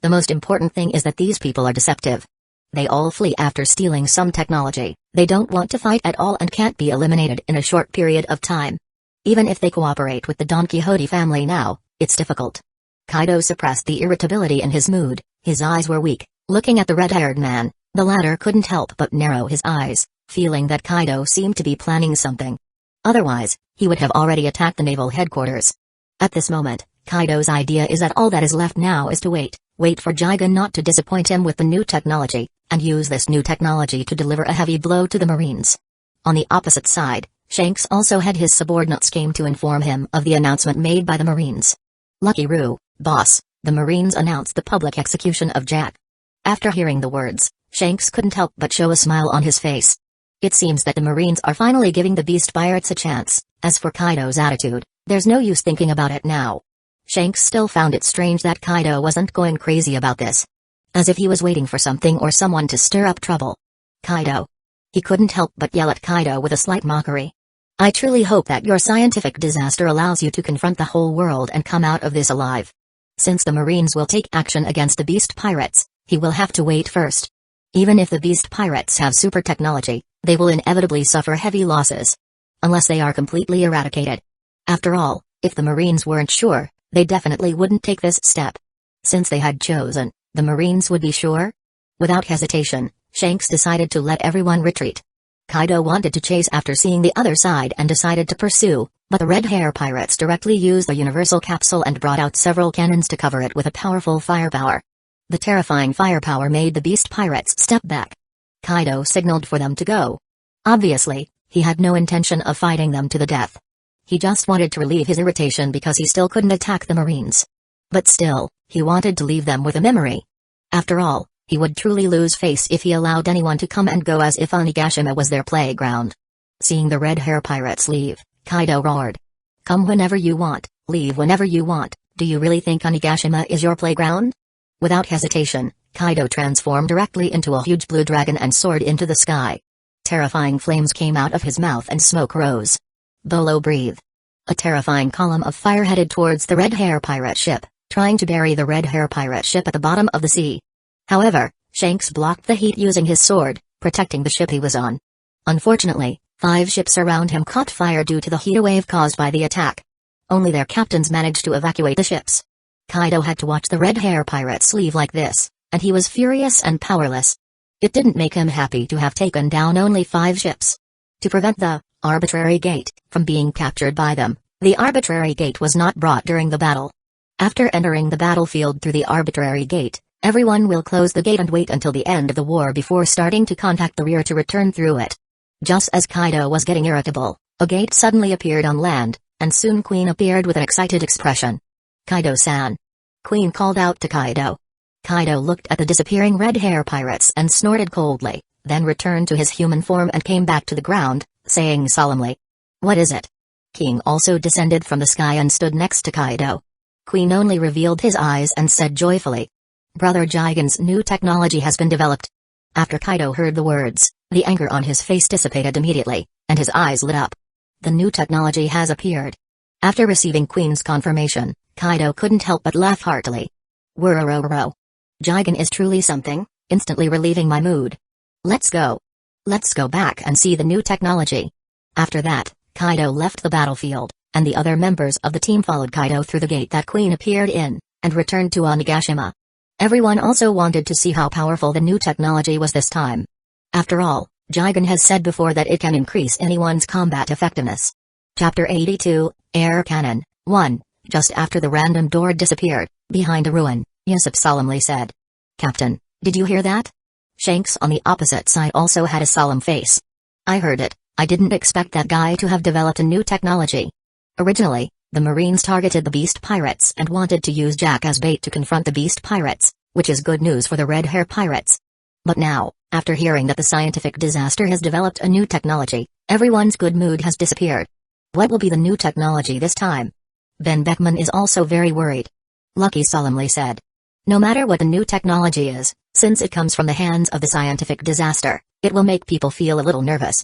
The most important thing is that these people are deceptive. They all flee after stealing some technology, they don't want to fight at all and can't be eliminated in a short period of time. Even if they cooperate with the Don Quixote family now, it's difficult. Kaido suppressed the irritability in his mood, his eyes were weak. Looking at the red-haired man, the latter couldn't help but narrow his eyes, feeling that Kaido seemed to be planning something. Otherwise, he would have already attacked the naval headquarters. At this moment, Kaido's idea is that all that is left now is to wait for Jigen not to disappoint him with the new technology, and use this new technology to deliver a heavy blow to the Marines. On the opposite side, Shanks also had his subordinates came to inform him of the announcement made by the Marines. Lucky Roo, boss, the Marines announced the public execution of Jack. After hearing the words, Shanks couldn't help but show a smile on his face. It seems that the Marines are finally giving the beast pirates a chance. As for Kaido's attitude, there's no use thinking about it now. Shanks still found it strange that Kaido wasn't going crazy about this. As if he was waiting for something or someone to stir up trouble. Kaido. He couldn't help but yell at Kaido with a slight mockery. I truly hope that your scientific disaster allows you to confront the whole world and come out of this alive. Since the Marines will take action against the beast pirates, he will have to wait first. Even if the beast pirates have super technology, they will inevitably suffer heavy losses. Unless they are completely eradicated. After all, if the Marines weren't sure, they definitely wouldn't take this step. Since they had chosen, the Marines would be sure? Without hesitation, Shanks decided to let everyone retreat. Kaido wanted to chase after seeing the other side and decided to pursue, but the red hair pirates directly used the universal capsule and brought out several cannons to cover it with a powerful firepower. The terrifying firepower made the beast pirates step back. Kaido signaled for them to go. Obviously, he had no intention of fighting them to the death. He just wanted to relieve his irritation because he still couldn't attack the Marines. But still, he wanted to leave them with a memory. After all, he would truly lose face if he allowed anyone to come and go as if Onigashima was their playground. Seeing the red hair pirates leave, Kaido roared. Come whenever you want, leave whenever you want, do you really think Onigashima is your playground? Without hesitation, Kaido transformed directly into a huge blue dragon and soared into the sky. Terrifying flames came out of his mouth and smoke rose. Bolo breathe. A terrifying column of fire headed towards the red hair pirate ship, trying to bury the red hair pirate ship at the bottom of the sea. However, Shanks blocked the heat using his sword, protecting the ship he was on. Unfortunately, 5 ships around him caught fire due to the heat wave caused by the attack. Only their captains managed to evacuate the ships. Kaido had to watch the red hair pirates leave like this, and he was furious and powerless. It didn't make him happy to have taken down only 5 ships. To prevent the arbitrary gate from being captured by them, the arbitrary gate was not brought during the battle. After entering the battlefield through the arbitrary gate, Everyone will close the gate and wait until the end of the war before starting to contact the rear to return through it. Just as Kaido was getting irritable, a gate suddenly appeared on land, and soon Queen appeared with an excited expression. "Kaido-san." Queen called out to Kaido. Kaido looked at the disappearing red hair pirates and snorted coldly, then returned to his human form and came back to the ground, saying solemnly, "What is it?" King also descended from the sky and stood next to Kaido. Queen only revealed his eyes and said joyfully, "Brother Jigen's new technology has been developed." After Kaido heard the words, the anger on his face dissipated immediately, and his eyes lit up. The new technology has appeared. After receiving Queen's confirmation, Kaido couldn't help but laugh heartily. "Whoa. Jigen is truly something," instantly relieving my mood. "Let's go. Let's go back and see the new technology." After that, Kaido left the battlefield, and the other members of the team followed Kaido through the gate that Queen appeared in, and returned to Onigashima. Everyone also wanted to see how powerful the new technology was this time. After all, Jigen has said before that it can increase anyone's combat effectiveness. Chapter 82, Air Cannon, 1. Just after the random door disappeared, behind a ruin, Yusuf solemnly said, "Captain, did you hear that?" Shanks on the opposite side also had a solemn face. "I heard it. I didn't expect that guy to have developed a new technology. Originally, the Marines targeted the Beast Pirates and wanted to use Jack as bait to confront the Beast Pirates, which is good news for the Red Hair Pirates. But now, after hearing that the scientific disaster has developed a new technology, everyone's good mood has disappeared. What will be the new technology this time?" Ben Beckman is also very worried. Lucky solemnly said, "No matter what the new technology is, since it comes from the hands of the scientific disaster, it will make people feel a little nervous."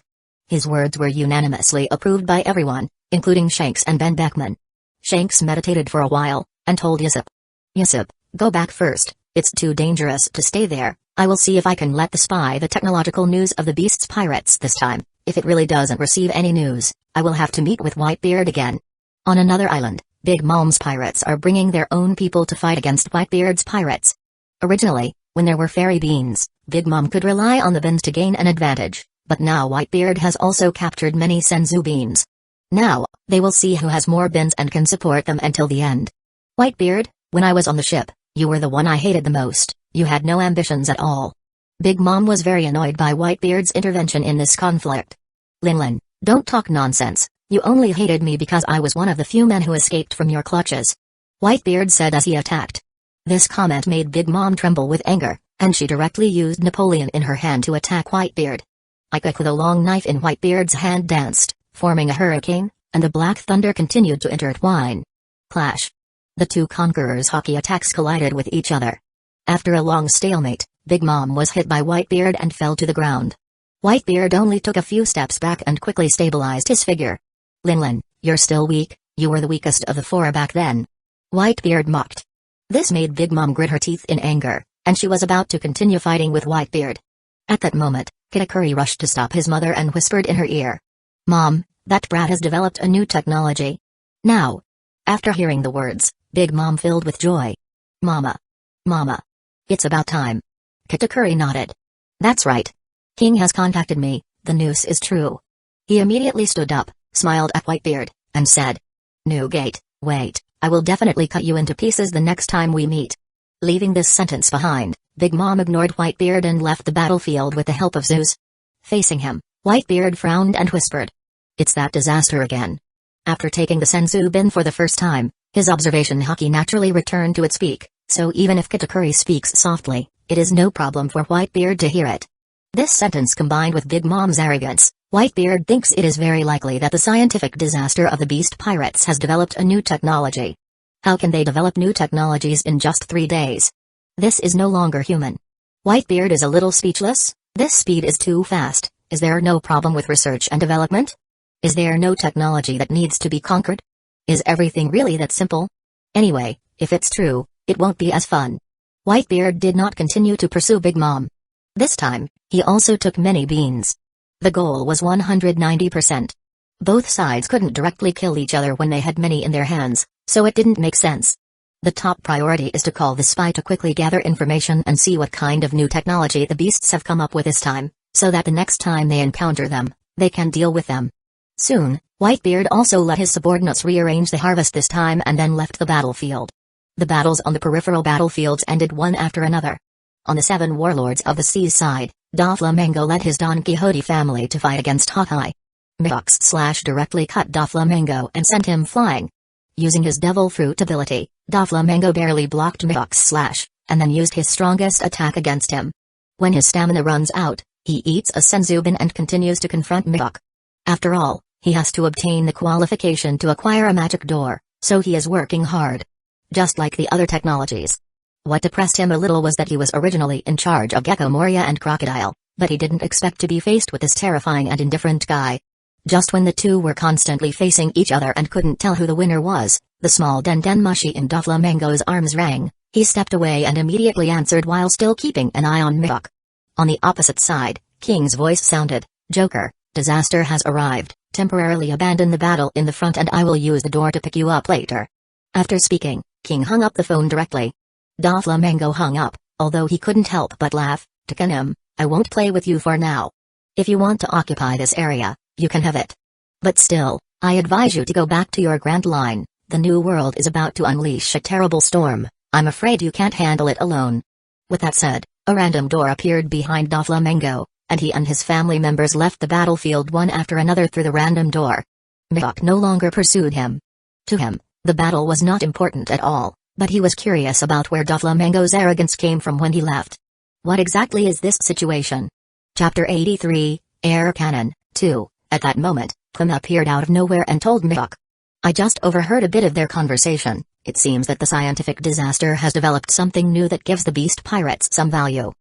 His words were unanimously approved by everyone, including Shanks and Ben Beckman. Shanks meditated for a while, and told Yusuf, "Yusuf, go back first, it's too dangerous to stay there. I will see if I can let the spy the technological news of the Beast's pirates this time. If it really doesn't receive any news, I will have to meet with Whitebeard again." On another island, Big Mom's pirates are bringing their own people to fight against Whitebeard's pirates. Originally, when there were fairy beans, Big Mom could rely on the beans to gain an advantage, but now Whitebeard has also captured many senzu beans. Now, they will see who has more beans and can support them until the end. "Whitebeard, when I was on the ship, you were the one I hated the most. You had no ambitions at all." Big Mom was very annoyed by Whitebeard's intervention in this conflict. "Linlin, don't talk nonsense. You only hated me because I was one of the few men who escaped from your clutches," Whitebeard said as he attacked. This comment made Big Mom tremble with anger, and she directly used Napoleon in her hand to attack Whitebeard. Ike with a long knife in Whitebeard's hand danced, forming a hurricane, and the black thunder continued to intertwine. Clash. The two conquerors' hockey attacks collided with each other. After a long stalemate, Big Mom was hit by Whitebeard and fell to the ground. Whitebeard only took a few steps back and quickly stabilized his figure. "Linlin, you're still weak, you were the weakest of the four back then," Whitebeard mocked. This made Big Mom grit her teeth in anger, and she was about to continue fighting with Whitebeard. At that moment, Kitakuri rushed to stop his mother and whispered in her ear, "Mom, that brat has developed a new technology." Now. After hearing the words, Big Mom filled with joy. Mama. It's about time." Kitakuri nodded. "That's right. King has contacted me, the news is true." He immediately stood up, smiled at Whitebeard, and said, "New gate, wait, I will definitely cut you into pieces the next time we meet." Leaving this sentence behind, Big Mom ignored Whitebeard and left the battlefield with the help of Zeus. Facing him, Whitebeard frowned and whispered, "It's that disaster again." After taking the senzu bin for the first time, his observation haki naturally returned to its peak, so even if Kitakuri speaks softly, it is no problem for Whitebeard to hear it. This sentence combined with Big Mom's arrogance, Whitebeard thinks it is very likely that the scientific disaster of the Beast Pirates has developed a new technology. How can they develop new technologies in just 3 days? This is no longer human. Whitebeard is a little speechless. This speed is too fast. Is there no problem with research and development? Is there no technology that needs to be conquered? Is everything really that simple? Anyway, if it's true, it won't be as fun. Whitebeard did not continue to pursue Big Mom. This time, he also took many beans. The goal was 190%. Both sides couldn't directly kill each other when they had many in their hands, so it didn't make sense. The top priority is to call the spy to quickly gather information and see what kind of new technology the beasts have come up with this time, so that the next time they encounter them, they can deal with them. Soon, Whitebeard also let his subordinates rearrange the harvest this time and then left the battlefield. The battles on the peripheral battlefields ended one after another. On the 7 warlords of the seas side, Doflamingo led his Don Quixote family to fight against Hawkeye. Mihawk's slash directly cut Doflamingo and sent him flying. Using his devil fruit ability, Doflamingo barely blocked Mihawk's slash, and then used his strongest attack against him. When his stamina runs out, he eats a Senzubin and continues to confront Mihawk. After all, he has to obtain the qualification to acquire a magic door, so he is working hard. Just like the other technologies. What depressed him a little was that he was originally in charge of Gecko Moria and Crocodile, but he didn't expect to be faced with this terrifying and indifferent guy. Just when the two were constantly facing each other and couldn't tell who the winner was, the small Den Mushi in Doflamingo's arms rang. He stepped away and immediately answered while still keeping an eye on Mihawk. On the opposite side, King's voice sounded, "Joker, disaster has arrived, temporarily abandon the battle in the front and I will use the door to pick you up later." After speaking, King hung up the phone directly. Doflamingo hung up, although he couldn't help but laugh. "Takanim, I won't play with you for now. If you want to occupy this area, you can have it. But still, I advise you to go back to your Grand Line. The new world is about to unleash a terrible storm. I'm afraid you can't handle it alone." With that said, a random door appeared behind Doflamingo, and he and his family members left the battlefield one after another through the random door. Mihawk no longer pursued him. To him, the battle was not important at all, but he was curious about where Doflamingo's arrogance came from when he left. What exactly is this situation? Chapter 83, Air Cannon, 2. At that moment, Clem appeared out of nowhere and told Mihawk. "I just overheard a bit of their conversation. It seems that the scientific disaster has developed something new that gives the beast pirates some value."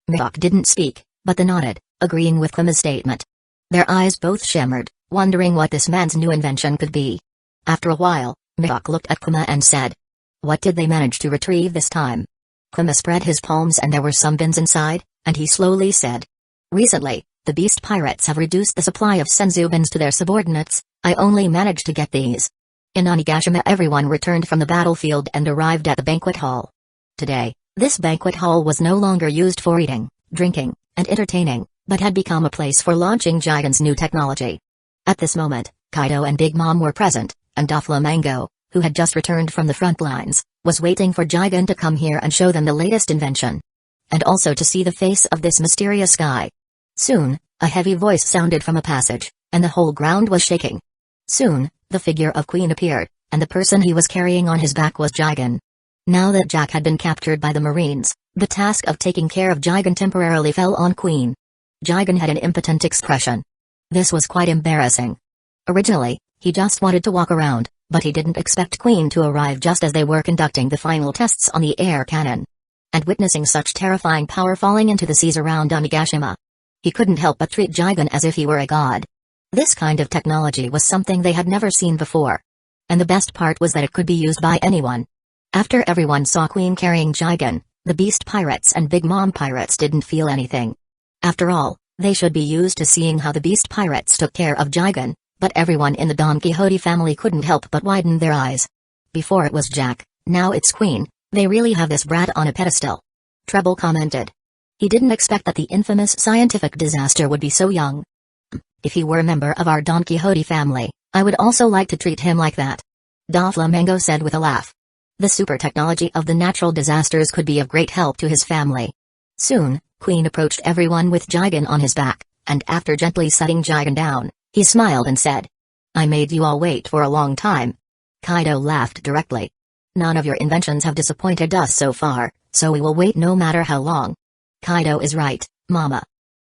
Mihawk didn't speak, but they nodded, agreeing with Clem's statement. Their eyes both shimmered, wondering what this man's new invention could be. After a while, Mihawk looked at Clem and said, "What did they manage to retrieve this time?" Clem spread his palms and there were some bins inside, and he slowly said, "Recently, the beast pirates have reduced the supply of Senzubins to their subordinates. I only managed to get these." In Onigashima everyone returned from the battlefield and arrived at the banquet hall. Today, this banquet hall was no longer used for eating, drinking, and entertaining, but had become a place for launching Jigen's new technology. At this moment, Kaido and Big Mom were present, and Doflamingo, who had just returned from the front lines, was waiting for Jigen to come here and show them the latest invention. And also to see the face of this mysterious guy. Soon, a heavy voice sounded from a passage, and the whole ground was shaking. Soon, the figure of Queen appeared, and the person he was carrying on his back was Jigen. Now that Jack had been captured by the Marines, the task of taking care of Jigen temporarily fell on Queen. Jigen had an impotent expression. This was quite embarrassing. Originally, he just wanted to walk around, but he didn't expect Queen to arrive just as they were conducting the final tests on the air cannon. And witnessing such terrifying power falling into the seas around Onigashima, he couldn't help but treat Jigen as if he were a god. This kind of technology was something they had never seen before. And the best part was that it could be used by anyone. After everyone saw Queen carrying Jigen, the Beast Pirates and Big Mom Pirates didn't feel anything. After all, they should be used to seeing how the Beast Pirates took care of Jigen, but everyone in the Don Quixote family couldn't help but widen their eyes. Before it was Jack, now it's Queen, they really have this brat on a pedestal. Treble commented. He didn't expect that the infamous scientific disaster would be so young. If he were a member of our Don Quixote family, I would also like to treat him like that. Doflamingo said with a laugh. The super technology of the natural disasters could be of great help to his family. Soon, Queen approached everyone with Jigen on his back, and after gently setting Jigen down, he smiled and said, "I made you all wait for a long time." Kaido laughed directly. "None of your inventions have disappointed us so far, so we will wait no matter how long." Kaido is right, Mama.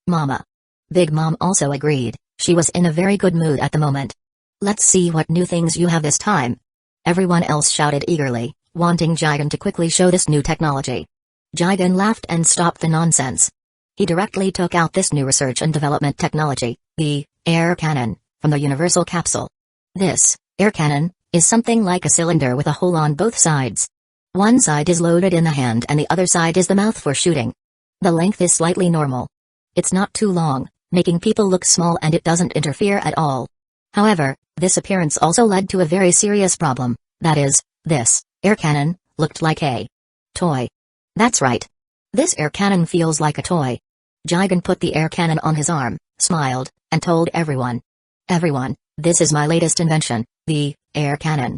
Mama. Big Mom also agreed, she was in a very good mood at the moment. "Let's see what new things you have this time." Everyone else shouted eagerly, wanting Jigen to quickly show this new technology. Jigen laughed and stopped the nonsense. He directly took out this new research and development technology, the air cannon, from the universal capsule. This air cannon is something like a cylinder with a hole on both sides. One side is loaded in the hand and the other side is the mouth for shooting. The length is slightly normal. It's not too long, making people look small, and it doesn't interfere at all. However, this appearance also led to a very serious problem, that is, this air cannon looked like a toy. That's right. This air cannon feels like a toy. Jigen put the air cannon on his arm, smiled, and told everyone. "Everyone, this is my latest invention, the air cannon.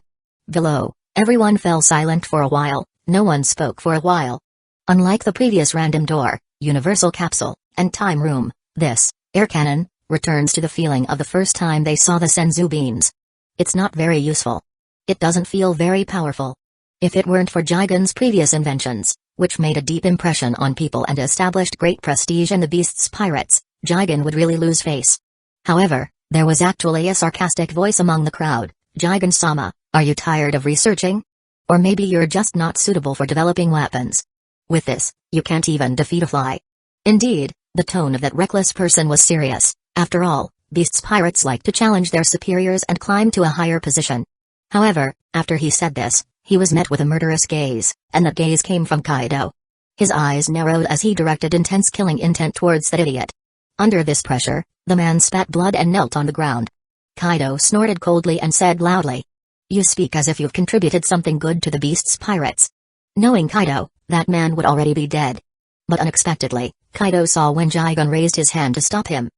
Below, Everyone fell silent for a while, no one spoke for a while. Unlike the previous random door, universal capsule, and time room, this air cannon returns to the feeling of the first time they saw the Senzu beams. It's not very useful. It doesn't feel very powerful. If it weren't for Jigen's previous inventions, which made a deep impression on people and established great prestige in the Beast's pirates, Jigen would really lose face. However, there was actually a sarcastic voice among the crowd. Jigen-sama, are you tired of researching? Or maybe you're just not suitable for developing weapons. With this, you can't even defeat a fly. Indeed, the tone of that reckless person was serious. After all, Beast's pirates like to challenge their superiors and climb to a higher position. However, after he said this, he was met with a murderous gaze, and that gaze came from Kaido. His eyes narrowed as he directed intense killing intent towards that idiot. Under this pressure, the man spat blood and knelt on the ground. Kaido snorted coldly and said loudly, "You speak as if you've contributed something good to the Beast's pirates." Knowing Kaido, that man would already be dead. But unexpectedly, Kaido saw when Jigen raised his hand to stop him.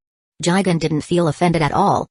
Jigen didn't feel offended at all.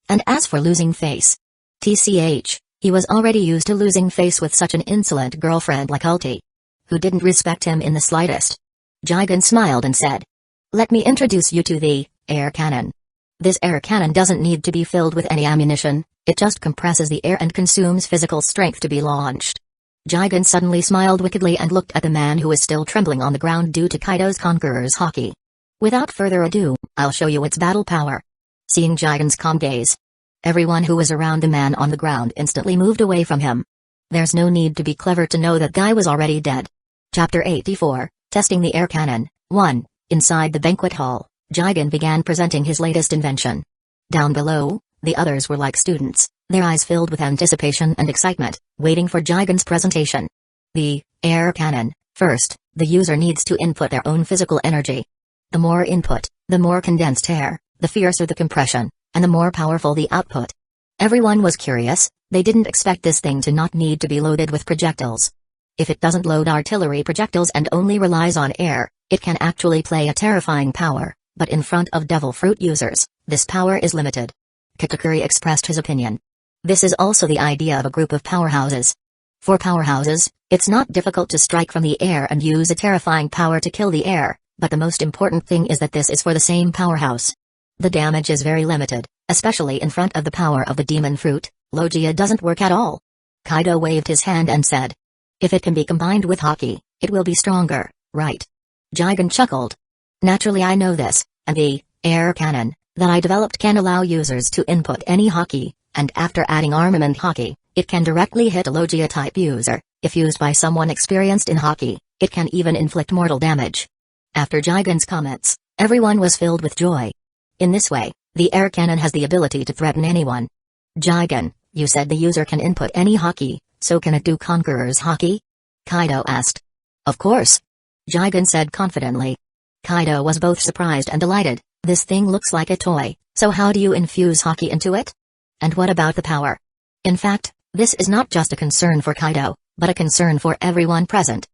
And as for losing face, TCH, he was already used to losing face with such an insolent girlfriend like Ulti, who didn't respect him in the slightest. Jigen smiled and said, "Let me introduce you to the air cannon. This air cannon doesn't need to be filled with any ammunition, it just compresses the air and consumes physical strength to be launched." Jigen suddenly smiled wickedly and looked at the man who was still trembling on the ground due to Kaido's Conqueror's haki. "Without further ado, I'll show you its battle power." Seeing Jigen's calm gaze, everyone who was around the man on the ground instantly moved away from him. There's no need to be clever to know that guy was already dead. Chapter 84, Testing the Air Cannon, 1. Inside the banquet hall, Jigen began presenting his latest invention. Down below, the others were like students, their eyes filled with anticipation and excitement, waiting for Jigen's presentation. The air cannon. First, the user needs to input their own physical energy. The more input, the more condensed air, the fiercer the compression, and the more powerful the output. Everyone was curious, they didn't expect this thing to not need to be loaded with projectiles. If it doesn't load artillery projectiles and only relies on air, it can actually play a terrifying power, but in front of Devil Fruit users, this power is limited. Katakuri expressed his opinion. This is also the idea of a group of powerhouses. For powerhouses, it's not difficult to strike from the air and use a terrifying power to kill the air, but the most important thing is that this is for the same powerhouse. The damage is very limited, especially in front of the power of the demon fruit. Logia doesn't work at all. Kaido waved his hand and said, "If it can be combined with haki, it will be stronger, right?" Jigen chuckled. "Naturally I know this, and the air cannon that I developed can allow users to input any haki, and after adding armament haki, it can directly hit a Logia-type user. If used by someone experienced in haki, it can even inflict mortal damage." After Jigen's comments, everyone was filled with joy. In this way, the air cannon has the ability to threaten anyone. "Jigen, you said the user can input any haki, so can it do Conqueror's haki?" Kaido asked. "Of course," Jigen said confidently. Kaido was both surprised and delighted. This thing looks like a toy, so how do you infuse haki into it? And what about the power? In fact, this is not just a concern for Kaido, but a concern for everyone present.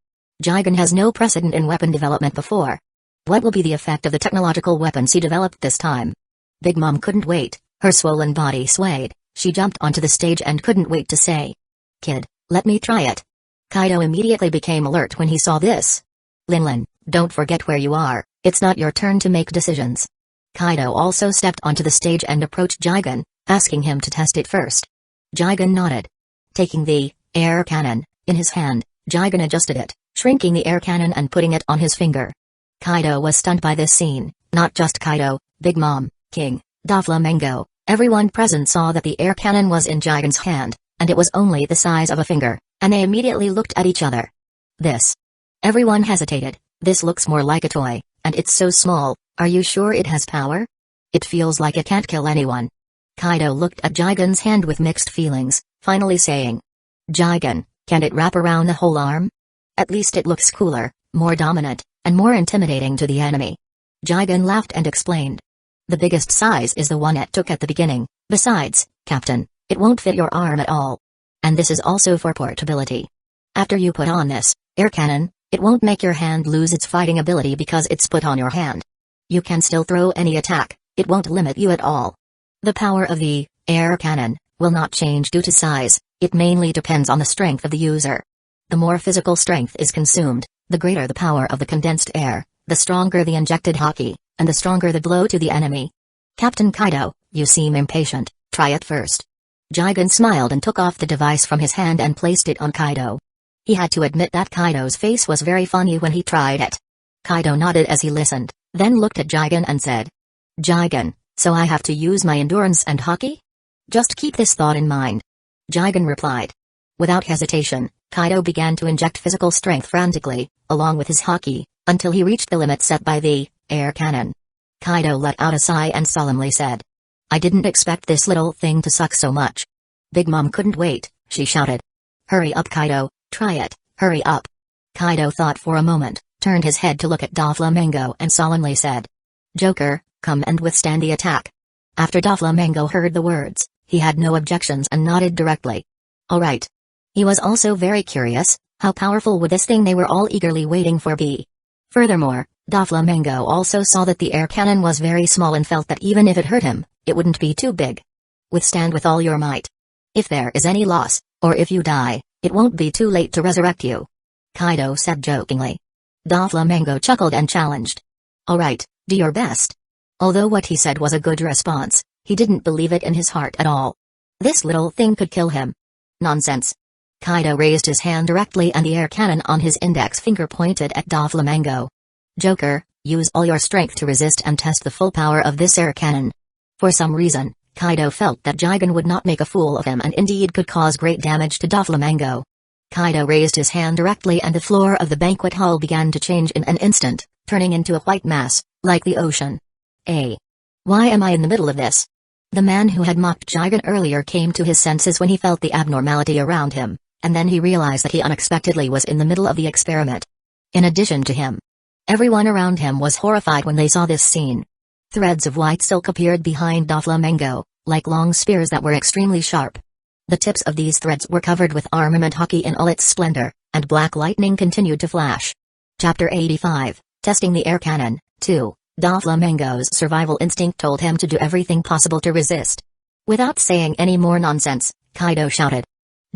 Jigen has no precedent in weapon development before. What will be the effect of the technological weapons he developed this time? Big Mom couldn't wait, her swollen body swayed, she jumped onto the stage and couldn't wait to say, "Kid, let me try it." Kaido immediately became alert when he saw this. "Linlin, don't forget where you are, it's not your turn to make decisions." Kaido also stepped onto the stage and approached Jigen, asking him to test it first. Jigen nodded. Taking the air cannon in his hand, Jigen adjusted it, shrinking the air cannon and putting it on his finger. Kaido was stunned by this scene, not just Kaido, Big Mom, King, Doflamingo, everyone present saw that the air cannon was in Jigen's hand, and it was only the size of a finger, and they immediately looked at each other. This. Everyone hesitated. This looks more like a toy, and it's so small. Are you sure it has power? It feels like it can't kill anyone. Kaido looked at Jigen's hand with mixed feelings, finally saying, "Jigen, can it wrap around the whole arm? At least it looks cooler, more dominant, and more intimidating to the enemy." Jigen laughed and explained. "The biggest size is the one it took at the beginning. Besides, Captain, it won't fit your arm at all. And this is also for portability. After you put on this air cannon, it won't make your hand lose its fighting ability because it's put on your hand. You can still throw any attack, it won't limit you at all. The power of the air cannon will not change due to size, It mainly depends on the strength of the user. The more physical strength is consumed, the greater the power of the condensed air, the stronger the injected haki, and the stronger the blow to the enemy. Captain Kaido, you seem impatient, try it first. Jigen smiled and took off the device from his hand and placed it on Kaido. He had to admit that Kaido's face was very funny when he tried it. Kaido nodded as he listened, then looked at Jigen and said, Jigen, so I have to use my endurance and haki? Just keep this thought in mind. Jigen replied. Without hesitation, Kaido began to inject physical strength frantically, along with his haki, until he reached the limit set by the air cannon. Kaido let out a sigh and solemnly said, I didn't expect this little thing to suck so much. Big Mom couldn't wait, she shouted. Hurry up Kaido, try it, hurry up. Kaido thought for a moment, turned his head to look at Doflamingo and solemnly said, Joker, come and withstand the attack. After Doflamingo heard the words, he had no objections and nodded directly. Alright. He was also very curious, how powerful would this thing they were all eagerly waiting for be? Furthermore, Doflamingo also saw that the air cannon was very small and felt that even if it hurt him, it wouldn't be too big. Withstand with all your might. If there is any loss, or if you die, it won't be too late to resurrect you. Kaido said jokingly. Doflamingo chuckled and challenged. Alright, do your best. Although what he said was a good response, he didn't believe it in his heart at all. This little thing could kill him. Nonsense. Kaido raised his hand directly and the air cannon on his index finger pointed at Doflamingo. Joker, use all your strength to resist and test the full power of this air cannon. For some reason, Kaido felt that Jigen would not make a fool of him and indeed could cause great damage to Doflamingo. Kaido raised his hand directly and the floor of the banquet hall began to change in an instant, turning into a white mass, like the ocean. Why am I in the middle of this? The man who had mocked Jigen earlier came to his senses when he felt the abnormality around him, and then he realized that he unexpectedly was in the middle of the experiment. In addition to him, everyone around him was horrified when they saw this scene. Threads of white silk appeared behind Doflamingo, like long spears that were extremely sharp. The tips of these threads were covered with armament haki in all its splendor, and black lightning continued to flash. Chapter 85, Testing the Air Cannon, 2. Doflamingo's survival instinct told him to do everything possible to resist. Without saying any more nonsense, Kaido shouted,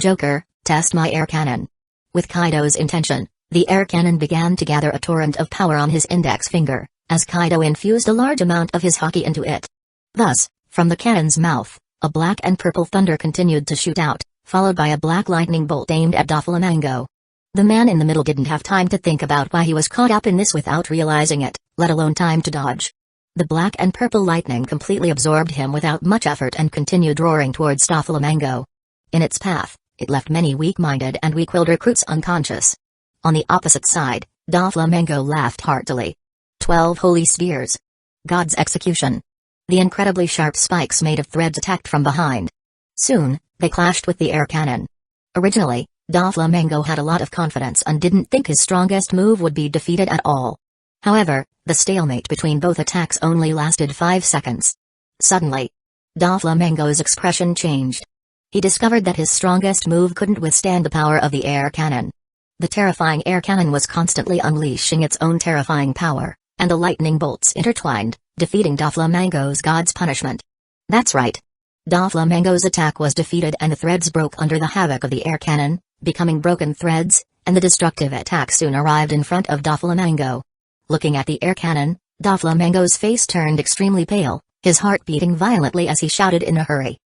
Joker, test my air cannon. With Kaido's intention, the air cannon began to gather a torrent of power on his index finger, as Kaido infused a large amount of his haki into it. Thus, from the cannon's mouth, a black and purple thunder continued to shoot out, followed by a black lightning bolt aimed at Doflamingo. The man in the middle didn't have time to think about why he was caught up in this without realizing it, let alone time to dodge. The black and purple lightning completely absorbed him without much effort and continued roaring towards Doflamingo. In its path, it left many weak-minded and weak-willed recruits unconscious. On the opposite side, Doflamingo laughed heartily. 12 holy spears. God's execution. The incredibly sharp spikes made of threads attacked from behind. Soon, they clashed with the air cannon. Originally, Doflamingo had a lot of confidence and didn't think his strongest move would be defeated at all. However, the stalemate between both attacks only lasted 5 seconds. Suddenly, Doflamingo's expression changed. He discovered that his strongest move couldn't withstand the power of the air cannon. The terrifying air cannon was constantly unleashing its own terrifying power, and the lightning bolts intertwined, defeating Doflamingo's God's punishment. That's right. Doflamingo's attack was defeated and the threads broke under the havoc of the air cannon, becoming broken threads, and the destructive attack soon arrived in front of Doflamingo. Looking at the air cannon, Doflamingo's face turned extremely pale, his heart beating violently as he shouted in a hurry.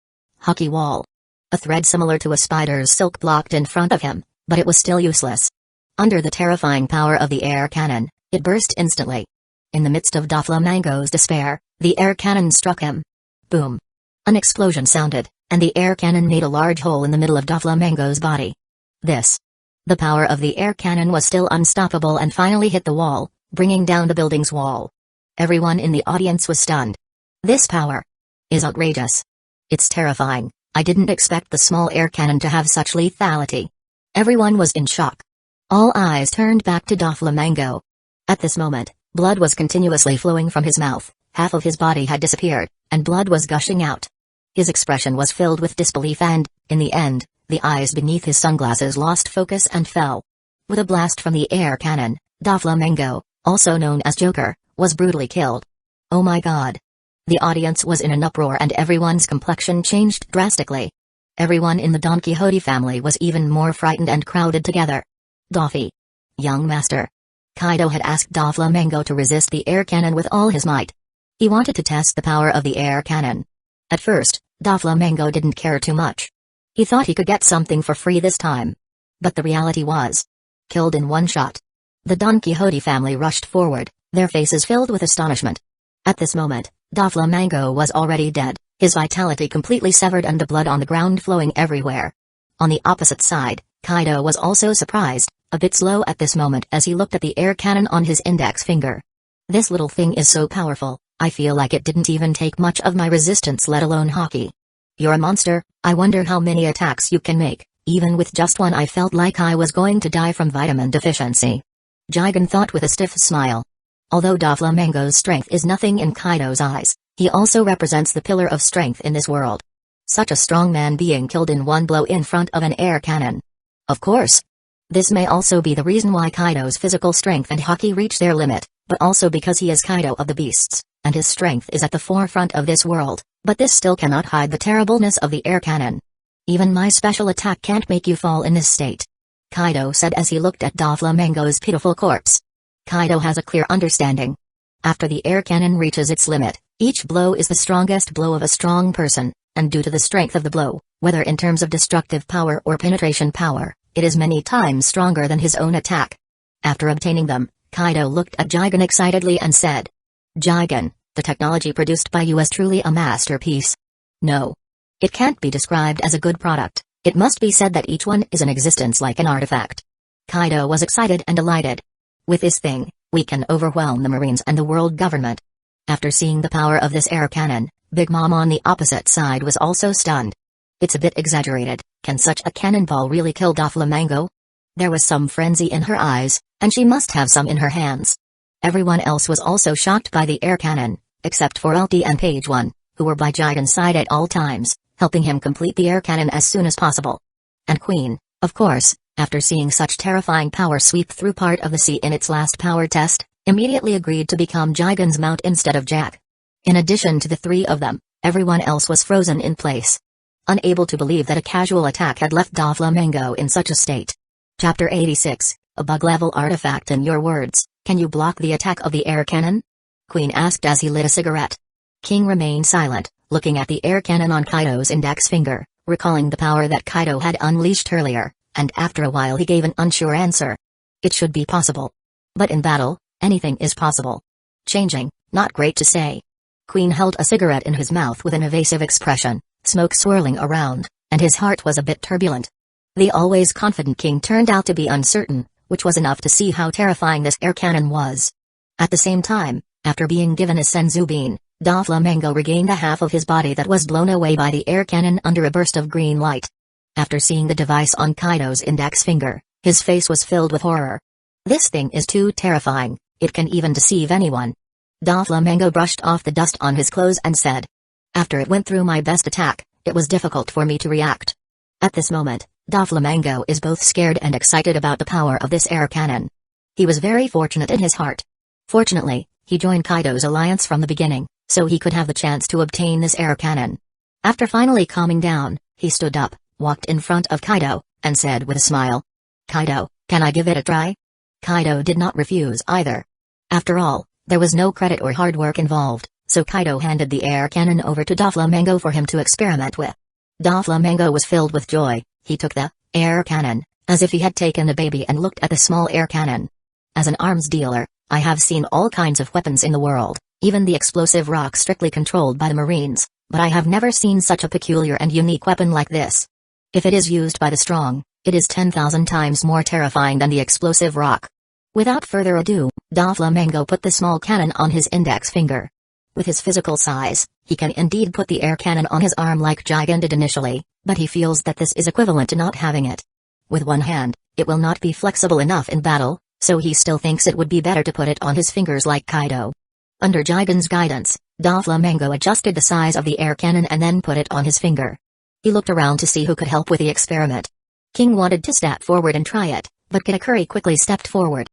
Haki wall. A thread similar to a spider's silk blocked in front of him, but it was still useless. Under the terrifying power of the air cannon, it burst instantly. In the midst of Doflamingo's despair, the air cannon struck him. Boom. An explosion sounded, and the air cannon made a large hole in the middle of Doflamingo's body. The power of the air cannon was still unstoppable and finally hit the wall, bringing down the building's wall. Everyone in the audience was stunned. This power is outrageous. It's terrifying. I didn't expect the small air cannon to have such lethality. Everyone was in shock. All eyes turned back to Doflamingo. At this moment, blood was continuously flowing from his mouth, half of his body had disappeared, and blood was gushing out. His expression was filled with disbelief and, in the end, the eyes beneath his sunglasses lost focus and fell. With a blast from the air cannon, Doflamingo, also known as Joker, was brutally killed. Oh my god. The audience was in an uproar and everyone's complexion changed drastically. Everyone in the Don Quixote family was even more frightened and crowded together. Doffy. Young master. Kaido had asked Doflamingo to resist the air cannon with all his might. He wanted to test the power of the air cannon. At first, Doflamingo didn't care too much. He thought he could get something for free this time. But the reality was killed in one shot. The Don Quixote family rushed forward, their faces filled with astonishment. At this moment, Doflamingo was already dead, his vitality completely severed and the blood on the ground flowing everywhere. On the opposite side, Kaido was also surprised, a bit slow at this moment as he looked at the air cannon on his index finger. This little thing is so powerful, I feel like it didn't even take much of my resistance, let alone hockey. You're a monster, I wonder how many attacks you can make. Even with just one I felt like I was going to die from vitamin deficiency. Jigen thought with a stiff smile. Although Doflamingo's strength is nothing in Kaido's eyes, he also represents the pillar of strength in this world. Such a strong man being killed in one blow in front of an air cannon. Of course. This may also be the reason why Kaido's physical strength and hockey reach their limit, but also because he is Kaido of the beasts, and his strength is at the forefront of this world, but this still cannot hide the terribleness of the air cannon. Even my special attack can't make you fall in this state. Kaido said as he looked at Doflamingo's pitiful corpse. Kaido has a clear understanding. After the air cannon reaches its limit, each blow is the strongest blow of a strong person, and due to the strength of the blow, whether in terms of destructive power or penetration power, it is many times stronger than his own attack. After obtaining them, Kaido looked at Jigen excitedly and said, Jigen, the technology produced by you is truly a masterpiece. No. It can't be described as a good product, it must be said that each one is in existence like an artifact. Kaido was excited and delighted. With this thing, we can overwhelm the Marines and the world government. After seeing the power of this air cannon, Big Mom on the opposite side was also stunned. It's a bit exaggerated, can such a cannonball really kill Doflamingo? There was some frenzy in her eyes, and she must have some in her hands. Everyone else was also shocked by the air cannon, except for Ulti and Page 1, who were by Jigen's side at all times, helping him complete the air cannon as soon as possible. And Queen, of course, after seeing such terrifying power sweep through part of the sea in its last power test, immediately agreed to become Jigen's mount instead of Jack. In addition to the three of them, everyone else was frozen in place. Unable to believe that a casual attack had left Doflamingo in such a state. Chapter 86, a bug-level artifact. In your words, can you block the attack of the air cannon? Queen asked as he lit a cigarette. King remained silent, looking at the air cannon on Kaido's index finger, recalling the power that Kaido had unleashed earlier, and after a while he gave an unsure answer. It should be possible. But in battle, anything is possible. Changing, not great to say. Queen held a cigarette in his mouth with an evasive expression, smoke swirling around, and his heart was a bit turbulent. The always confident king turned out to be uncertain, which was enough to see how terrifying this air cannon was. At the same time, after being given a senzu bean, Doflamingo regained a half of his body that was blown away by the air cannon under a burst of green light. After seeing the device on Kaido's index finger, his face was filled with horror. This thing is too terrifying, it can even deceive anyone. Doflamingo brushed off the dust on his clothes and said, after it went through my best attack, it was difficult for me to react. At this moment, Doflamingo is both scared and excited about the power of this air cannon. He was very fortunate in his heart. Fortunately, he joined Kaido's alliance from the beginning, so he could have the chance to obtain this air cannon. After finally calming down, he stood up, walked in front of Kaido, and said with a smile, Kaido, can I give it a try? Kaido did not refuse either. After all, there was no credit or hard work involved, so Kaido handed the air cannon over to Doflamingo for him to experiment with. Doflamingo was filled with joy. He took the air cannon, as if he had taken a baby, and looked at the small air cannon. As an arms dealer, I have seen all kinds of weapons in the world, even the explosive rock strictly controlled by the Marines, but I have never seen such a peculiar and unique weapon like this. If it is used by the strong, it is 10,000 times more terrifying than the explosive rock. Without further ado, Doflamingo put the small cannon on his index finger. With his physical size, he can indeed put the air cannon on his arm like Jigen did initially, but he feels that this is equivalent to not having it. With one hand, it will not be flexible enough in battle, so he still thinks it would be better to put it on his fingers like Kaido. Under Jigen's guidance, Doflamingo adjusted the size of the air cannon and then put it on his finger. He looked around to see who could help with the experiment. King wanted to step forward and try it, but Katakuri quickly stepped forward.